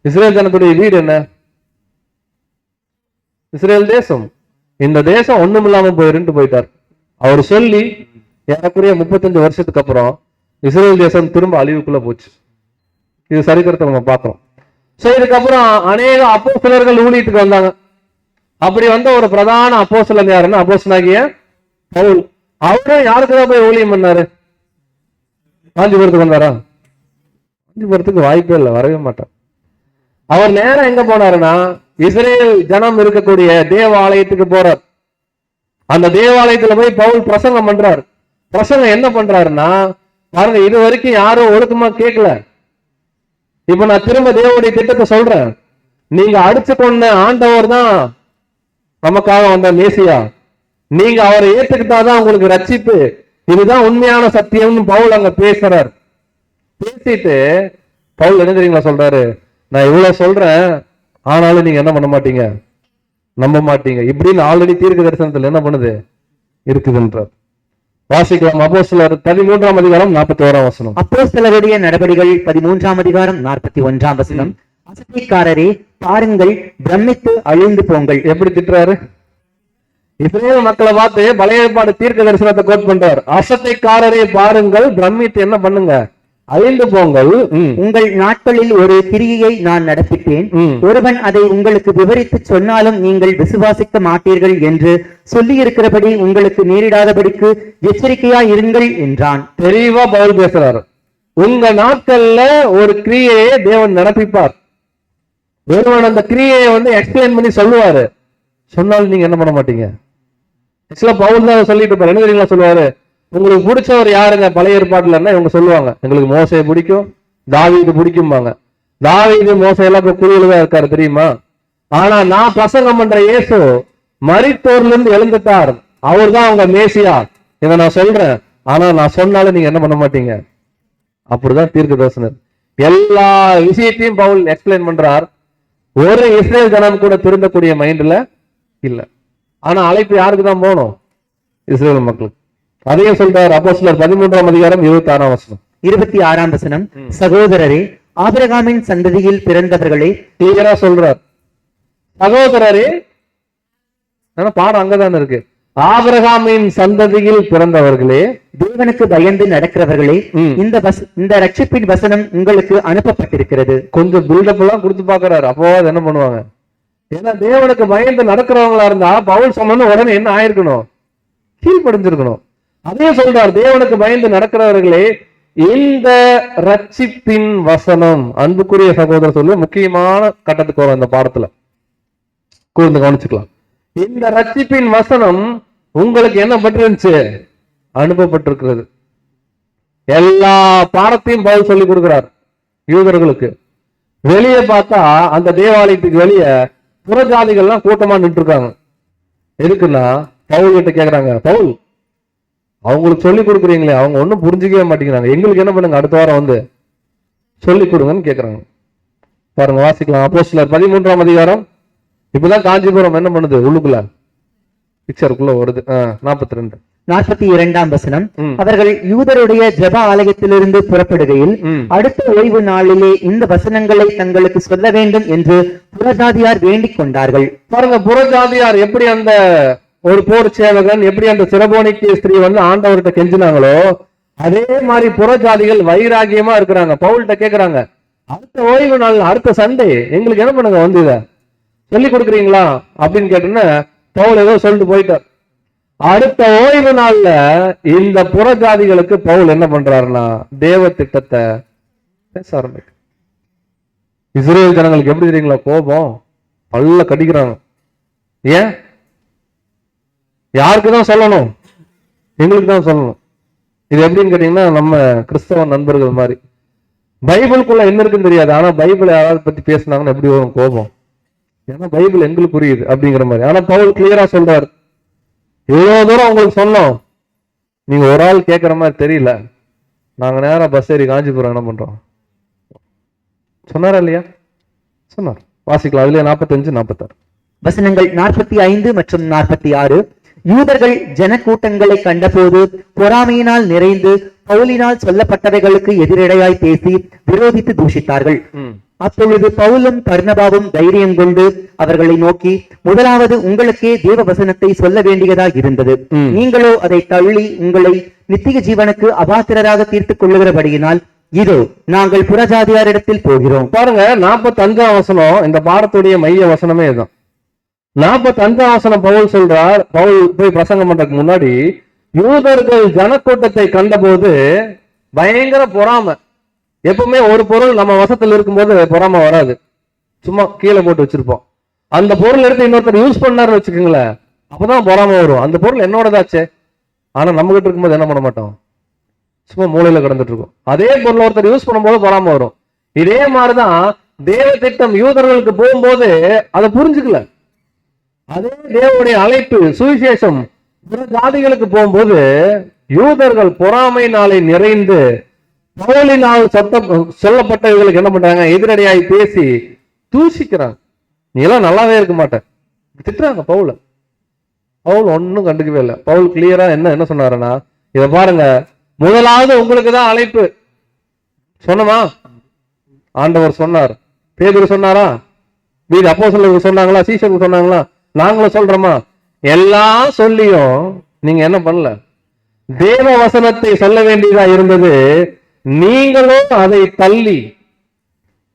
A: இஸ்ரேல் ஜனத்துடைய வீடு என்ன? இஸ்ரேல் தேசம். இந்த தேசம் ஒண்ணும் இல்லாம போயிருன்னு போயிட்டார். அவர் சொல்லி ஏறக்குறைய 35 வருஷத்துக்கு அப்புறம் இஸ்ரேல் தேசம் திரும்ப அழிவுக்குள்ள போச்சு. இது சரித்திரத்தை நம்ம பார்க்கிறோம். சோ இதுக்கப்புறம் அநேக அப்போஸ்தலர்கள் ஊழியத்துக்கு வந்தாங்க. அப்படி வந்த ஒரு பிரதான அப்போஸ்தலன் யாருன்னா அப்போஸ்தலனாகிய பவுல். அவரும் யாருக்குதான் போய் ஊழியம் பண்ணாரு? காஞ்சிபுரத்துக்கு வந்தாரா? காஞ்சிபுரத்துக்கு வாய்ப்பே இல்லை, வரவே மாட்டார். அவர் நேரம் எங்க போனாருன்னா இஸ்ரேல் ஜனம் இருக்கக்கூடிய தேவாலயத்துக்கு போறார். அந்த தேவாலயத்துல போய் பவுல் பிரசங்கம் பண்றார். பிரசங்கம் என்ன பண்றாருன்னா, பாருங்க, இது வரைக்கும் யாரும் ஒழுக்கமா கேட்கல. இப்ப நான் திரும்ப தேவனுடைய திட்டத்தை சொல்றேன். நீங்க அடிச்சு கொண்ட ஆண்டவர் தான் நமக்காக வந்த மேசியா. நீங்க அவரை ஏத்துக்கிட்டாதான் உங்களுக்கு ரட்சிப்பு. இதுதான் உண்மையான சத்தியம்னு பவுல் அங்க பேசுறார். பேசிட்டு பவுல் என்ன தெரியுங்களா சொல்றாரு? நான் இவ்வளவு சொல்றேன், ஆனாலும் நீங்க என்ன பண்ண மாட்டீங்க, நம்ப மாட்டீங்க. இப்படின்னு ஆல்ரெடி தீர்க்க தரிசனத்தில் என்ன பண்ணுது இருக்குதுன்றார். வாசிக்கலாம். அப்போஸ்தலர் 13ஆம் அதிகாரம் 41ஆம் வசனம்.
B: அப்போஸ்தலருடைய நடபடிகள் 13ஆம் அதிகாரம் 41ஆம் வசனம். அசட்டைக்காரரே பாருங்கள், பிரமித்து அழிந்து போங்கள்.
A: எப்படி திட்டுறாரு? இஸ்ரேல் மக்களை பார்த்து பழைய ஏற்பாடு தீர்க்க தரிசனத்தை கோட் பண்றார். அசட்டைக்காரரே பாருங்கள், பிரமித்து என்ன பண்ணுங்க, அழிந்து போங்கள்.
B: உங்கள் நாட்களில் ஒரு கிரியையை நான் நடப்பித்தேன், ஒருவன் அதை உங்களுக்கு விவரித்து சொன்னாலும் நீங்கள் விசுவாசிக்க மாட்டீர்கள் என்று சொல்லி இருக்கிறபடி உங்களுக்கு நேரிடாதபடிக்கு எச்சரிக்கையா இருங்கள் என்றான்.
A: தெளிவா பவுல் பேசுறாரு. உங்க நாட்கள்ல ஒரு கிரியையை தேவன் நடப்பிப்பார். ஒருவன் அந்த கிரியையை எக்ஸ்பிளைன் பண்ணி சொல்லுவாரு. சொன்னாலும் நீங்க என்ன பண்ண மாட்டீங்க. பவுல் தான் சொல்லிட்டு இருப்பாரு. என்ன தெரியுங்களா சொல்லுவாரு? உங்களுக்கு பிடிச்சவர் யாருங்க பழைய ஏற்பாட்டுல? இவங்க சொல்லுவாங்க, எங்களுக்கு மோசையை பிடிக்கும், தாவீது பிடிக்கும்பாங்க. தாவீது மோசை எல்லாம் குழுவில்தான் இருக்காரு தெரியுமா? ஆனா நான் பிரசங்கம் பண்ற இயேசு மரித்தோர்ல இருந்து எழுந்துட்டார், அவர் தான் அவங்க மேசியா. இதை நான் சொல்றேன், ஆனா நான் சொன்னாலும் நீங்க என்ன பண்ண மாட்டீங்க. அப்படிதான் தீர்க்க தரிசனர். எல்லா விஷயத்தையும் பவுல் எக்ஸ்பிளைன் பண்றார். ஒரு இஸ்ரேல் ஜனம் கூட திருந்தக்கூடிய மைண்ட்ல இல்ல. ஆனா அழைப்பு யாருக்கு தான் போகணும்? இஸ்ரேல் மக்களுக்கு. அதையும் சொல்றார். அப்போஸ்தலர் 13ஆம் அதிகாரம் 26ஆம் வசனம்.
B: 26ஆம் வசனம். சகோதரரே, ஆபிரகாமின் சந்ததியில் பிறந்தவர்களே.
A: கிளியரா சொல்றார், சகோதரரே. பாடம் அங்கதான் இருக்கு. ஆபிரகாமின் சந்ததியில் பிறந்தவர்களே,
B: தேவனுக்கு பயந்து நடக்கிறவர்களே, இந்த ரட்சிப்பின் வசனம் உங்களுக்கு அனுப்பப்பட்டிருக்கிறது.
A: கொஞ்சம் பில்டப் எல்லாம் கொடுத்து பாக்குறாரு. அப்போ என்ன பண்ணுவாங்க? ஏன்னா தேவனுக்கு பயந்து நடக்கிறவங்களா இருந்தா பவுல் சொன்ன உடனே என்ன ஆயிருக்கணும்? கீழ்ப்படிஞ்சிருக்கணும். அதே சொல்றார், தேவனுக்கு பயந்து நடக்கிறவர்களே, இந்த ரட்சிப்பின் வசனம். அன்புக்குரிய சகோதரர் சொல்லி முக்கியமான கட்டத்துக்கு வரும் இந்த பாடத்துல, கூர்ந்து கவனிச்சுக்கலாம். இந்த ரட்சிப்பின் வசனம் உங்களுக்கு என்ன பட்டிருந்துச்சு? அனுப்பப்பட்டிருக்கிறது. எல்லா பாடத்தையும் பவுல் சொல்லி கொடுக்கிறார் யூதர்களுக்கு. வெளியே பார்த்தா அந்த தேவாலயத்துக்கு வெளியே புறஜாதிகள்லாம் கூட்டமா நின்று இருக்காங்க. எதுக்குன்னா பவுல் கிட்ட கேக்குறாங்க, பவுல் அவங்களுக்கு சொல்லி கொடுக்குறீங்களே, அவங்க ஒன்னும் புரிஞ்சுக்கவே மாட்டேங்கிறாங்க, எங்களுக்கு என்ன பண்ணுங்க, அடுத்த வாரம் சொல்லி கொடுங்கன்னு கேக்குறாங்க. பாருங்க, வாசிக்கலாம். அப்போஸ்தலர் 13ஆம் அதிகாரம். இப்பதான் காஞ்சிபுரம் என்ன பண்ணுது, உள்ளுக்குள்ள பிக்சருக்குள்ள வருது.
B: 42ஆம் வசனம். அவர்கள் யூதருடைய ஜெப ஆலயத்திலிருந்து புறப்படுகையில் அடுத்த ஓய்வு நாளிலே இந்த வசனங்களை தங்களுக்கு சொல்ல வேண்டும் என்று புறஜாதியார் வேண்டிக் கொண்டார்கள்.
A: பாருங்க, புறஜாதியார் எப்படி அந்த ஒரு போர் சேவகன் எப்படி அந்த சிரபோனிக்கு ஸ்திரீ ஆண்டவர்கிட்ட கெஞ்சினாங்களோ, அதே மாதிரி புறஜாதிகள் வைராகியமா இருக்கிறாங்க. பவுல்கிட்ட கேக்குறாங்க, அடுத்த ஓய்வு நாள், அடுத்த சண்டே எங்களுக்கு என்ன பண்ணுங்க வந்து இத சொல்லி கொடுக்குறீங்களா அப்படின்னு கேட்டோன்னா பவுல் ஏதோ சொல்லிட்டு போயிட்டார். அடுத்த ஓய்வு நாள்ல இந்த புறஜாதிகளுக்கு பவுல் என்ன பண்றாருன்னா தேவ திட்டத்தை பேச ஆரம்பிக்க. இஸ்ரேல் ஜனங்களுக்கு எப்படி தெரியுங்களா கோபம், பல்ல கடிக்கிறாங்க. ஏன்? யாருக்கு தான் சொல்லணும்? எங்களுக்கு தான் சொல்லணும். இது எப்படின்னு கேட்டீங்கன்னா நம்ம கிறிஸ்தவ நண்பர்கள் மாதிரி பைபிளுக்குள்ள என்ன இருக்குன்னு தெரியாது, ஆனா பைபிளை யாராவது பத்தி பேசினாங்கன்னு எப்படி வரும் கோபம்? ஏன்னா பைபிள் எங்களுக்கு புரியுது அப்படிங்கிற மாதிரி. ஆனா பவுல் கிளியரா சொல்றாரு, இவ்வளவு தூரம் உங்களுக்கு சொன்னோம், நீங்க ஒரு ஆள் கேட்கிற மாதிரி தெரியல, நாங்க நேரம் பஸ் ஏறி காஞ்சிபுரம் என்ன பண்றோம் சொன்னாரா இல்லையா? சொன்னார். வாசிக்கலாம். அதுல 45, 46
B: வசனங்கள் 45 மற்றும் 46. யூதர்கள் ஜனக்கூட்டங்களை கண்டபோது பொறாமையினால் நிறைந்து பவுலினால் சொல்லப்பட்டவைகளுக்கு எதிரடையாய் பேசி விரோதித்து தூஷித்தார்கள். அப்பொழுது பவுலும் பர்னபாவும் தைரியம் கொண்டு அவர்களை நோக்கி, முதலாவது உங்களுக்கே தேவ வசனத்தை சொல்ல வேண்டியதாக இருந்தது. நீங்களோ அதை தள்ளி உங்களை நித்திய ஜீவனுக்கு அபாத்திரராக தீர்த்துக் கொள்ளுகிறபடியினால் இதோ நாங்கள் புறஜாதியாரிடத்தில் போகிறோம்.
A: பாருங்க, 45ஆம் வசனம் இந்த பாடத்துடைய மைய வசனமே இதுதான். 45ஆம் வசனம் பவுல் சொல்றார், பவுல் போய் பிரசங்கம் பண்றதுக்கு முன்னாடி யூதர்கள் ஜனக்கூட்டத்தை கண்டபோது பயங்கர பொறாமை. எப்பவுமே ஒரு பொருள் நம்ம வசத்துல இருக்கும்போது பொறாமை வராது, சும்மா கீழே போட்டு வச்சிருப்போம். அந்த பொருள் எடுத்து இன்னொருத்தர் யூஸ் பண்ணாருன்னு வச்சுக்கோங்களேன், அப்பதான் பொறாமை வரும். அந்த பொருள் என்னோடதாச்சே, ஆனா நம்ம கிட்ட இருக்கும்போது என்ன பண்ண மாட்டோம், சும்மா மூலையில கிடந்துட்டு இருக்கும். அதே பொருள் ஒருத்தர் யூஸ் பண்ணும்போது பொறாமை வரும். இதே மாதிரிதான் தேவ திட்டம் யூதர்களுக்கு போகும்போது அதை புரிஞ்சுக்கல. அதே தேவனுடைய அழைப்பு சுவிசேஷம் ஜாதிகளுக்கு போகும்போது யூதர்கள் பொறாமையினாலே நிறைந்து பவுலினால் சொல்லப்பட்டவர்களுக்கு என்ன பண்றாங்க, எதிரடையாய் பேசி தூஷிக்கிறாங்க. நீ எல்லாம் நல்லாவே இருக்க மாட்டேன் திட்டுறாங்க பவுல. பவுல் ஒன்னும் கண்டுக்கவே இல்லை. பவுல் கிளியரா என்ன சொன்னாருன்னா, இத பாருங்க, முதலாவது உங்களுக்கு தான் அழைப்பு சொன்னமா, ஆண்டவர் சொன்னார். பேதுரு சொன்னாரா? வீடு அப்போஸ்தலர்கள் சொன்னாங்களா? சீஷர்கள் சொன்னாங்களா? நாங்களும் சொல்றோமா? எல்லாம் சொல்லியும் நீங்க என்ன பண்ணல, தேவ வசனத்தை சொல்ல வேண்டியதா இருந்தது. நீங்களும் அதை தள்ளி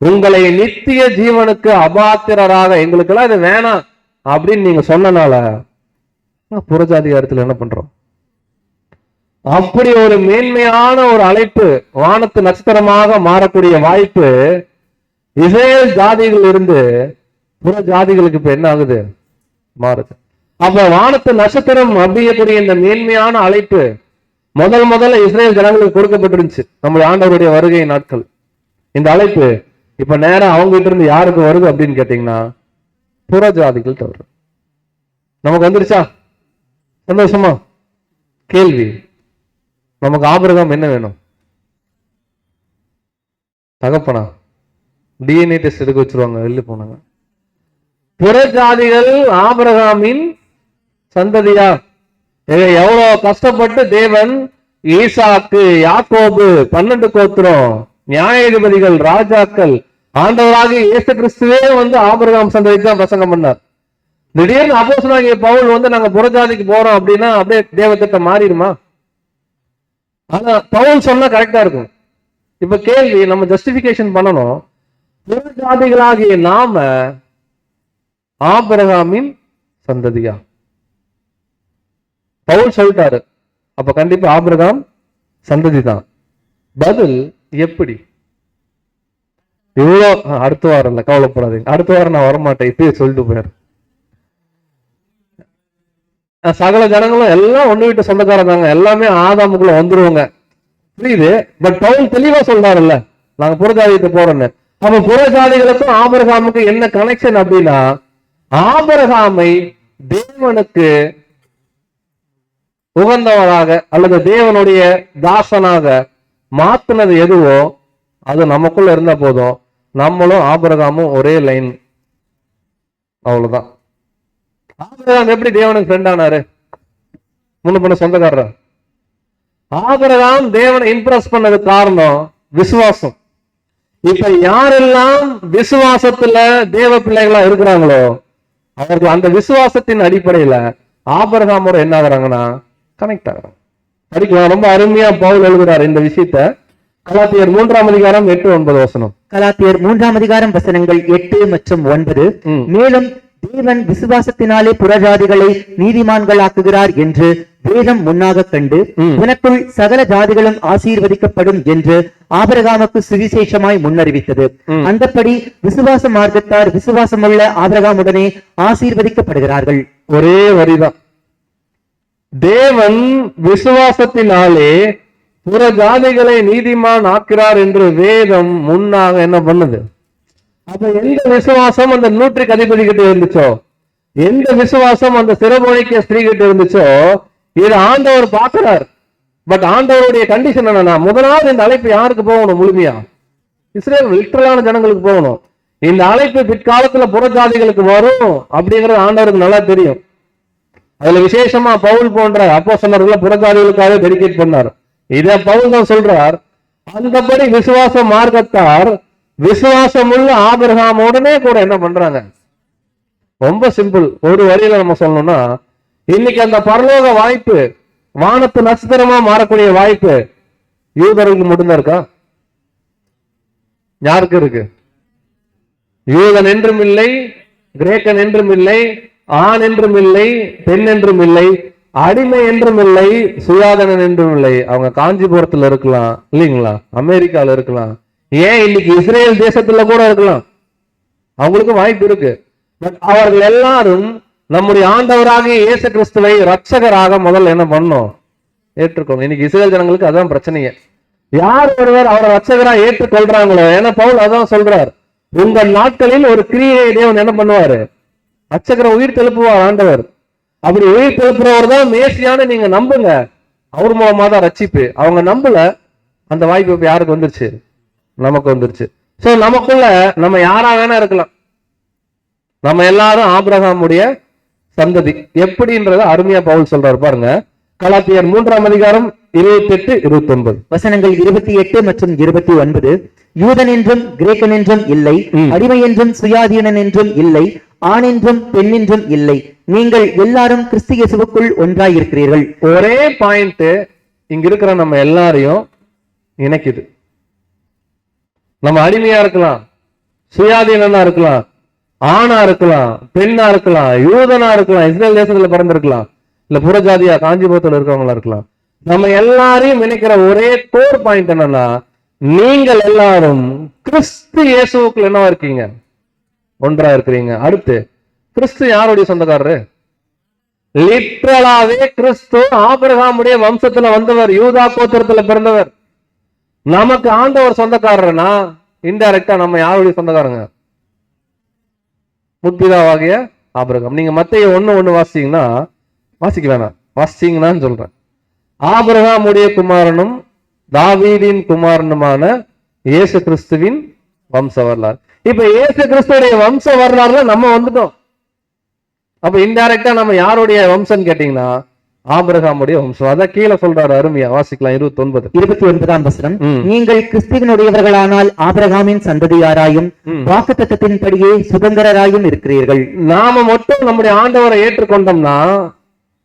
A: உங்களை நித்திய ஜீவனுக்கு அபாத்திரராக, எங்களுக்கெல்லாம் இது வேணாம் அப்படின்னு நீங்க சொன்னனால புறஜாதிகாரத்தில் என்ன பண்றோம்? அப்படி ஒரு மேன்மையான ஒரு அழைப்பு, வானத்து நட்சத்திரமாக மாறக்கூடிய வாய்ப்பு இஸ்ரேல் ஜாதிகள் இருந்து புற ஜாதிகளுக்கு இப்ப என்ன ஆகுது, மாறுது. அப்ப வானத்து நட்சத்திரம் அப்படியக்கூடிய இந்த மேன்மையான அழைப்பு முதல்ல இஸ்ரேல் ஜனங்களுக்கு கொடுக்கப்பட்டிருந்துச்சு நம்முடைய ஆண்டவருடைய வருகை நாட்கள். இந்த அழைப்பு இப்ப நேரம் அவங்க கிட்ட இருந்து யாருக்கு வருது அப்படின்னு கேட்டீங்கன்னா புற ஜாதிகள் தவிர நமக்கு வந்துருச்சா? சந்தோஷமா? கேள்வி, நமக்கு ஆபிரகாம் என்ன வேணும்? தகப்பனா? டிஎன்ஏ டெஸ்ட் எடுக்க வச்சிருவாங்க, வெளில போனாங்க. புற ஜாதிகள் ஆபிரகாமின் சந்ததியா? எவ்வளவு கஷ்டப்பட்டு தேவன் ஈசாக்கு, யாக்கோபு, 12 கோத்திரம், நியாயாதிபதிகள், ராஜாக்கள், ஆண்டவராக இயேசு கிறிஸ்துவே வந்து ஆபிரகாம் சந்ததிக்கு தான் பிரசங்கம் பண்ணார். திடீர்னு அப்போஸ்தலனாகிய பவுல் வந்து நாங்க புறஜாதிக்கு போறோம் அப்படின்னா அப்படியே தேவத்திட்டம் மாறிடுமா? ஆனா பவுல் சொன்னா கரெக்டா இருக்கும். இப்ப கேள்வி, நம்ம ஜஸ்டிபிகேஷன் பண்ணணும். புறஜாதிகளாகிய நாம ஆபிரகாமின் சந்ததியா? பவுல் சொல்லிட்டாரு, அப்ப கண்டிப்பா ஆபிரகாம் சந்ததி தான். பதில் எப்படி? இவ்வளோ அடுத்த வாரம் இல்ல, கவலைப்படாதீங்க, அடுத்த வாரம் நான் வரமாட்டேன், இப்பயே சொல்லிட்டு போயிரு. சகல ஜனங்களும் எல்லாம் ஒண்ணு விட்டு சொந்தக்காரங்க தாங்க, எல்லாமே ஆதாமுக்குள்ள வந்துருவாங்க, புரியுது. பட் பவுல் தெளிவா சொல்றாருல்ல, நாங்க புறஜாதிக்கு போறோம்னு. அப்ப புறஜாதிகளுக்கும் ஆபிரகாமுக்கு என்ன கனெக்ஷன் அப்படின்னா, ஆபிரகாமை தேவனுக்கு உகந்தவராக அல்லது தேவனுடைய தாசனாக மாத்தினது எதுவோ அது நமக்குள்ள இருந்த போதும் நம்மளும் ஆபிரகாமும் ஒரே லைன், அவ்வளவுதான். ஆபிரகாம் எப்படி தேவனுக்கு ஃப்ரெண்ட் ஆனாரு? முன்ன பண்ண சொந்தக்காரர். ஆபிரகாம் தேவனை இம்ப்ரெஸ் பண்ணது காரணம் விசுவாசம். இப்ப யாரெல்லாம் விசுவாசத்துல தேவ பிள்ளைகளா இருக்கிறாங்களோ அவர்கள் அந்த விசுவாசத்தின் அடிப்படையில ஆபிரகாமோட என்ன ஆகுறாங்கன்னா கனெக்ட் ஆகுறாங்க. படிக்கலாம். ரொம்ப அருமையா பவுல் எழுதுறார் இந்த விஷயத்த. கலாத்தியர் 3ஆம் அதிகாரம் 8-9 வசனம்.
B: கலாத்தியர் 3ஆம் அதிகாரம் வசனங்கள் 8 மற்றும் 9. மேலும் தேவன் விசுவாசத்தினாலே புறஜாதிகளை நீதிமான்களாக்குகிறார் என்று வேதம் முன்னாக கண்டு உனக்குள் சகல ஜாதிகளும் ஆசீர்வதிக்கப்படும் என்று ஆபிரகாமுக்கு சுவிசேஷமாய் முன்னறிவித்தது. அந்தப்படி விசுவாச மார்க்கத்தார் விசுவாசமுள்ள ஆபிரகாமுடனே ஆசீர்வதிக்கப்படுகிறார்கள்.
A: ஒரே வரிதான். தேவன் விசுவாசத்தினாலே புற ஜாதிகளை நீதிமான் ஆக்கிறார் என்று வேதம் முன்னாக என்ன பண்ணுது? அப்ப எந்த விசுவாசம் அந்த நூற்றுக்கு அதிபதி கிட்ட இருந்துச்சோ, எந்த விசுவாசம் அந்த சிறபோனிக்க ஸ்திரீ கிட்ட இருந்துச்சோ, இது ஆண்டவர் பார்க்கிறார். பட் ஆண்டவருடைய கண்டிஷன் என்னன்னா, முதலாவது இந்த அழைப்பு யாருக்கு போகணும்? முழுமையா இஸ்ரேல் லிட்டரலான ஜனங்களுக்கு போகணும். இந்த அழைப்பு பிற்காலத்துல புறஜாதிகளுக்கு வரும் அப்படிங்கிறது ஆண்டவருக்கு நல்லா தெரியும். அதுல விசேஷமா பவுல் போன்ற அப்போஸ்தலர்களை புறஜாதிகளுக்காக டெடிகேட் பண்ணார். இத பவுல் தான் சொல்றார். அந்தபடி விசுவாச மார்க்கத்தார் விசுவாசமுள்ள ஆபிரகாமோடனே கூட என்ன பண்றாங்க? ரொம்ப சிம்பிள். ஒரு வரியில நம்ம சொல்லணும்னா, இன்னைக்கு அந்த பரலோக வாய்ப்பு, வானத்து நட்சத்திரமா மாறக்கூடிய வாய்ப்பு யூதர்களுக்கு மட்டும்தான் இருக்கா? யாருக்கு இருக்கு? யூதன் என்றும் இல்லை, கிரேக்கன் என்றும் இல்லை, ஆண் என்றும் இல்லை, பெண் என்றும் இல்லை, அடிமை என்றும் இல்லை, சுயாதனன் என்றும் இல்லை. அவங்க காஞ்சிபுரத்துல இருக்கலாம், இல்லைங்களா? அமெரிக்கால இருக்கலாம், ஏன் இன்னைக்கு இஸ்ரேல் தேசத்துல கூட இருக்கலாம். அவங்களுக்கு வாய்ப்பு இருக்கு. பட் அவர்கள் எல்லாரும் நம்முடைய ஆண்டவராகிய இயேசு கிறிஸ்துவை ரட்சகராக முதல்ல என்ன பண்ணணும்? ஏற்றுக்கோங்க. இன்னைக்கு இஸ்ரேல் ஜனங்களுக்கு அதான் பிரச்சனையே. யார் ஒருவர் அவரை ரட்சகராக ஏற்றுக்கொள்றாங்களோ, ஏன்னா பவுல் அதான் சொல்றார், உங்கள் நாட்களில் ஒரு கிரியை தேவன் என்ன பண்ணுவாரு? ரட்சகரை உயிர் தெழுப்புவார் ஆண்டவர். அப்படி உயிர் தெழுப்புறவர் தான் மேசியான்னு நீங்க நம்புங்க. அவர் மூலமா தான் ரட்சிப்பு. அவங்க நம்பல, அந்த வாய்ப்பு இப்ப யாருக்கு வந்துருச்சு? நமக்கு வந்துருச்சு. சோ நமக்குள்ள நம்ம யாரா வேணா இருக்கலாம். நம்ம எல்லாரும் ஆபிரகாமுடைய சந்ததி. எப்படின்றத அருமையா பவுல் சொல்றாரு பாருங்க. கலாத்தியர் 3ஆம் அதிகாரம் 28-29
B: வசனங்கள் 28 மற்றும் 29. யூதன் என்றும் கிரேக்கன் என்றும் இல்லை, அடிமை என்றும் சுயாதீனன் என்றும் இல்லை, ஆண் என்றும் பெண் என்றும் இல்லை, நீங்கள் எல்லாரும் கிறிஸ்து இயேசுவுக்குள் ஒன்றாயிருக்கிறீர்கள்.
A: ஒரே பாயிண்ட் இங்க இருக்கிற நம்ம எல்லாரையும் இணைக்குது. நம்ம அடிமையா இருக்கலாம், சுயாதீனனா இருக்கலாம், ஆணா இருக்கலாம், பெண்ணா இருக்கலாம், யூதனா இருக்கலாம், இஸ்ரேல் தேசத்துல பிறந்திருக்கலாம், இல்ல புறஜாதியா காஞ்சிபுரத்துல இருக்கவங்களா இருக்கலாம். நம்ம எல்லாரையும் இணைக்கிற ஒரே கோர் பாயிண்ட் என்னன்னா, நீங்கள் எல்லாரும் கிறிஸ்து இயேசுவுக்குள் என்னவா இருக்கீங்க? ஒன்றா இருக்கிறீங்க. அடுத்து, கிறிஸ்து யாருடைய சொந்தக்காரரு? லிட்டரலாவே கிறிஸ்து ஆபிரகாமுடைய வம்சத்துல வந்தவர், யூதா கோத்திரத்துல பிறந்தவர். நமக்கு ஆண்டவர் சொந்தக்காரர்னா இன்டைரக்டா நம்ம யாருடைய சொந்தக்காரங்க? முற்பிதாவாகிய ஆபிரகாம். நீங்க மத்தேயு 1:1 வாசிச்சீங்கன்னா, வாசிக்க வேணாம், வாசிச்சீங்கன்னு சொல்றேன், ஆபிரகாமுடைய குமாரனும் தாவீதின் குமாரனுமான இயேசு கிறிஸ்துவின் வம்ச வரலாறு. இப்ப இயேசு கிறிஸ்துடைய வம்ச வரலாறுல நம்ம வந்துட்டோம். அப்ப இன்டைரக்டா நம்ம யாருடைய வம்சம் கேட்டீங்கன்னா ஆபிரகாமுடைய வம்சம். அதான் கீழே சொல்றாரு, அருமையா வாசிக்கலாம். 29ஆம் வசனம்.
B: நீங்கள் கிறிஸ்துவினுடையவர்களானால் ஆபிரகாமின் சந்ததியாராயும் வாக்குத்தத்தத்தின்படியே சுதந்திரராயும் இருக்கிறீர்கள்.
A: நாம மட்டும் நம்முடைய ஆண்டவரை ஏற்றுக்கொண்டோம்னா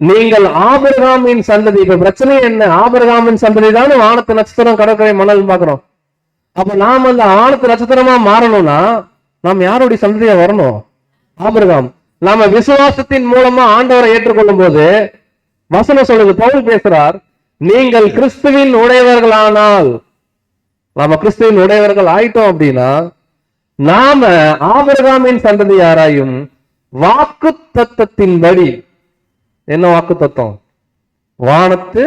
A: நீங்கள் ஆபிரகாமின் சந்ததி. இப்ப பிரச்சனை என்ன? ஆபிரகாமின் சந்ததி தான் வானத்து நட்சத்திரம், கடற்கரை மணல் பாக்குறோம். அப்ப நாம அந்த வானத்து நட்சத்திரமா மாறணும்னா நாம் யாருடைய சந்ததியா வரணும்? ஆபிரகாம். நாம விசுவாசத்தின் மூலமா ஆண்டவரை ஏற்றுக்கொள்ளும் போது வசனம் சொல்லுது, பவுல் பேசுறார், நீங்கள் கிறிஸ்துவின் உடையவர்களானால், நாம கிறிஸ்துவின் உடையவர்கள் ஆயிட்டோம் அப்படின்னா நாம ஆபிரகாமின் சந்ததியாராயும் வாக்கு தத்தத்தின்படி. என்ன வாக்கு தத்தம்? வானத்து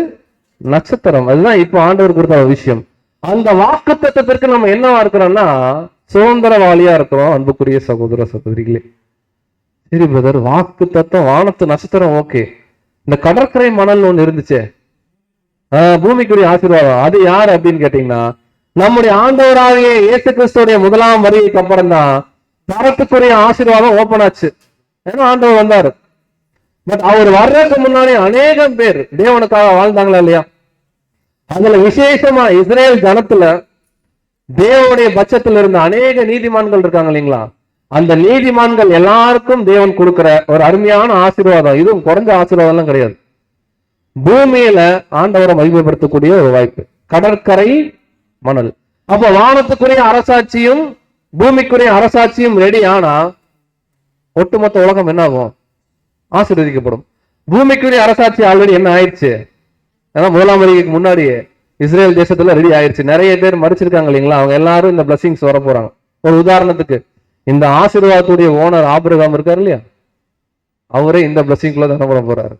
A: நட்சத்திரம். அதுதான் இப்ப ஆண்டவர் கொடுத்த விஷயம். அந்த வாக்கு தத்தத்திற்கு நம்ம என்னவா இருக்கிறோம்னா சுதந்திரவாளியா இருக்கிறோம். அன்புக்குரிய சகோதர சகோதரிகளே, சரி பிரதர், வாக்கு தத்தம் வானத்து நட்சத்திரம் ஓகே, இந்த கடற்கரை மணல் ஒண்ணு இருந்துச்சு, பூமிக்குரிய ஆசீர்வாதம், அது யாரு அப்படின்னு கேட்டீங்கன்னா நம்முடைய ஆண்டவராகிய இயேசு கிறிஸ்துடைய முதலாம் வருகைக்கு அப்புறம் தான் தரத்துக்குரிய ஆசீர்வாதம் ஓபன் ஆச்சு. ஏன்னா ஆண்டவர் வந்தாரு. பட் அவர் வர்றதுக்கு முன்னாடி அநேகம் பேர் தேவனுக்காக வாழ்ந்தாங்களா இல்லையா? அதுல விசேஷமா இஸ்ரேல் ஜனத்துல தேவனுடைய பட்சத்துல இருந்த அநேக நீதிமான்கள் இருக்காங்க இல்லைங்களா? அந்த நீதிமான்கள் எல்லாருக்கும் தேவன் கொடுக்கிற ஒரு அருமையான ஆசீர்வாதம். இதுவும் குறைஞ்ச ஆசீர்வாதம் எல்லாம் கிடையாது. பூமியில ஆண்டவரை மகிமைப்படுத்தக்கூடிய ஒரு வாய்ப்பு. கடற்கரை மணல். அப்ப வானத்துக்குரிய அரசாட்சியும் பூமிக்குரிய அரசாட்சியும் ரெடி ஆனா ஒட்டுமொத்த உலகம் என்ன ஆகும்? ஆசீர்வதிக்கப்படும். பூமிக்குரிய அரசாட்சி ஆல்ரெடி என்ன ஆயிடுச்சு? ஏன்னா முதலாம் வருகைக்கு முன்னாடியே இஸ்ரேல் தேசத்துல ரெடி ஆயிடுச்சு. நிறைய பேர் மறிச்சிருக்காங்க இல்லைங்களா? அவங்க எல்லாரும் இந்த பிளஸிங்ஸ் வர போறாங்க. ஒரு உதாரணத்துக்கு இந்த ஆசீர்வாதத்துடைய ஓனர் ஆபிரகாம் இருக்காரு இல்லையா, அவரே இந்த பிளஸிங்குள்ள தான் பண்ண போறாரு,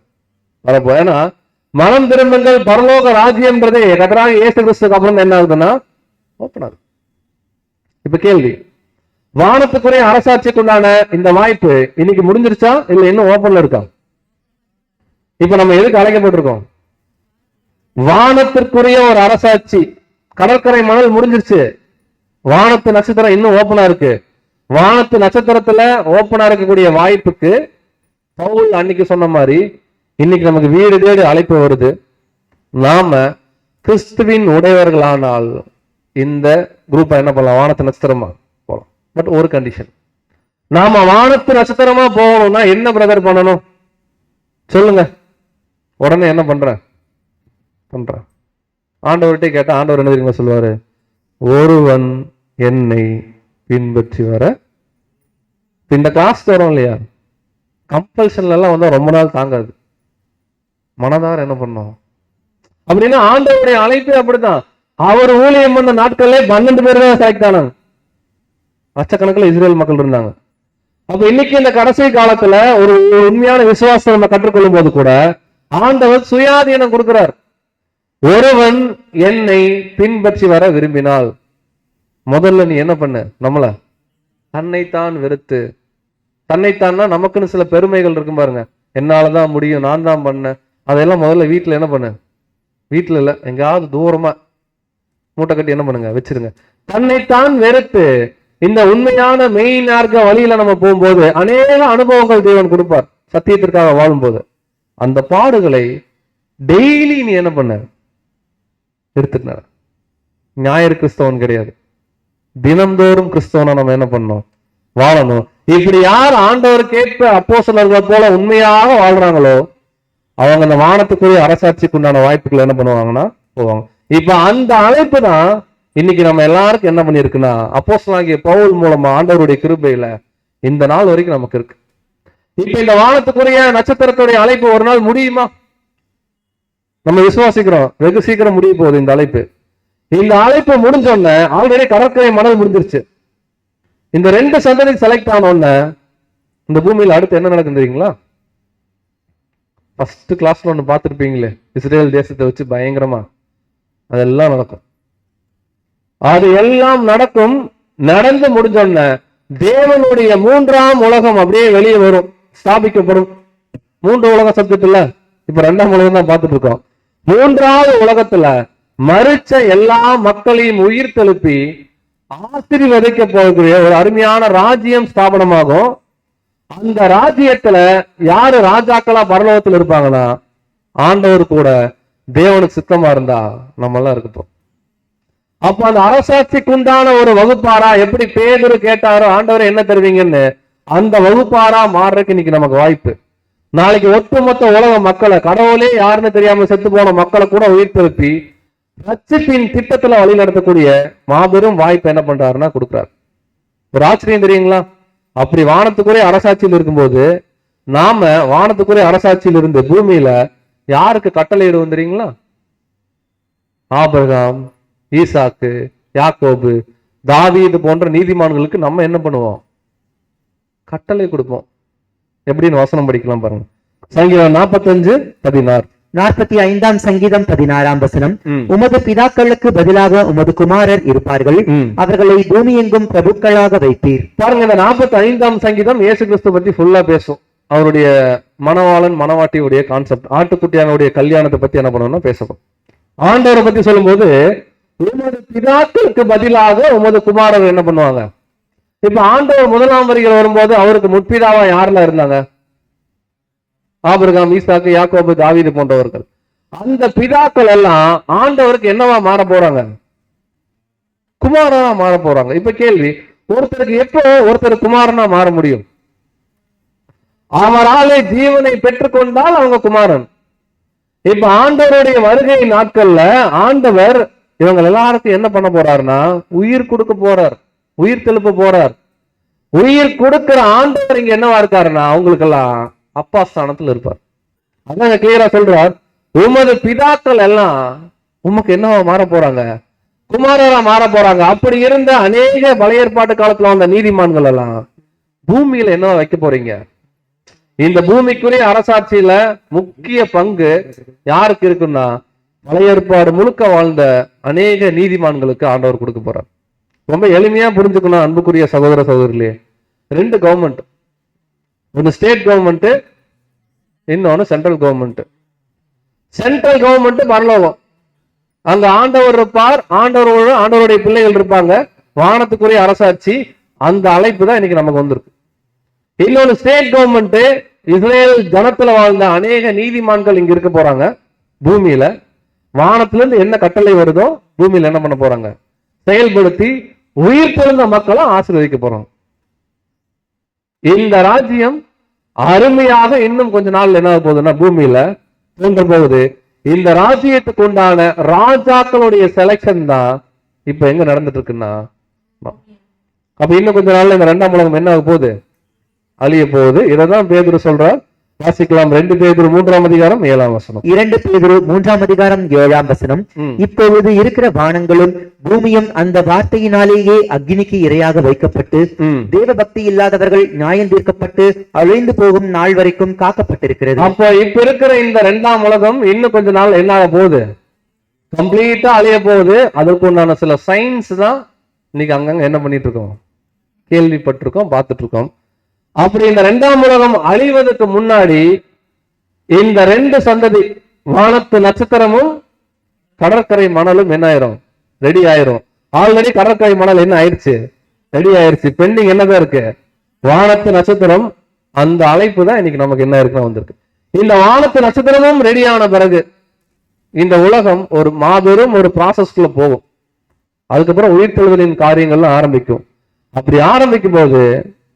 A: வரப்போ. ஏன்னா மனம் திரும்புங்கள் பரலோக ராஜ்யம்ன்றதே கர்த்தராகிய இயேசு கிறிஸ்துக்கு அப்புறம் என்ன ஆகுதுன்னா ஓப்பன் ஆகுது. இப்ப கேள்வி, வானத்துக்குரிய அரசாட்சிக்கு உண்டான இந்த வாய்ப்பு இன்னைக்கு முடிஞ்சிருச்சா இல்ல இன்னும் ஓப்பன்ல இருக்கா? இப்ப நம்ம எதுக்கு அழைக்கப்பட்டிருக்கோம்? வானத்திற்குரிய ஒரு அரசாட்சி. கடற்கரை மணல் முடிஞ்சிருச்சு, வானத்து நட்சத்திரம் இன்னும் ஓப்பனா இருக்கு. வானத்து நட்சத்திரத்துல ஓப்பனா இருக்கக்கூடிய வாய்ப்புக்கு பவுல் அன்னைக்கு சொன்ன மாதிரி இன்னைக்கு நமக்கு வீடு தேடி அழைப்பு வருது. நாம கிறிஸ்துவின் உடையவர்களானால் இந்த குரூப்பை என்ன பண்ணலாம்? வானத்து நட்சத்திரமா போலாம். பட் ஒரு கண்டிஷன், நாம வானத்து நட்சத்திரமா போகணும்னா என்ன பிரதர் பண்ணணும் சொல்லுங்க? உடனே என்ன பண்றேன்? ஆண்டவர்கிட்ட கேட்டா ஆண்டவர் என்ன தெரியுமா சொல்லுவாரு? ஒருவன் என்னை பின்பற்றி வர. இந்த காசு வரும் இல்லையா, கம்பல்ஷன்ல எல்லாம் வந்தா ரொம்ப நாள் தாங்காது. மனதார என்ன பண்ணும் அப்படின்னா ஆண்டவருடைய அழைப்பே அப்படித்தான். அவர் ஊழியம் பண்ண நாட்கள்ல 12 பேர் தான் செலக்ட் ஆனாங்க. லட்சக்கணக்கில் இஸ்ரேல் மக்கள் இருந்தாங்க. அப்ப இன்னைக்கு இந்த கடைசி காலத்துல ஒரு உண்மையான விசுவாசம் நம்ம கற்றுக்கொள்ளும் போது கூட ஆண்டவர் சுயாதீனம் கொடுக்கிறார். ஒருவன் என்னை பின்பற்றி வர விரும்பினால் முதல்ல நீ என்ன பண்ண? நம்மள தன்னைத்தான் வெறுத்து, தன்னைத்தான்னா நமக்குன்னு சில பெருமைகள் இருக்கும் பாருங்க, என்னாலதான் முடியும், நான் தான் பண்ணேன், அதெல்லாம் முதல்ல வீட்டுல என்ன பண்ண? வீட்டுல இல்ல எங்காவது தூரமா மூட்டை கட்டி என்ன பண்ணுங்க? வச்சிருங்க. தன்னைத்தான் வெறுத்து இந்த உண்மையான மெய்நார்க்க வழியில நம்ம போகும்போது அநேக அனுபவங்கள் தேவன் கொடுப்பார். சத்தியத்திற்காக வாழும்போது அந்த பாடுகளை டெய்லி நீ என்ன பண்ண? எடுத்துக்கிற. ஞாயிறு கிறிஸ்தவன் கிடையாது, தினந்தோறும் கிறிஸ்தவனை நம்ம என்ன பண்ணணும்? வாழணும். இப்படி யார் ஆண்டவர் கேட்ப அப்போஸ்தலர்கள் போல உண்மையாக வாழ்றாங்களோ அவங்க அந்த வானத்துக்குரிய அரசாட்சிக்கு உண்டான வாய்ப்புகள் என்ன பண்ணுவாங்கன்னா போவாங்க. இப்ப அந்த அழைப்பு தான் இன்னைக்கு நம்ம எல்லாருக்கும் என்ன பண்ணிருக்குன்னா அப்போஸ்தலனாகிய பவுல் மூலமா ஆண்டவருடைய கிருபையில இந்த நாள் வரைக்கும் நமக்கு இருக்கு. இப்ப இந்த வானத்துக்குரிய நட்சத்திரத்துடைய அழைப்பு ஒரு நாள் முடியுமா? நம்ம விசுவாசிக்கிறோம் வெகு சீக்கிரம் முடிய போகுது இந்த அழைப்பு. இந்த அழைப்பு முடிஞ்சோடனே ஆல்ரெடி கடற்கரை மணல் முடிஞ்சிருச்சு. இந்த 2 சந்ததி செலக்ட் ஆனோடனே இந்த பூமியில அடுத்து என்ன நடக்கும் தெரியுங்களா? ஃபர்ஸ்ட் கிளாஸ்ல ஒண்ணு பார்த்துருப்பீங்களே, இஸ்ரேல் தேசத்தை வச்சு பயங்கரமா அதெல்லாம் நடக்கும். அது எல்லாம் நடக்கும். நடந்து முடிஞ்சோடனே தேவனுடைய 3ஆம் உலகம் அப்படியே வெளியே வரும், ஸ்தாபிக்கப்படும். 3 உலக சப்ஜெக்ட் இல்ல, இப்ப 2ஆம் உலகம் தான் பார்த்துட்டு இருக்கோம். 3வது உலகத்துல மறிச்ச எல்லா மக்களையும் உயிர் தெழுப்பி ஆசீர்வதிக்க போகக்கூடிய ஒரு அருமையான ராஜ்யம் ஸ்தாபனமாகும். அந்த ராஜ்யத்துல யாரு ராஜாக்களா பரலோகத்துல இருப்பாங்கன்னா ஆண்டவர் கூட தேவனுக்கு சித்தமா இருந்தா நம்ம எல்லாம் இருக்கப்போம். அப்ப அந்த அரசாட்சிக்கு உண்டான ஒரு வகுப்பாரா எப்படி பேதுரு கேட்டாரோ ஆண்டவர் என்ன தருவீங்கன்னு, அந்த வகுப்பாரா மாறுறதுக்கு இன்னைக்கு நமக்கு வாய்ப்பு. நாளைக்கு ஒட்டுமொத்த உலக மக்களை, கடவுளே யாருன்னு தெரியாம செத்து போன மக்களை கூட உயிர் திருப்பி ரட்சிப்பின் திட்டத்துல வழி நடத்தக்கூடிய மாபெரும் வாய்ப்பு என்ன பண்றாருன்னா கொடுக்குறாரு. ஒரு ஆச்சரியம் தெரியுங்களா? அப்படி வானத்துக்குரிய அரசாட்சியில் இருக்கும்போது நாம வானத்துக்குரிய அரசாட்சியில் இருந்து பூமியில யாருக்கு கட்டளை இடுவோம் தெரியுங்களா? ஆபிரகாம், ஈசாக்கு, யாக்கோபு, தாவீது போன்ற நீதிமான்களுக்கு நம்ம என்ன பண்ணுவோம்? கட்டளை கொடுப்போம். எப்படின்னு வசனம் படிக்கலாம் பாருங்க. சங்கீதம் 45:16.
B: 45ஆம் சங்கீதம் 16ஆம் வசனம். உமது பிதாக்களுக்கு பதிலாக உமது குமாரர் இருப்பார்கள், அவர்களை பூமி எங்கும் பிரபுக்களாக வைப்பீர்.
A: பாருங்க, இந்த 45ஆம் சங்கீதம் இயேசு கிறிஸ்து பத்தி ஃபுல்லா பேசும். அவருடைய மணவாளன் மணவாட்டியுடைய கான்செப்ட், ஆட்டுக்குட்டியானுடைய கல்யாணத்தை பத்தி என்ன பண்ணணும்னா பேசணும். ஆண்டவரை பத்தி சொல்லும் போது உமது பிதாக்களுக்கு பதிலாக உமது குமாரர் என்ன பண்ணுவாங்க? இப்ப ஆண்டவர் 1ஆம் வரிகள் வரும்போது அவருக்கு முற்பிதாவா யாரெல்லாம் இருந்தாங்க? ஆபிரகாம், ஈசாக்கு, யாக்கோபு, தாவீது போன்றவர்கள். அந்த பிதாக்கள் எல்லாம் ஆண்டவருக்கு என்னவா மாற போறாங்க? குமாரனா மாற போறாங்க. இப்ப கேள்வி, ஒருத்தருக்கு எப்போ ஒருத்தர் குமாரனா மாற முடியும்? அவராலே ஜீவனை பெற்றுக்கொண்டால் அவங்க குமாரன். இப்ப ஆண்டவருடைய வருகை நாட்கள்ல ஆண்டவர் இவங்க எல்லாருக்கும் என்ன பண்ண போறாருன்னா உயிர் கொடுக்க போறார், உயிர் தெழுப்ப போறார். உயிர் கொடுக்கிற ஆண்டவர் இங்க என்னவா இருக்காருன்னா அவங்களுக்கெல்லாம் அப்பா ஸ்தானத்துல இருப்பார். அதான் கிளியரா சொல்றார், உமது பிதாக்கள் எல்லாம் உமக்கு என்னவா மாற போறாங்க, குமாரரா மாற போறாங்க. அப்படி இருந்த அநேக பழைய ஏற்பாட்டு காலத்துல வந்த நீதிமான்கள் எல்லாம் பூமியில என்னவா வைக்க போறீங்க? இந்த பூமிக்குரிய அரசாட்சியில முக்கிய பங்கு யாருக்கு இருக்குன்னா பழைய ஏற்பாடு முழுக்க வாழ்ந்த அநேக நீதிமான்களுக்கு ஆண்டவர் கொடுக்க போறார். ரொம்ப எளிமையா புரிஞ்சுக்கணும் அன்புக்குரிய சகோதர சகோதரிலே. 2 கவர்மெண்ட், ஒன்னு ஸ்டேட் கவர்மெண்ட், இன்னொன்னு சென்ட்ரல் கவர்மெண்ட். சென்ட்ரல் கவர்மெண்ட் பரலோகம், அங்க ஆண்டவர் இருப்பார், ஆண்டவருடைய பிள்ளைகள் இருப்பாங்க, வானத்துக்குரிய அரசாட்சி. அந்த அழைப்பு தான் இன்னைக்கு நமக்கு வந்திருக்கு. இன்னொன்னு ஸ்டேட் கவர்மெண்ட், இஸ்ரேல் ஜனத்துல வாழ்ந்த அநேக நீதிமான்கள் இங்க இருக்க போறாங்க பூமியில. வானத்துல இருந்து என்ன கட்டளை வருதோ பூமியில என்ன பண்ண போறாங்க, செயல்படுத்தி உயிர் தெழுந்த மக்களை ஆசீர்வதிக்க போறோம். இந்த ராஜ்யம் அருமையாக இன்னும் கொஞ்ச நாள் என்ன போகுதுன்னா பூமியில தோன்ற போகுது. இந்த ராஜ்யத்துக்கு உண்டான ராஜாக்களுடைய செலக்ஷன் தான் இப்ப எங்க நடந்துட்டு இருக்குன்னா, அப்ப இன்னும் கொஞ்ச நாள்ல இந்த 2ஆம் உலகம் என்ன ஆக போகுது, அழிய போகுது. இதைதான் பேதுரு சொல்றார். வாசிக்கலாம் 2 பேதுரு 3ஆம் அதிகாரம் 7ஆம் வசனம்.
B: 2 பேதுரு 3ஆம் அதிகாரம் 7ஆம் வசனம். இப்பொழுது இருக்கிற வானங்களும் பூமியும் அந்த வார்த்தையினாலேயே அக்னிக்கு இரையாக வைக்கப்பட்டு தேவ பக்தி இல்லாதவர்கள் நியாயம் தீர்க்கப்பட்டு அழிந்து போகும் நாள் வரைக்கும் காக்கப்பட்டிருக்கிறது.
A: அப்போ இப்ப இருக்கிற இந்த 2ஆம் உலகம் இன்னும் கொஞ்ச நாள் என்ன ஆக போகுது, கம்ப்ளீட்டா அழிய போகுது. அதற்கு உண்டான சில சயின்ஸ் தான் இன்னைக்கு அங்கங்க என்ன பண்ணிட்டு இருக்கோம், கேள்விப்பட்டிருக்கோம், பார்த்துட்டு இருக்கோம். அப்படி இந்த 2ஆம் உலகம் அழிவதற்கு முன்னாடி இந்த 2 சந்ததி, வானத்து நட்சத்திரமும் கடற்கரை மணலும் என்ன ஆயிரும், ரெடி ஆயிரும். ஆல்ரெடி கடற்கரை மணல் என்ன ஆயிடுச்சு, ரெடி ஆயிடுச்சு. பெண்டிங் என்னதான் இருக்கு, வானத்து நட்சத்திரம். அந்த அழைப்பு தான் இன்னைக்கு நமக்கு என்ன இருக்குன்னு வந்திருக்கு. இந்த வானத்து நட்சத்திரமும் ரெடியான பிறகு இந்த உலகம் ஒரு மாபெரும் ஒரு ப்ராசஸ்குள்ள போகும். அதுக்கப்புறம் உயிர்த்தெழுதலின் காரியங்கள்லாம் ஆரம்பிக்கும். அப்படி ஆரம்பிக்கும் போது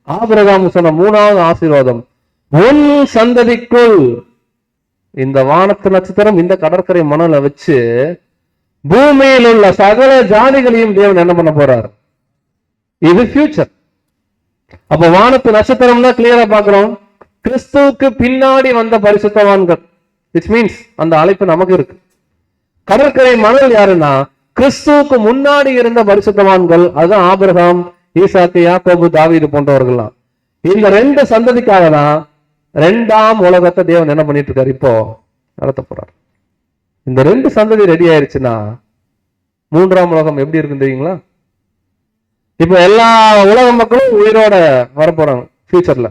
A: ஆபிரகாம் சொன்ன 3வது ஆசீர்வாதம், உன் சந்ததிக்குள் இந்த வானத்து நட்சத்திரம் இந்த கடற்கரை மணலை வச்சு பூமியில் உள்ள சகல ஜாதிகளையும் தேவன் என்ன பண்ண போறார். இது ஃபியூச்சர். அப்ப வானத்து நட்சத்திரம்னா கிளியரா பாக்குறோம், கிறிஸ்துவுக்கு பின்னாடி வந்த பரிசுத்தவான்கள். விச் மீன்ஸ் அந்த அழைப்பு நமக்கு இருக்கு. கடற்கரை மணல் யாருன்னா கிறிஸ்துவுக்கு முன்னாடி இருந்த பரிசுத்தவான்கள். அதுதான் ஆபிரகாம், ஈசாக்கு, யாக்கோபு, தாவீது போன்றவர்கள்லாம். இந்த 2 சந்ததிக்காக தான் 2ஆம் உலகத்தை தேவன் என்ன பண்ணிட்டு இருக்காரு, இப்போ நடத்த போறார். இந்த 2 சந்ததி ரெடி ஆயிருச்சுன்னா 3ஆம் உலகம் எப்படி இருக்குன்னு தெரியுங்களா? இப்ப எல்லா உலக மக்களும் உயிரோட வரப்போறாங்க ஃபியூச்சர்ல.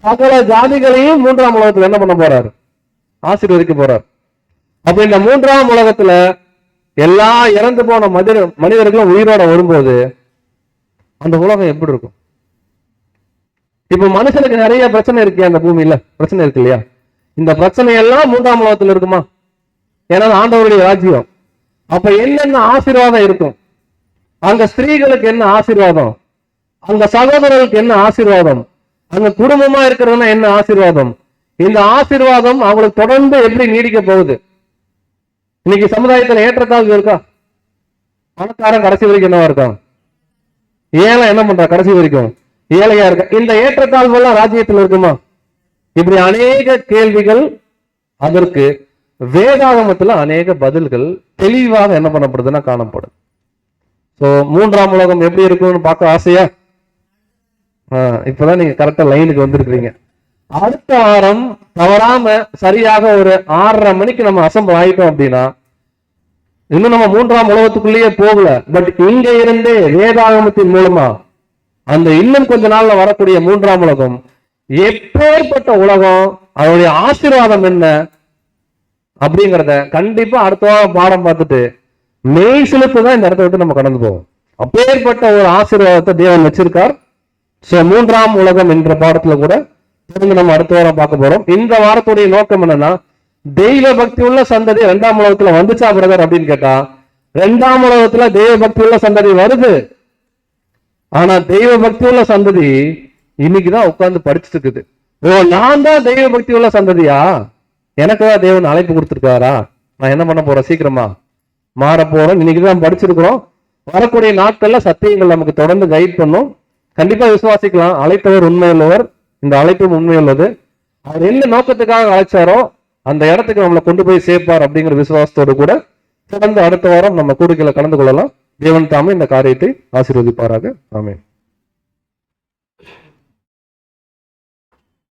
A: சகல ஜாதிகளையும் 3ஆம் உலகத்துல என்ன பண்ண போறாரு, ஆசீர்வதிக்க போறார். அப்ப இந்த 3ஆம் உலகத்துல எல்லா இறந்து போன மனிதர்களும் உயிரோட வரும்போது அந்த உலகம் எப்படி இருக்கும்? இப்ப மனுஷனுக்கு நிறைய பிரச்சனை இருக்கு, அந்த பூமியில பிரச்சனை இருக்கு இல்லையா? இந்த பிரச்சனை எல்லாம் 3ஆம் உலகத்துல இருக்குமா? ஏன்னா ஆண்டவருடைய ராஜ்யம். அப்ப என்னென்ன ஆசீர்வாதம் இருக்கும், அங்க ஸ்திரீகளுக்கு என்ன ஆசீர்வாதம், அங்க சகோதரர்களுக்கு என்ன ஆசீர்வாதம், அங்க குடும்பமா இருக்கிறதுனா என்ன ஆசீர்வாதம், இந்த ஆசீர்வாதம் அவங்களுக்கு தொடர்ந்து எப்படி நீடிக்க போகுது? இன்னைக்கு சமுதாயத்துல ஏற்றத்தாழ்வு இருக்கா? பணக்காரன் கடைசி வரைக்கும் என்னவா இருக்கான், ஏழை என்ன பண்றா கடைசி வரைக்கும் ஏழையா இருக்க. இந்த ஏற்றத்தாழ்வு எல்லாம் ராஜ்யத்தில் இருக்குமா? இப்படி அநேக கேள்விகள், அதற்கு வேதாகமத்துல அநேக பதில்கள் தெளிவாக என்ன பண்ணப்படுதுன்னா காணப்படும். சோ 3ஆம் உலகம் எப்படி இருக்கும்னு பார்க்க ஆசையா? இப்பதான் நீங்க கரெக்டா லைனுக்கு வந்திருக்கீங்க. அடுத்த வாரம் தவறாம சரியாக ஒரு 6:30 மணிக்கு நம்ம அசம்பிள் ஆயிட்டோம் அப்படின்னா, இன்னும் நம்ம 3ஆம் உலகத்துக்குள்ளேயே போகல, பட் இங்க இருந்தே வேதாகமத்தின் மூலமா அந்த இன்னும் கொஞ்ச நாள்ல வரக்கூடிய 3ஆம் உலகம் எப்பேற்பட்ட உலகம், அதனுடைய ஆசீர்வாதம் என்ன அப்படிங்கிறத கண்டிப்பா அடுத்த வாரம் பாடம் பார்த்துட்டு மெய் செலுத்து தான் இந்த இடத்த விட்டு நம்ம கடந்து போவோம். அப்பேற்பட்ட ஒரு ஆசீர்வாதத்தை தேவன் வச்சிருக்கார். சோ 3ஆம் உலகம் என்ற பாடத்துல கூட தொடர்ந்து நம்ம அடுத்த வாரம் பார்க்க போறோம். இந்த வாரத்துடைய நோக்கம் என்னன்னா, தெய்வ பக்தி உள்ள சந்ததி 2ஆம் உலகத்துல வந்துச்சா பிரதர் அப்படின்னு கேட்டா, 2ஆம் உலகத்துல தெய்வ பக்தி உள்ள சந்ததி வருது. ஆனா தெய்வ பக்தி உள்ள சந்ததி இன்னைக்குதான் உட்கார்ந்து படிச்சுட்டு இருக்குது. ஓ, நான் தான் தெய்வ பக்தி உள்ள சந்ததியா? எனக்குதான் தேவன் அழைப்பு கொடுத்துருக்காரா? நான் என்ன பண்ண போறேன்? சீக்கிரமா மாற போறோம். இன்னைக்குதான் படிச்சிருக்கிறோம். வரக்கூடிய நாட்கள்ல சத்தியங்கள் நமக்கு தொடர்ந்து கைட் பண்ணும். கண்டிப்பா விசுவாசிக்கலாம். அழைத்தவர் உண்மையுள்ளவர், இந்த அழைப்பும் உண்மையுள்ளது. அவர் என்ன நோக்கத்துக்காக அழைச்சாரோ அந்த இடத்துக்கு நம்மளை கொண்டு போய் சேர்ப்பார் அப்படிங்கிற விசுவாசத்தோடு கூட தொடர்ந்து அடுத்த வாரம் நம்ம கூடுகையில கலந்து கொள்ளலாம். தேவன் தாமே இந்த காரியத்தை ஆசீர்வதிப்பாராக. ஆமென்.